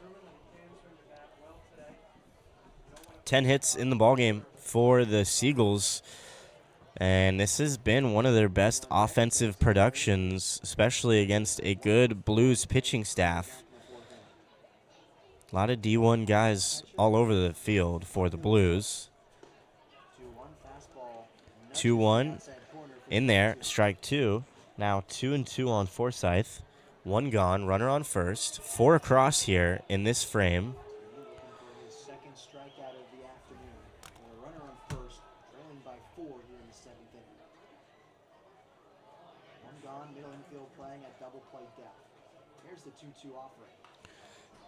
proven that he can swing the bat well today. 10 hits in the ballgame for the Seagulls. And this has been one of their best offensive productions, especially against a good Blues pitching staff. A lot of D1 guys all over the field for the Blues. 2-1 fastball. 2-1 Outside corner for in there, strike 2. Now 2-2 on Forsyth. 1 gone, runner on first. 4 across here in this frame. looking for his 2nd strikeout of the afternoon. And a runner on first, trailing by 4 here in the 7th inning. 1 gone, middle infield playing at double play depth. Here's the 2-2 offering.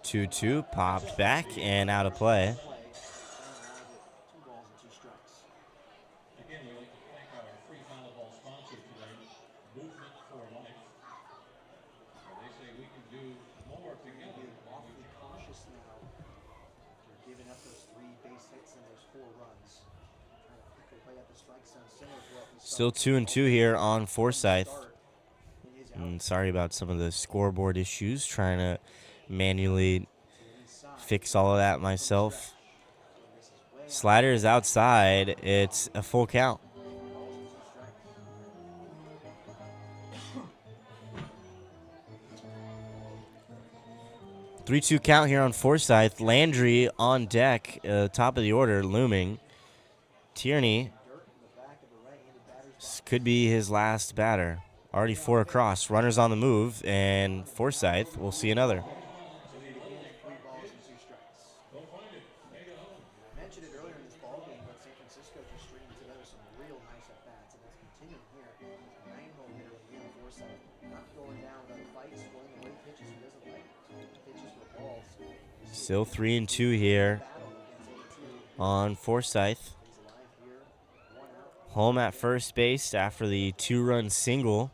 2-2 popped back and out of play. Play, and allowed it 2 balls and 2 strikes. Again, we'd like to thank our free volleyball sponsor today, Movement for Life. They say we can do more together. Being awfully cautious now. They're giving up those 3 base hits and those 4 runs. Trying to pick away at the strike zone, similar to what we saw Still 2-2 here on Forsyth. start in his And sorry about some of the scoreboard issues, trying to manually fix all of that myself. Slider is outside. It's a full count. 3-2 count here on Forsyth. Landry on deck, top of the order, looming. Tierney could be his last batter. Already 4 across. Runners on the move, and Forsyth will see another. So he began at 3 balls and 2 strikes. I mentioned it earlier in this ball game, but San Francisco just stringing together some real nice at bats, and that's continuing here. 9-hole hitter again, Forsyth, not going down without a fight, swinging away pitches he doesn't like, pitches for balls. Still 3-2 here on Forsyth. He's alive here, 1 out. Home at first base after the 2-run single.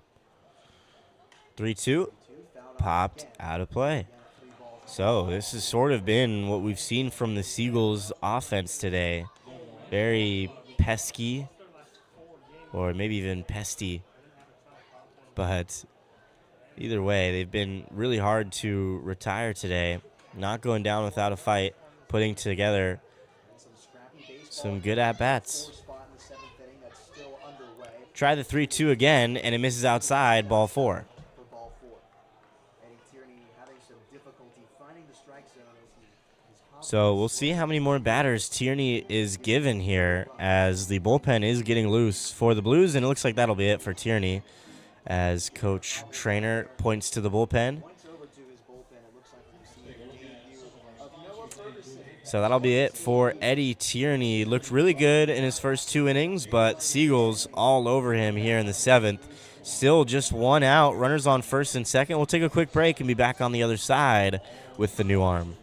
3-2, popped out of play. So this has sort of been what we've seen from the Seagulls offense today. Very pesky, or maybe even pesty. But either way, they've been really hard to retire today. Not going down without a fight, putting together some good at-bats. Try the 3-2 again, and it misses outside, ball 4. So we'll see how many more batters Tierney is given here, as the bullpen is getting loose for the Blues, and it looks like that'll be it for Tierney, as Coach Trainer points to the bullpen. So that'll be it for Eddie Tierney. Looked really good in his first 2 innings, but Seagulls all over him here in the 7th. Still just 1 out, runners on first and second. We'll take a quick break and be back on the other side with the new arm.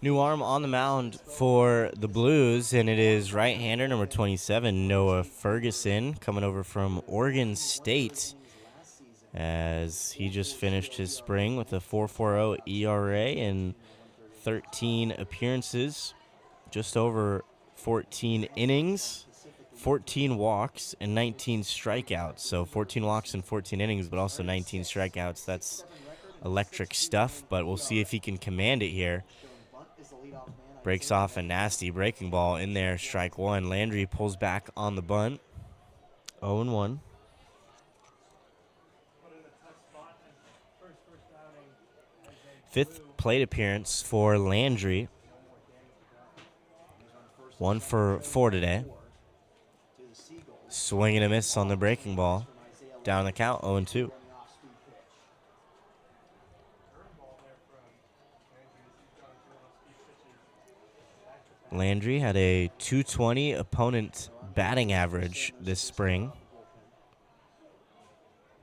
New arm on the mound for the Blues, and it is right-hander number 27, Noah Ferguson, coming over from Oregon State, as he just finished his spring with a 4.40 ERA and 13 appearances, just over 14 innings, 14 walks, and 19 strikeouts. So 14 walks and 14 innings, but also 19 strikeouts. That's electric stuff, but we'll see if he can command it here. Breaks off a nasty breaking ball in there, strike 1. Landry pulls back on the bunt. 0-1. Put in a tough spot as first outing as they Fifth blew. plate appearance for Landry. No more damage to go. He's on first 1 and for second, 4 trailing today. by 4 to the Seagulls. Swing and a miss on the breaking ball. From Isaiah Down the Landry. count, 0-2. On the off-speed pitch. Curveball there from Landry as he's gone through off-speed pitches. Back to back. Landry had a 220 opponent batting average San Luis this Obispo spring. out of the bullpen.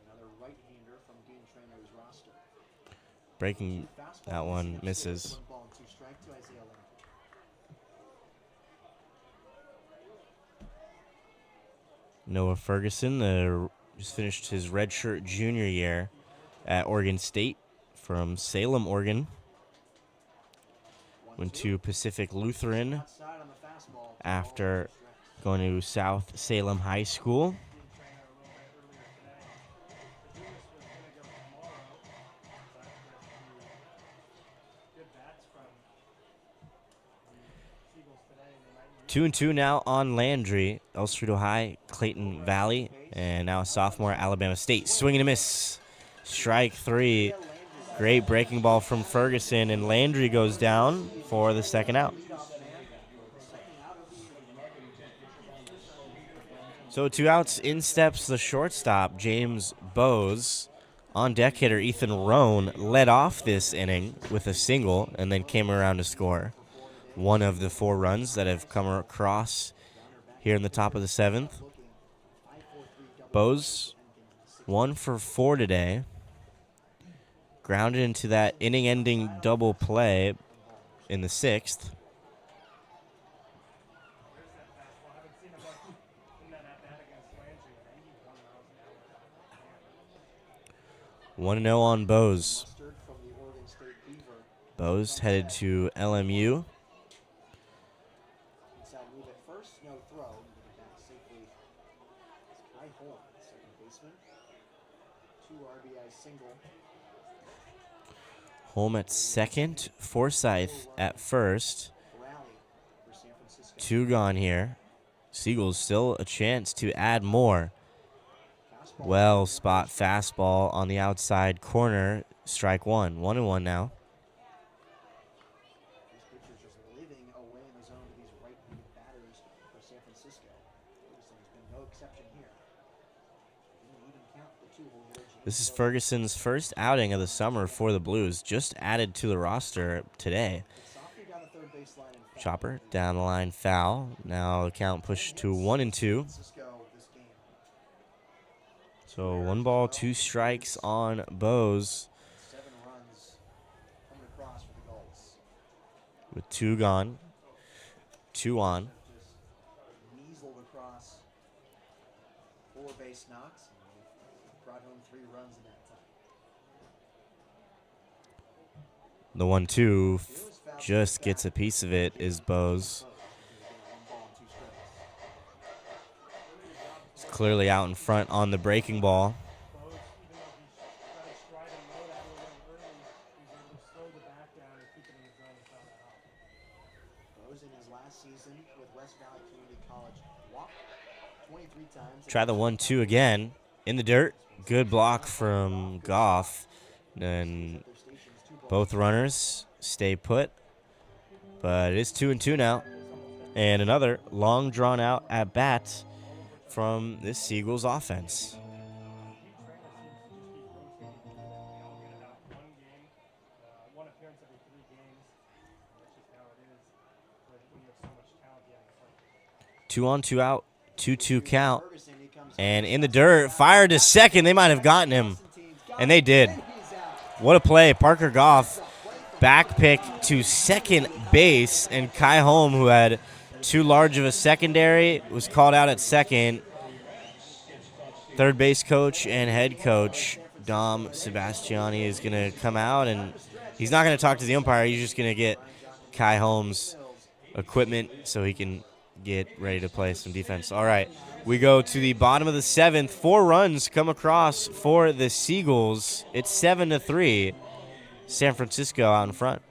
Another right-hander from Dean Trainer's roster. Breaking Fastball that one upstairs. misses. 1 ball and 2 strike to Isaiah Landry. Noah Ferguson just finished his redshirt junior year at Oregon State from Salem, Oregon. Went to Pacific Lutheran Outside on the fastball. after going to South Salem High School. Dean Trainer a little bit earlier today. The Dumas was going to go tomorrow, but with the good bats from the Seagulls today, they might use 2-2 now on Landry. El Cerrito High, Clayton Valley, and now a sophomore, Alabama State. Swing and a miss. Strike 3. Great breaking ball from Ferguson, and Landry goes down for the second out. So 2 outs, in steps the shortstop, James Bowes. On deck hitter Ethan Roan led off this inning with a single and then came around to score one of the 4 runs that have come across here in the top of the 7th. Bowes 1 for 4 today. Grounded into that inning-ending double play in the 6th. There's that fastball. I haven't seen him much in that at-bat against Landry. 91 miles an hour. 1-0 on Bowes. Mustard from the Oregon State Beaver. Bowes headed to LMU. Inside move at first, no throw. He get it back safely. It's Kai Holm, second baseman. 2 RBI single. Home at second. Forsyth at first. Rally for San Francisco. 2 gone here. Seagulls still a chance to add more. Fastball. Well spot fastball on the outside corner. Strike 1. 1-1 now. These pitchers just living away in the zone to these right-handed batters for San Francisco. Ferguson has been no exception here. In an even count, the 2 will get a This is Ferguson's first outing of the summer for the Blues. Just added to the roster today. Softly down the third baseline and foul. Chopper down the line, foul. Now the count pushed to 1-2. Francisco this game. So 1 ball, 2 strikes on Bowes 7 runs coming across for the Gulls. with 2 gone. 2 on. Just measled across 4 base knocks. And brought home 3 runs in that time. The 1-2 just gets a piece of it is Bowes. 1 ball and 2 strikes. It's clearly out in front on the breaking ball. Bowes, even though he's got his stride and load out a little early, he's able to slow the back down and keep it in the zone and foul that out. Bowes in his last season with West Valley Community College walked 23 times. Try the 1-2 again. In the dirt. Good block from Goff. And both runners stay put. But it is 2-2 now. And another long drawn out at bat from this Seagulls offense. Dean Trainer seems to just be rotating. They all get about 1 game, 1 appearance every 3 games. That's just how it is when you have so much talent behind the plate. 2 on, 2 out. 2-2 count. Ferguson, he comes And in the dirt. Fired to second. They might have gotten him. And they did. What a play. Parker Goff back pick to second base. And Kai Holm, who had too large of a secondary, was called out at second. Third base coach and head coach Dom Sebastiani is going to come out, and he's not going to talk to the umpire. He's just going to get Kai Holm's equipment so he can get ready to play some defense. All right, we go to the bottom of the 7th. 4 runs come across for the Seagulls. It's 7-3. San Francisco out in front.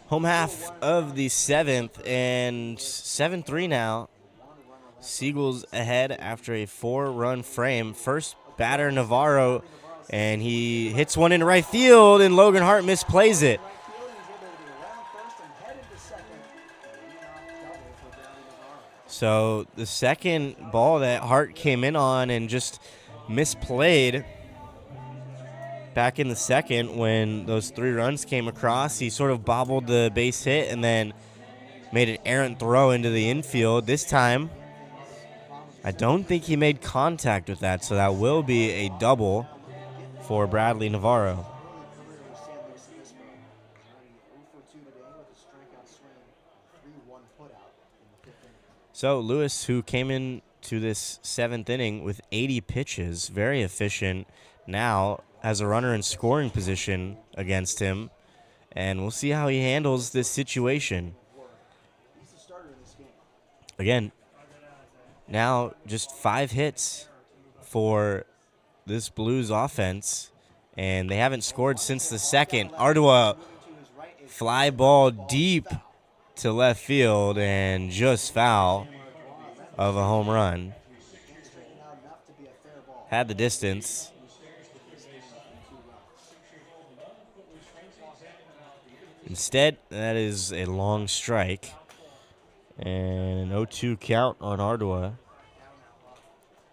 Home half of the 7th, and 7-3 now. Seagulls ahead after a 4-run frame. First batter, Navarro, and he hits one into right field, and Logan Hart misplays it. Right field, he's able to be around first and headed to second. Leadoff double for Bradley Navarro. So the second ball that Hart came in on and just misplayed back in the second when those 3 runs came across, he sort of bobbled the base hit and then made an errant throw into the infield. This time, I don't think he made contact with that, so that will be a double for Bradley Navarro. Early career with San Luis Obispo. Already 0 for 2 today with a strikeout swing, 3-1 putout in the 5th inning. So Lewis, who came into this 7th inning with 80 pitches, very efficient, now has a runner in scoring position against him, and we'll see how he handles this situation. He's the starter in this game. Again, now just 5 hits for this Blues offense, and they haven't scored since the second. Ardua, fly ball deep to left field and just foul of a home run. Can't straighten out enough to be a fair ball. Had the distance. Instead, that is a long strike. And an 0-2 count on Ardua.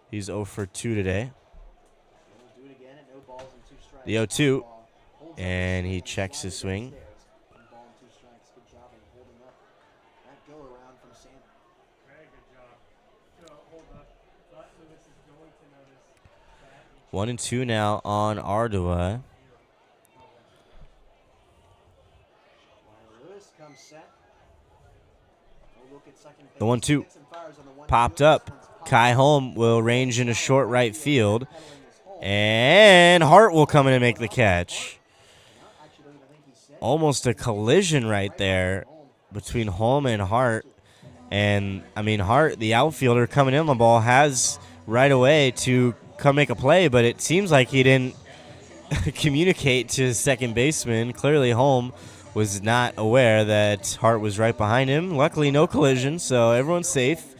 He's 0 for 2 today. We'll do it again at no balls and 2 strikes. The 0-2, Ball holds up and the he swing, checks his slides swing. upstairs. 1 ball and 2 strikes. Good job in holding up that go around from Sam. Very good job. To hold up. But Lewis is going to notice that. 1 and 2 now on Ardua. Lewis comes set. We'll look at second The base. 1-2 Hits and fires on the 1-2. popped This up. one's popped. Kai Holm will range into short right field. Pedaling this hole. And Hart will come in and make the catch. Actually, don't even think he said it. Almost a collision right there between Holm and Hart. And, I mean, Hart, the outfielder coming in on the ball, has right away to come make a play, but it seems like he didn't communicate to his second baseman. Clearly, Holm was not aware that Hart was right behind him. Luckily, no collision, so everyone's safe.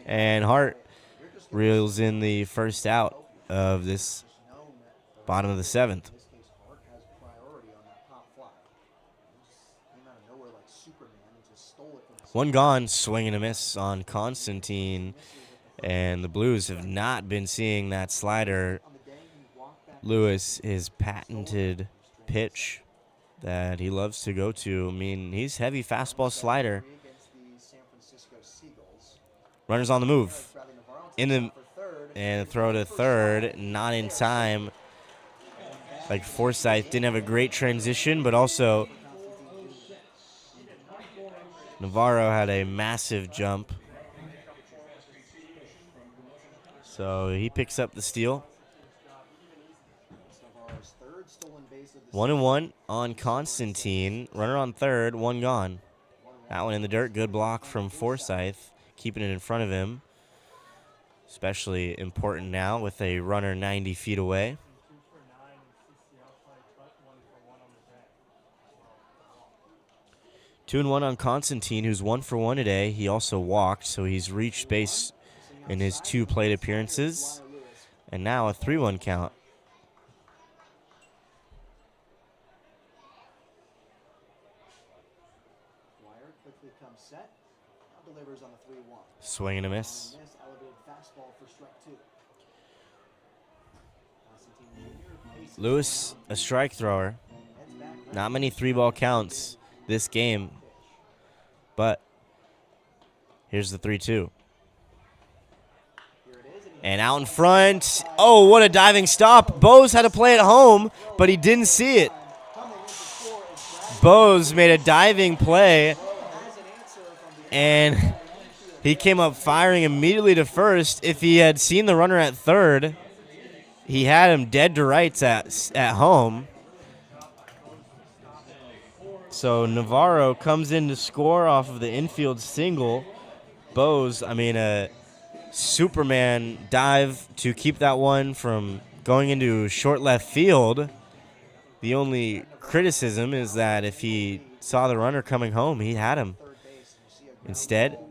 And Hart reels in the first out of this Known that bottom of the 7th. in this case, Hart has priority on that pop fly. He just came out of nowhere like Superman and just stole it from One gone, swing and a miss on Constantine. And the Blues have not been seeing that slider. on the day he walked back Lewis, his patented pitch that he loves to go to. I mean, he's heavy fastball slider. against the San Francisco Seagulls. Runners on the move. Bradley Navarro In takes the off for third. and throw to third, not in time. Like Forsythe didn't have a great transition, but also Navarro had a massive jump. So he picks up the steal. Navarro's third stolen base of the 1-1 on Constantine. Runner on third, 1 gone. That one in the dirt. Good block from Forsythe, keeping it in front of him. Especially important now with a runner 90 feet away. 2 for 9 in CCL play, but 1 for 1 on the day. 2-1 on Constantine, who's 1 for 1 today. He also walked, so he's reached base in his 2 plate appearances. And now a 3-1 count. Wire quickly comes set. Now delivers on the 3-1. Swing and a miss. Miss elevated fastball for strike 2. Constantine Jr. paces Lewis, a strike thrower. heads back. Not many 3-ball counts this game, but here's the 3-2. Here it is, and he And out in front. Oh, what a diving stop. Bose had to play it home, but he didn't see it. coming in to score is Bradley. Bose made a diving play, Has an answer from the and he came up firing immediately to first. If he had seen the runner at third, he had him dead to rights at home. So Navarro comes in to score off of the infield single. Bose, I mean, a Superman dive to keep that one from going into short left field. The only criticism is that if he saw the runner coming home. He had him. Third base, and you see a ground Instead, ball.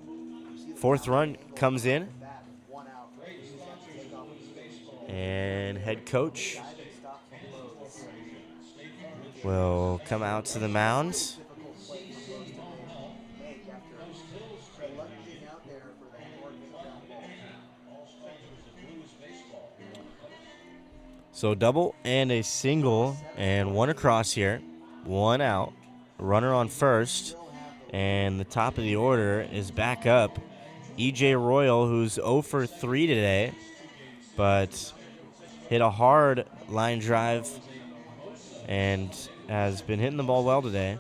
You see the fourth top run angle comes in, of that with 1 out for the Blues. You have to take off with and head coach diving stop from Lowe's. will come out to the mound. Difficult play from Lowe's to make after lunging out there for the north-end ground ball. So double and a single and one across here. 1 out. Runner on first. And the top of the order is back up. E.J. Royal, who's 0 for 3 today, but hit a hard line drive and has been hitting the ball well today.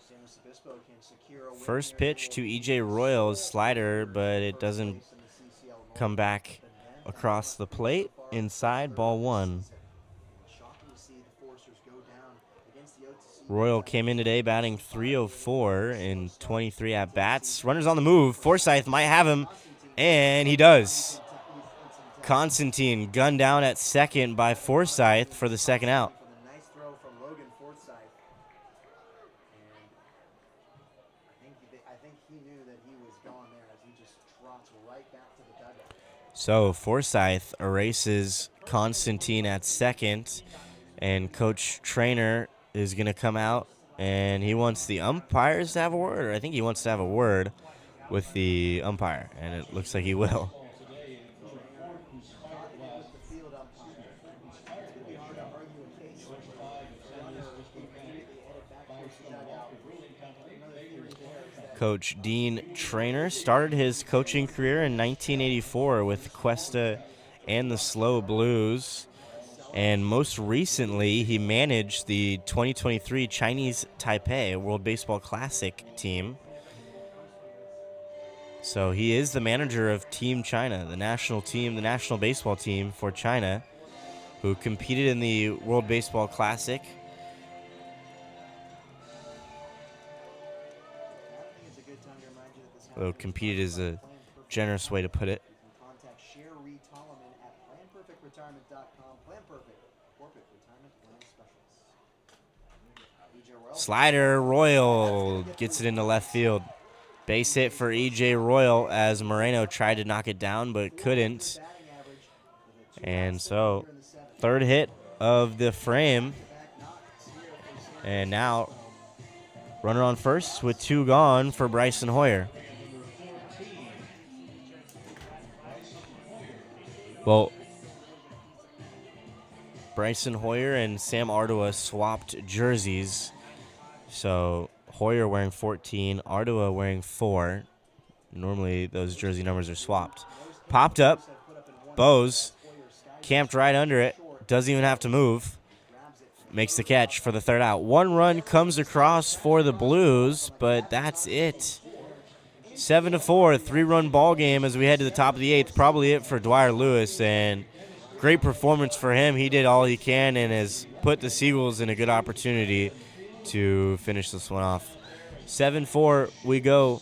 San Luis Obispo can secure a win First here. pitch to E.J. Royal's slider, but it doesn't come back across the plate. Inside, ball 1. Shocking to see the Foresters go down against the OTC. Royal came in today batting .304 in 23 at-bats. Runners on the move. Forsythe might have him, and he does. Constantine gunned down at second by Forsythe for the second out. For the nice throw from Logan Forsythe. And I think he knew that he was gone there as he just trots right back to the dugout. So Forsythe erases Constantine at second, and Coach Trainer is going to come out, and he wants the umpires to have a word, or I think he wants to have a word with the umpire, and it looks like he will. Coach Dean Trainer started his coaching career in 1984 with Cuesta and the SLO Blues, and most recently he managed the 2023 Chinese Taipei World Baseball Classic team. So he is the manager of Team China, the national team, the national baseball team for China, who competed in the World Baseball Classic. Well, competed is a generous way to put it. You can contact Sherry Tolleman at planperfectretirement.com. Plan Perfect, corporate retirement plan specialists. E.J. Royal. Slider, Royal gets it into left field. Base hit for E.J. Royal as Moreno tried to knock it down but couldn't. And so, third hit of the frame. And now, runner on first with 2 gone for Bryson Hoyer. Well, Bryson Hoyer and Sam Ardua swapped jerseys. So Hoyer wearing 14, Ardua wearing 4. Normally those jersey numbers are swapped. Popped up. Bose camped right under it. Doesn't even have to move. Makes the catch for the third out. 1 run comes across for the Blues, but that's it. 7-4, 3-run ball game as we head to the top of the 8th. Probably it for Dwyer Lewis, and great performance for him. He did all he can and has put the Seagulls in a good opportunity to finish this one off. 7-4, we go.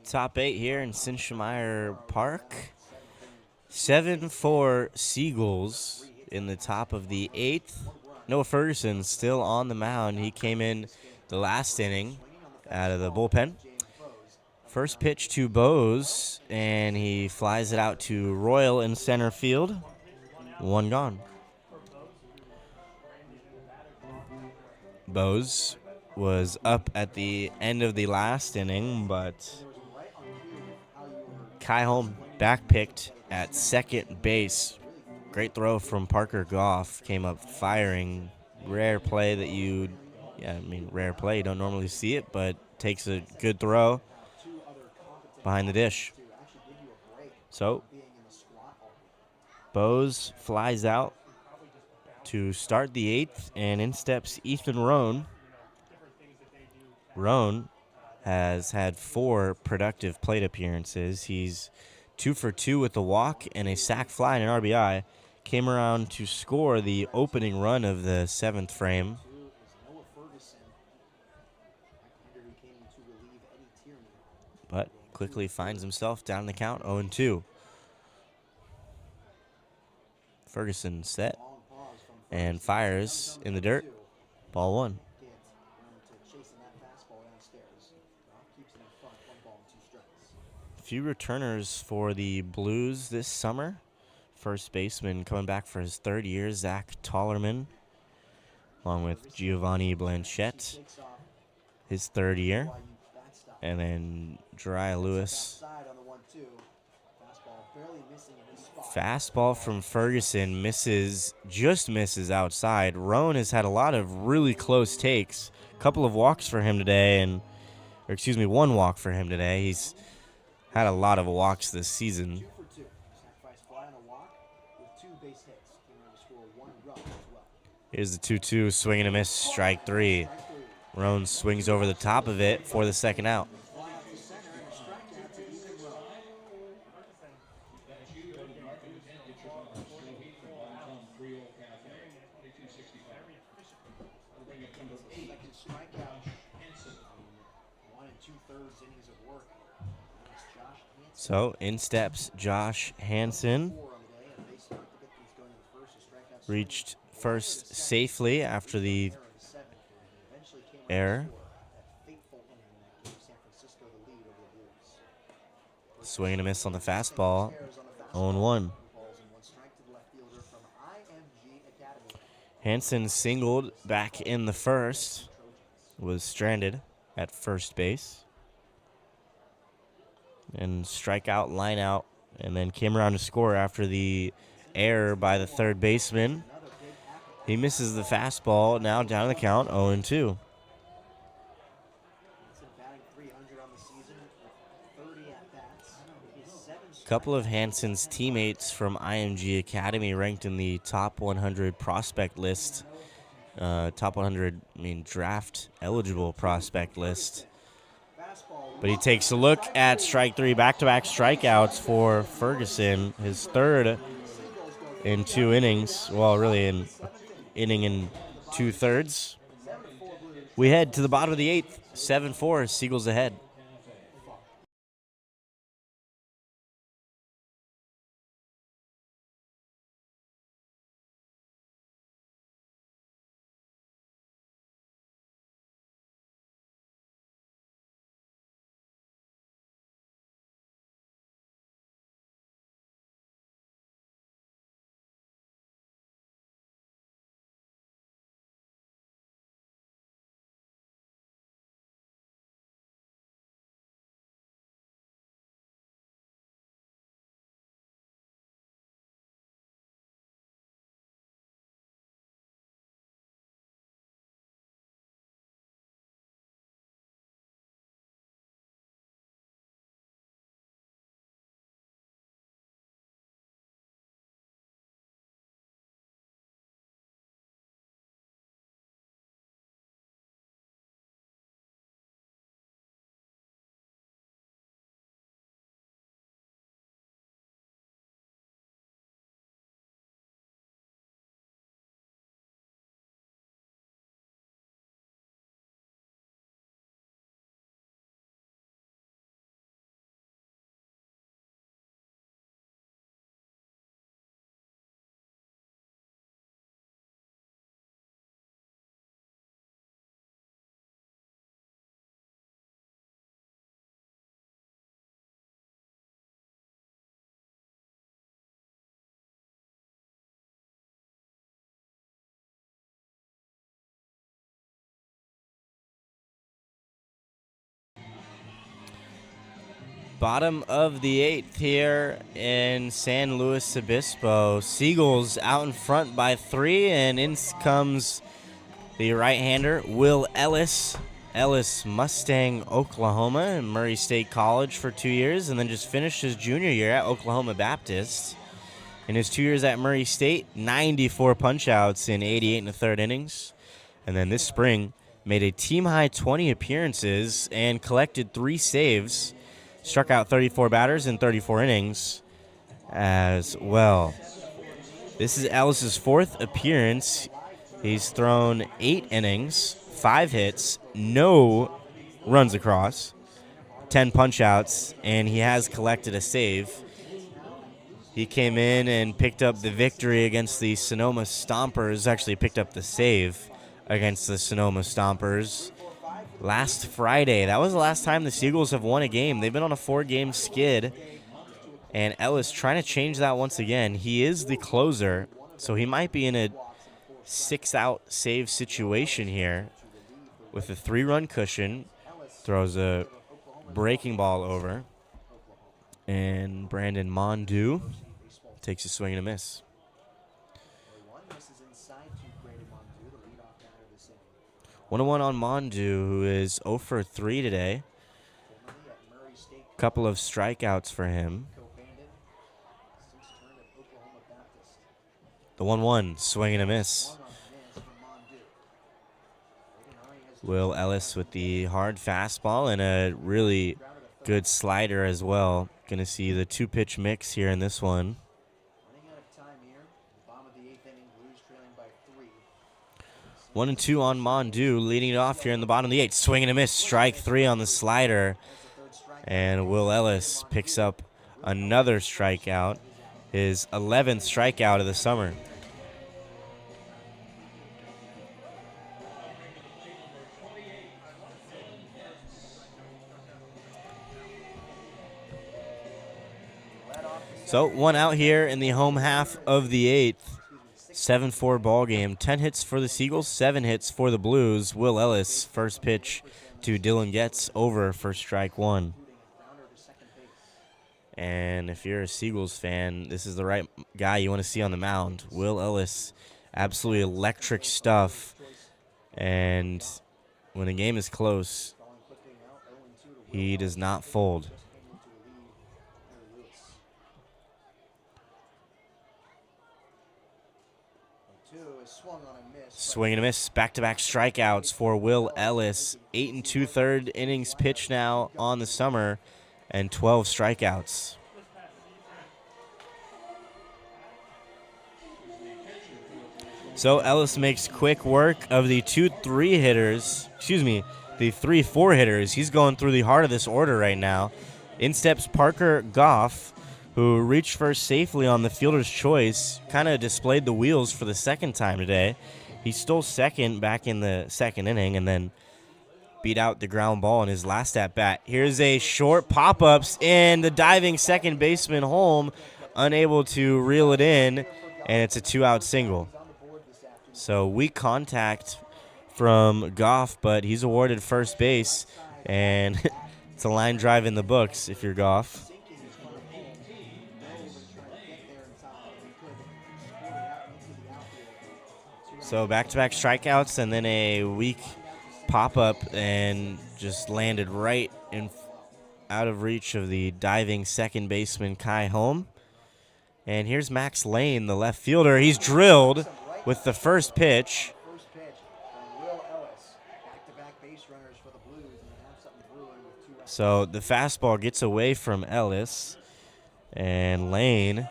top 8 here in Sinschemeyer Park. 7-4 Seagulls in the top of the 8th. Noah Ferguson still on the mound. He came in the last inning out of the bullpen. First pitch to Bose, and he flies it out to Royal in center field. One gone. Bose was up at the end of the last inning, but Kai Holm backpicked at second base. Great throw from Parker Goff. Came up firing. Rare play that rare play. You don't normally see it, but takes a good throw behind the dish. So, Bose flies out to start the 8th, and in steps Ethan Roan. Roan has had 4 productive plate appearances. He's 2 for 2 with a walk and a sac fly and an RBI. Came around to score the opening run of the 7th frame. But quickly finds himself down the count 0-2. Ferguson set and fires in the dirt. Ball 1. Few returners for the Blues this summer. First baseman coming back for his 3rd year, Zach Tollerman, along with Giovanni Blanchette, his 3rd year. And then Jariah Lewis. Fastball from Ferguson just misses outside. Roan has had a lot of really close takes. A couple of walks for him today, one walk for him today. He's had a lot of walks this season. Here's the 2-2, swing and a miss, strike 3. Roan swings over the top of it for the second out. So, in steps Josh Hansen. Reached first safely after the error. Swing and a miss on the fastball. 0-1. Hansen singled back in the first. Was stranded at first base. And strikeout, line out, and then came around to score after the error by the 3rd baseman. He misses the fastball, now down the count, 0-2. A couple of Hansen's teammates from IMG Academy ranked in the top 100 prospect list, draft eligible prospect list. But he takes a look at strike 3, back-to-back strikeouts for Ferguson, his 3rd in 2 innings. Well, really an inning and 2/3. We head to the bottom of the 8th, 7-4, Seagulls ahead. Bottom of the 8th here in San Luis Obispo. Seagulls out in front by 3, and in comes the right-hander, Will Ellis. Ellis, Mustang, Oklahoma, and Murray State College for 2 years, and then just finished his junior year at Oklahoma Baptist. In his 2 years at Murray State, 94 punch-outs in 88 1/3 innings. And then this spring, made a team-high 20 appearances and collected 3 saves. Struck out 34 batters in 34 innings as well. This is Ellis's 4th appearance. He's thrown 8 innings, 5 hits, no runs across, 10 punch-outs, and he has collected a save. He came in and picked up the victory against the Sonoma Stompers, actually picked up the save against the Sonoma Stompers last Friday. That was the last time the Seagulls have won a game. They've been on a 4-game skid, and Ellis trying to change that once again. He is the closer, so he might be in a 6-out save situation here with a 3-run cushion. Throws a breaking ball over, and Brandon Mondu takes a swing and a miss. 1-1 on Mondu, who is 0 for 3 today. Couple of strikeouts for him. The 1-1, swing and a miss. Will Ellis with the hard fastball and a really good slider as well. Going to see the 2-pitch mix here in this one. 1-2 on Mondu, leading it off here in the bottom of the 8th. Swing and a miss, strike 3 on the slider. And Will Ellis picks up another strikeout, his 11th strikeout of the summer. So 1 out here in the home half of the 8th. 7-4 ball game. 10 hits for the Seagulls, 7 hits for the Blues. Will Ellis, first pitch to Dylan Getz, over for strike 1. And if you're a Seagulls fan, this is the right guy you want to see on the mound. Will Ellis, absolutely electric stuff. And when the game is close, he does not fold. Swing and a miss, back-to-back strikeouts for Will Ellis. 8 2/3 innings pitched now on the summer, and 12 strikeouts. So Ellis makes quick work of the 2-3 hitters. The 3-4 hitters. He's going through the heart of this order right now. In steps Parker Goff, who reached first safely on the fielder's choice, kind of displayed the wheels for the second time today. He stole second back in the second inning and then beat out the ground ball in his last at-bat. Here's a short pop-ups, and the diving second baseman Holm unable to reel it in, and it's a 2-out single. So weak contact from Goff, but he's awarded first base, and it's a line drive in the books if you're Goff. So back-to-back strikeouts and then a weak pop-up and just landed right out of reach of the diving second baseman Kai Holm. And here's Max Lane, the left fielder. He's drilled with the first pitch. So the fastball gets away from Ellis, and Lane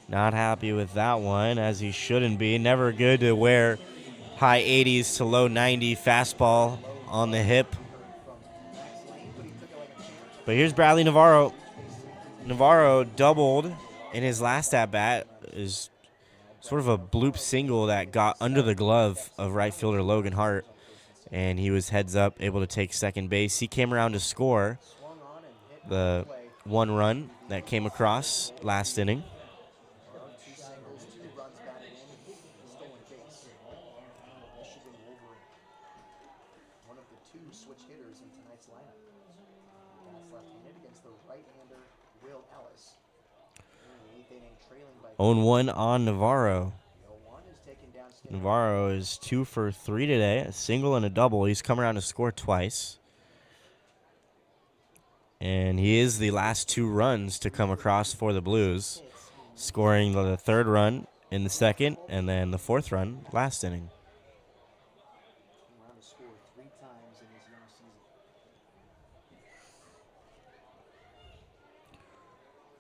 not happy with that one, as he shouldn't be. Never good to wear high 80s to low 90 fastball on the hip. But here's Bradley Navarro. Navarro doubled in his last at-bat. Is sort of a bloop single that got under the glove of right fielder Logan Hart, and he was heads up, able to take second base. He came around to score the 1 run that came across last inning. right-hander Will Ellis. In the 8th inning, trailing by 0-1 on Navarro. the 0-1 is taken down. Navarro is 2 for 3 today, a single and a double. He's come around to score twice. And he is the last 2 runs to come across for the Blues, scoring the 3rd run in the 2nd and then the 4th run last inning. Came around to score 3 times in his young season.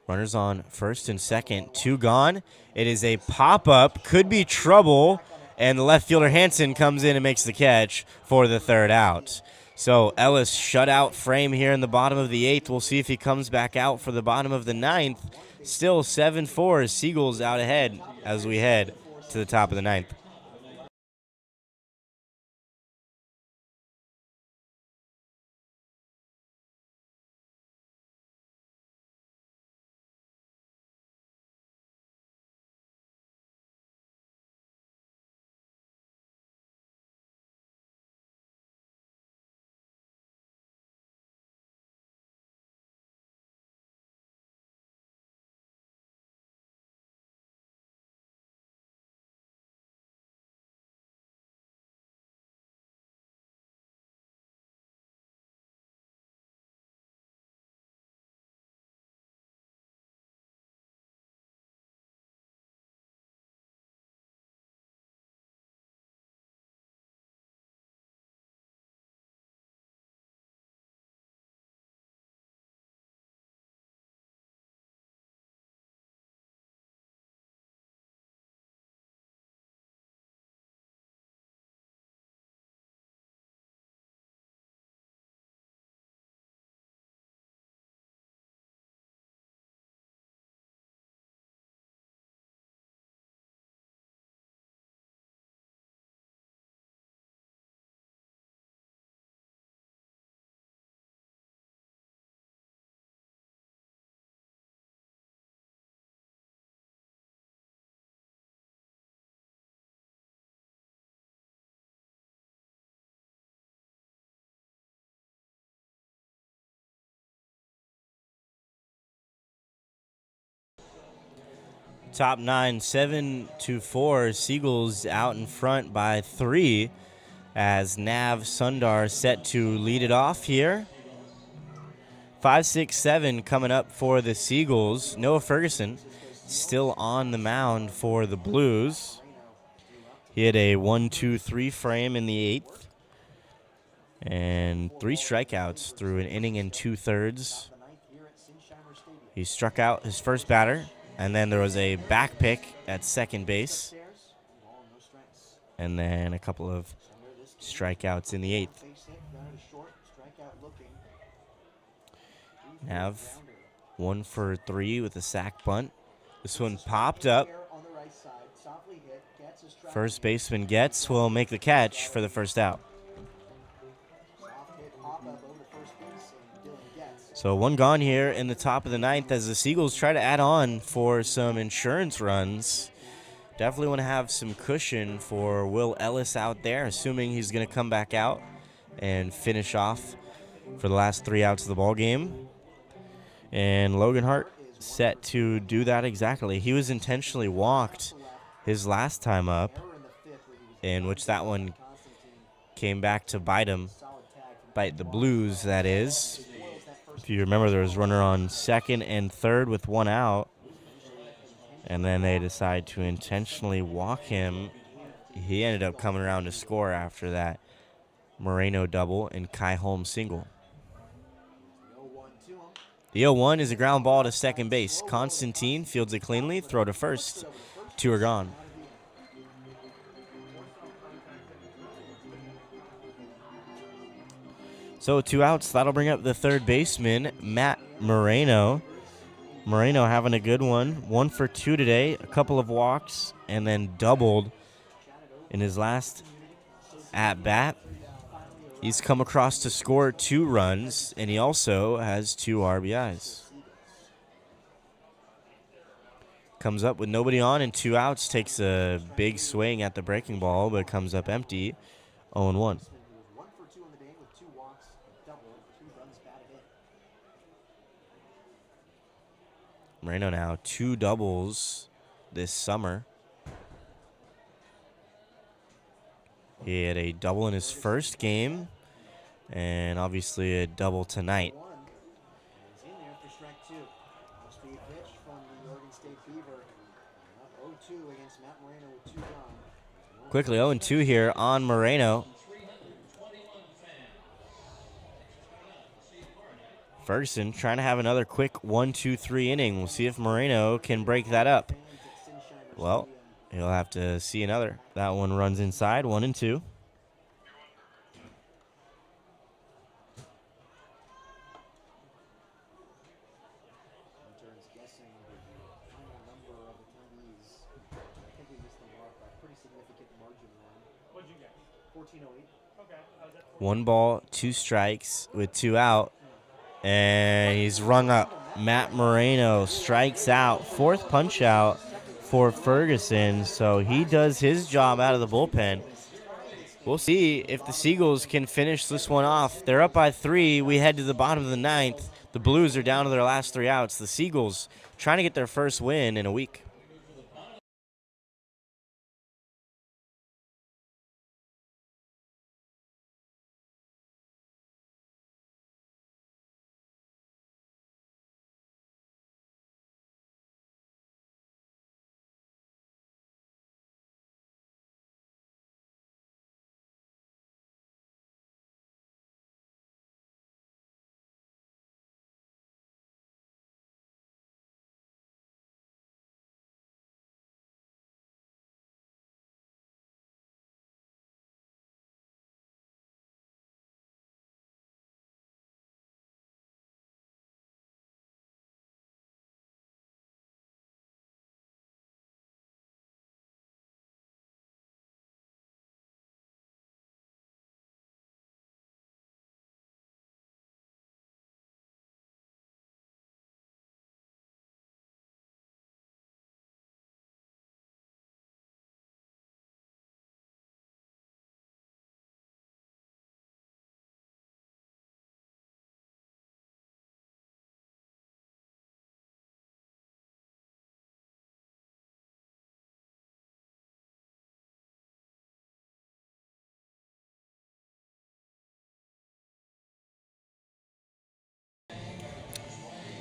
Runners on first and second, 2 gone. It is a pop-up, could be trouble, and the left fielder Hansen comes in and makes the catch for the 3rd out. So Ellis shut out frame here in the bottom of the 8th. We'll see if he comes back out for the bottom of the 9th. Still 7-4, Seagulls out ahead as we head to the top of the 9th. Top 9, 7-4. Seagulls out in front by 3 as Nav Sundar set to lead it off here. 5, 6, 7 coming up for the Seagulls. Noah Ferguson still on the mound for the Blues. He had a 1-2-3 frame in the 8th and 3 strikeouts through an inning and 2/3. He struck out his first batter, and then there was a back pick at second base, and then a couple of strikeouts in the 8th. Nav 1 for 3 with a sac bunt. This one popped up. First baseman Getz will make the catch for the first out. So 1 gone here in the top of the 9th as the Seagulls try to add on for some insurance runs. Definitely want to have some cushion for Will Ellis out there, assuming he's going to come back out and finish off for the last 3 outs of the ball game. And Logan Hart set to do that exactly. He was intentionally walked his last time up, in which that one came back to bite him, bite the Blues, that is. If you remember, there was a runner on second and third with 1 out, and then they decided to intentionally walk him. He ended up coming around to score after that Moreno double and Kai Holmes single. The 0-1 is a ground ball to second base. Constantine fields it cleanly, throw to first. 2 are gone. So 2 outs, that'll bring up the third baseman, Matt Moreno. Moreno having a good one. 1 for 2 today, a couple of walks, and then doubled in his last at-bat. He's come across to score 2 runs, and he also has 2 RBIs. Comes up with nobody on and 2 outs, takes a big swing at the breaking ball, but comes up empty, 0-1. Moreno now 2 doubles this summer. He had a double in his first game, and obviously a double tonight. He's in there for strike 2. Off-speed pitch from the Oregon State Beaver. Up 0-2 against Matt Moreno with 2 gone. Quickly 0-2 here on Moreno. Ferguson trying to have another quick 1-2-3 inning. We'll see if Moreno can break that up. Well, he'll have to see another. That one runs inside, 1-2. Interns guessing the final number of attendees. I think we missed the mark by a pretty significant margin. What'd you get? 1408. Okay. I was at 1 ball, 2 strikes with 2 out. And he's rung up. Matt Moreno strikes out. 4th punch out for Ferguson. So he does his job out of the bullpen. We'll see if the Seagulls can finish this one off. They're up by 3. We head to the bottom of the 9th. The Blues are down to their last 3 outs. The Seagulls trying to get their first win in a week.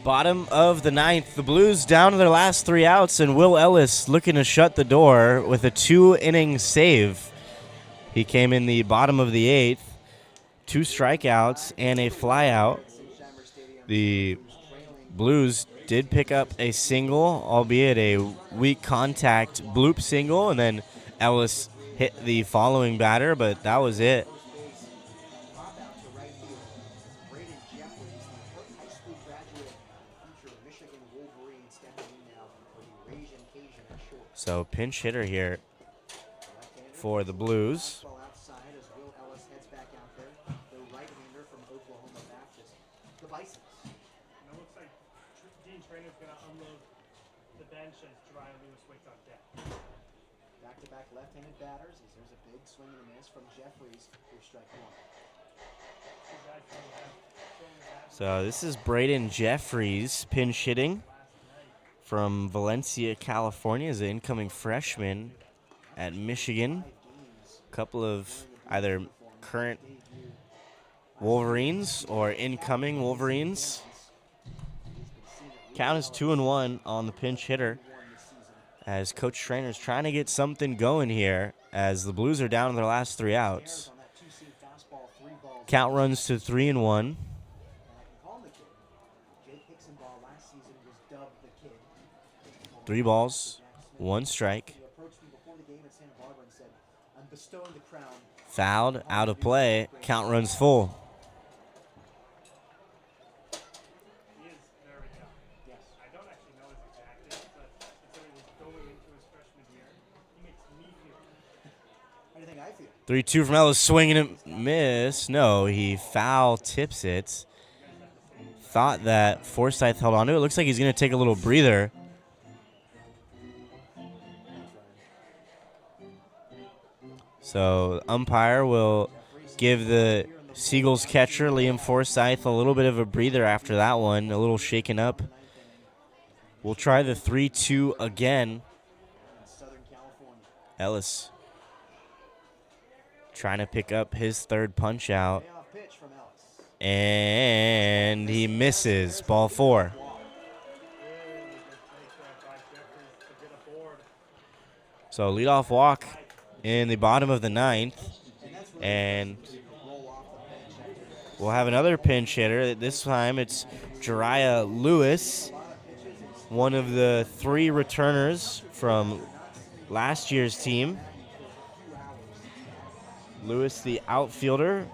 Bottom of the 9th, the Blues down to their last 3 outs, and Will Ellis looking to shut the door with a 2-inning save. He came in the bottom of the 8th, 2 strikeouts and a flyout. The Blues did pick up a single, albeit a weak contact bloop single, and then Ellis hit the following batter, but that was it. Pop out to right field. Braden Jeffries, the high school graduate, future Michigan Wolverine, stepping in now for the Eurasian Cajun at short. So pinch hitter here for the Blues. Ball outside as Will Ellis heads back out there. The right-hander from Oklahoma Baptist. The Bisons. And it looks like Dean Trainer's going to unload the bench as Jariah Lewis waits on deck. Back-to-back left-handed batters as there's a big swing and a miss from Jeffries for strike 1. Two guys who have shown that So this is Braden Jeffries pinch hitting last night. from Valencia, California, as an incoming freshman at Michigan. A couple of either current Wolverines or incoming Wolverines. Count is 2-1 on the pinch hitter, as Coach Trainer's trying to get something going here, as the Blues are down to their last 3 outs. On that two-seam fastball, 3 balls. Count runs to 3-1. And I can call him the kid. Jake Hicksonball last season was dubbed the kid. 3 balls, 1 strike. He approached me before the game at Santa Barbara and said, "I'm bestowing the crown." Fouled, out of play. Count runs full. He is very young. Yes. I don't actually know his exact age, but considering he's going into his freshman year, he makes me feel good. How do you think I feel? 3-2 from Ellis, swinging and miss. No, he foul tips it. Thought that Forsythe held on to it. Looks like he's going to take a little breather. So umpire will give the Seagulls catcher, Liam Forsythe, a little bit of a breather after that one, a little shaken up. will try the 3-2 again. in Southern California. Ellis trying to pick up his third punch out. Payoff pitch from Ellis. And he misses. Ball 4. Really good take there by Jeffries to get a board. So leadoff walk in the bottom of the 9th. And that's really And impressive. Roll off the bench after we'll have another pinch hitter. This time it's Jariah Lewis, one of the 3 returners from last year's team. Lewis, the outfielder,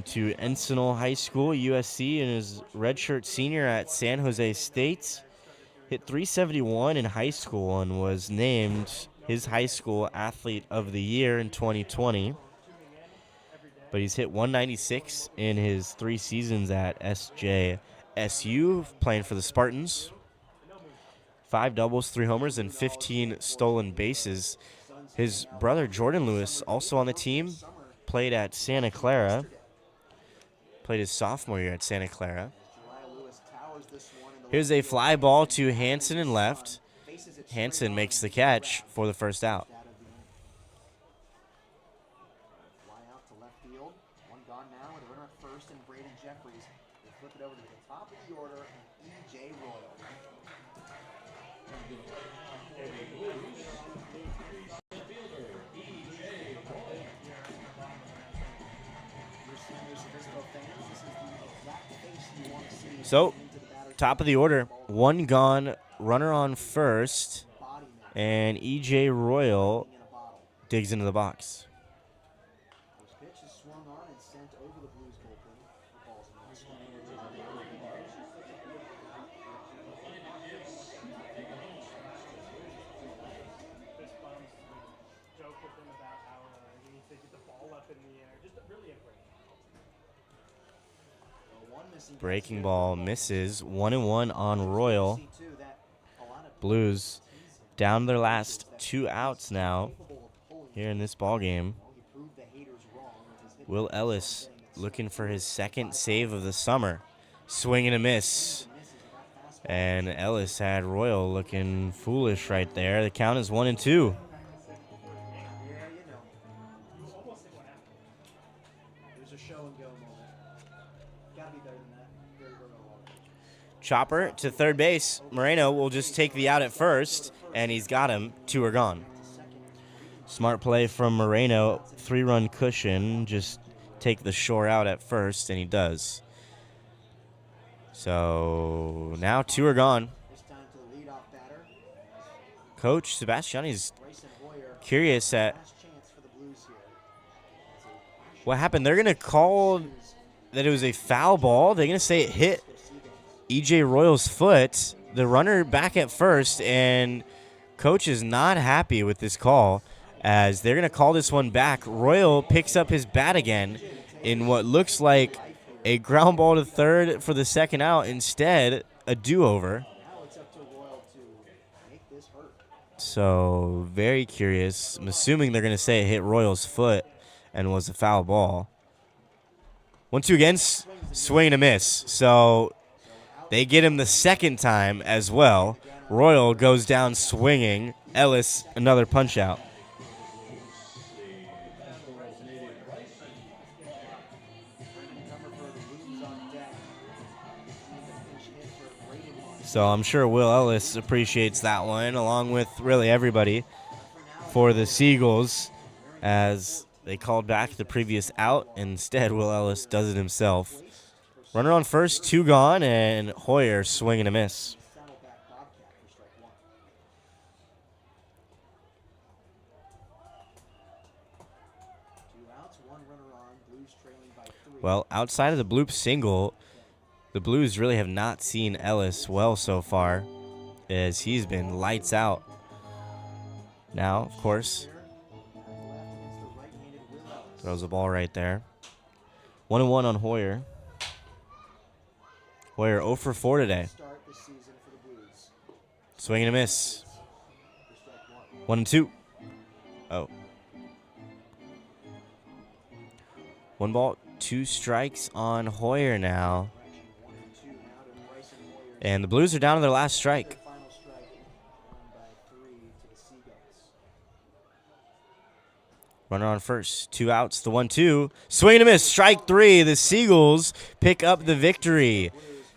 to Encinal High School, USC, and his redshirt senior at San Jose State. Hit 371 in high school and was named his high school athlete of the year in 2020. But he's hit 196 in his 3 seasons at SJSU, playing for the Spartans. 5 doubles, 3 homers, and 15 stolen bases. His brother Jordan Lewis, also on the team, played at Santa Clara. Played his sophomore year at Santa Clara. Jariah Lewis towers this one in the Here's a fly ball to Hansen in left. Hansen makes the catch for the first out. out of the inning. Fly out to left field. One gone now with a runner at first and Braden Jeffries. They flip it over to the top of the order and E.J. Royal. Your San Luis Obispo fans, this is the exact face you want to see So, into the batter's top of the order, 1 gone, runner on first, body man and E.J. Royal in a bottle. digs into the box. First pitch is swung on and sent over the Blues bullpen for balls and strikes. Fist bumps. We joke with him about how he needs to get the ball up in the air. Just really a great call. One missing Breaking ball misses. 1-1 on Royal. See, too, that a lot of Blues down their last 2 outs now capable of pulling. here in this ball game. He proved the haters wrong with his hit. Will Ellis looking for his second save of the summer. Swing and a miss. And Ellis had Royal looking foolish right there. The count is 1-2. Yeah, you know. It was a show and go moment. Gotta be better than that. Very, very well. Chopper to third base. Moreno will just take the out at first, and he's got him. 2 are gone. Smart play from Moreno. 3-run cushion. Just take the shore out at first, and he does. So now 2 are gone. This time to the leadoff batter, Coach Sebastiani's Bryson Hoyer. curious at Last chance for the Blues here. It's a what happened. They're going to call that it was a foul ball. They're going to say it hit E.J. Royal's foot. The runner back at first, and Coach is not happy with this call as they're going to call this one back. Royal picks up his bat again in what looks like a ground ball to third for the second out. Instead, a do-over. Now it's up to Royal to make this hurt. So, very curious. I'm assuming they're going to say it hit Royal's foot and was a foul ball. 1-2 again, swing and a miss. So, they get him the second time as well. Royal goes down swinging. Ellis, another punch out. Cover for the Blues on deck. The pinch hit for Braden Martin. So I'm sure Will Ellis appreciates that one, along with really everybody for the Seagulls, as they called back the previous out. Instead, Will Ellis does it himself. Runner on first, 2 gone, and Hoyer swing and a miss. Saddleback Bobcat for strike one. Two outs, one runner on. Blues trailing by 3. Well, outside of the bloop single, the Blues really have not seen Ellis well so far, as he's been lights out. Now, of course, Left against the right-handed Will Ellis. throws the ball right there. 1-1 on Hoyer. Hoyer 0 for 4 today. Start this season for the Blues. Swing and a miss. For strike one. 1-2. Oh. 1 ball, 2 strikes on Hoyer now. Correction, 1 and 2 now to Bryson And the Blues are down to their last strike. Final strike on by 3 to the Seagulls. Runner on first, 2 outs, the 1-2. Swing and a miss, strike 3. The Seagulls pick up the victory.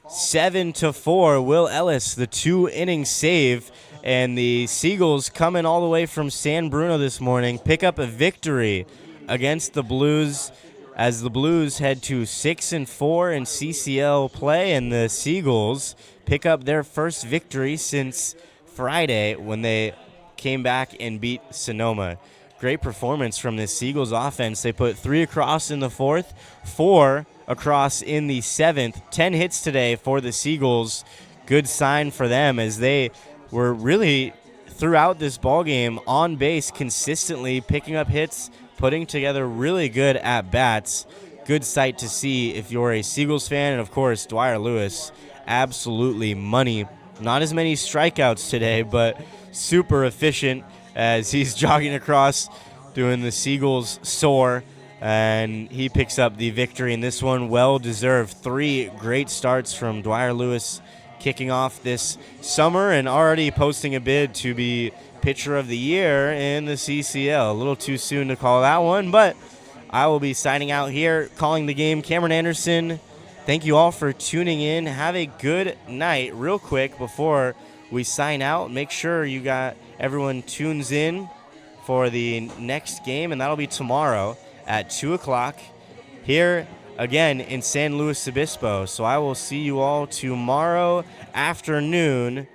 7-4. Will Ellis, the 2-inning save. And the Seagulls coming all the way from San Bruno this morning pick up a victory against the Blues as the Blues head to 6-4 in CCL play, and the Seagulls pick up their first victory since Friday when they came back and beat Sonoma. Great performance from this Seagulls offense. They put 3 across in the 4th, 4 across in the 7th. 10 hits today for the Seagulls. Good sign for them as they were really throughout this ballgame on base consistently, picking up hits, putting together really good at-bats. Good sight to see if you're a Seagulls fan. And, of course, Dwyer Lewis, absolutely money. Not as many strikeouts today, but super efficient as he's jogging across doing the Seagulls soar. And he picks up the victory in this one. Well-deserved. 3 great starts from Dwyer Lewis kicking off this summer and already posting a bid to be Pitcher of the Year in the CCL. A little too soon to call that one, but I will be signing out here, calling the game. Cameron Anderson, thank you all for tuning in. Have a good night. Real quick before we sign out, make sure you got everyone tunes in for the next game, and that'll be tomorrow at 2 o'clock here again in San Luis Obispo. So I will see you all tomorrow afternoon.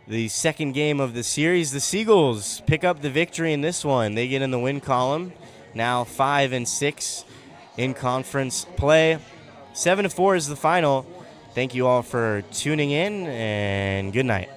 The second game of the series, the Seagulls pick up the victory in this one. They get in the win column, now 5-6 in conference play. 7-4 is the final. Thank you all for tuning in, and good night.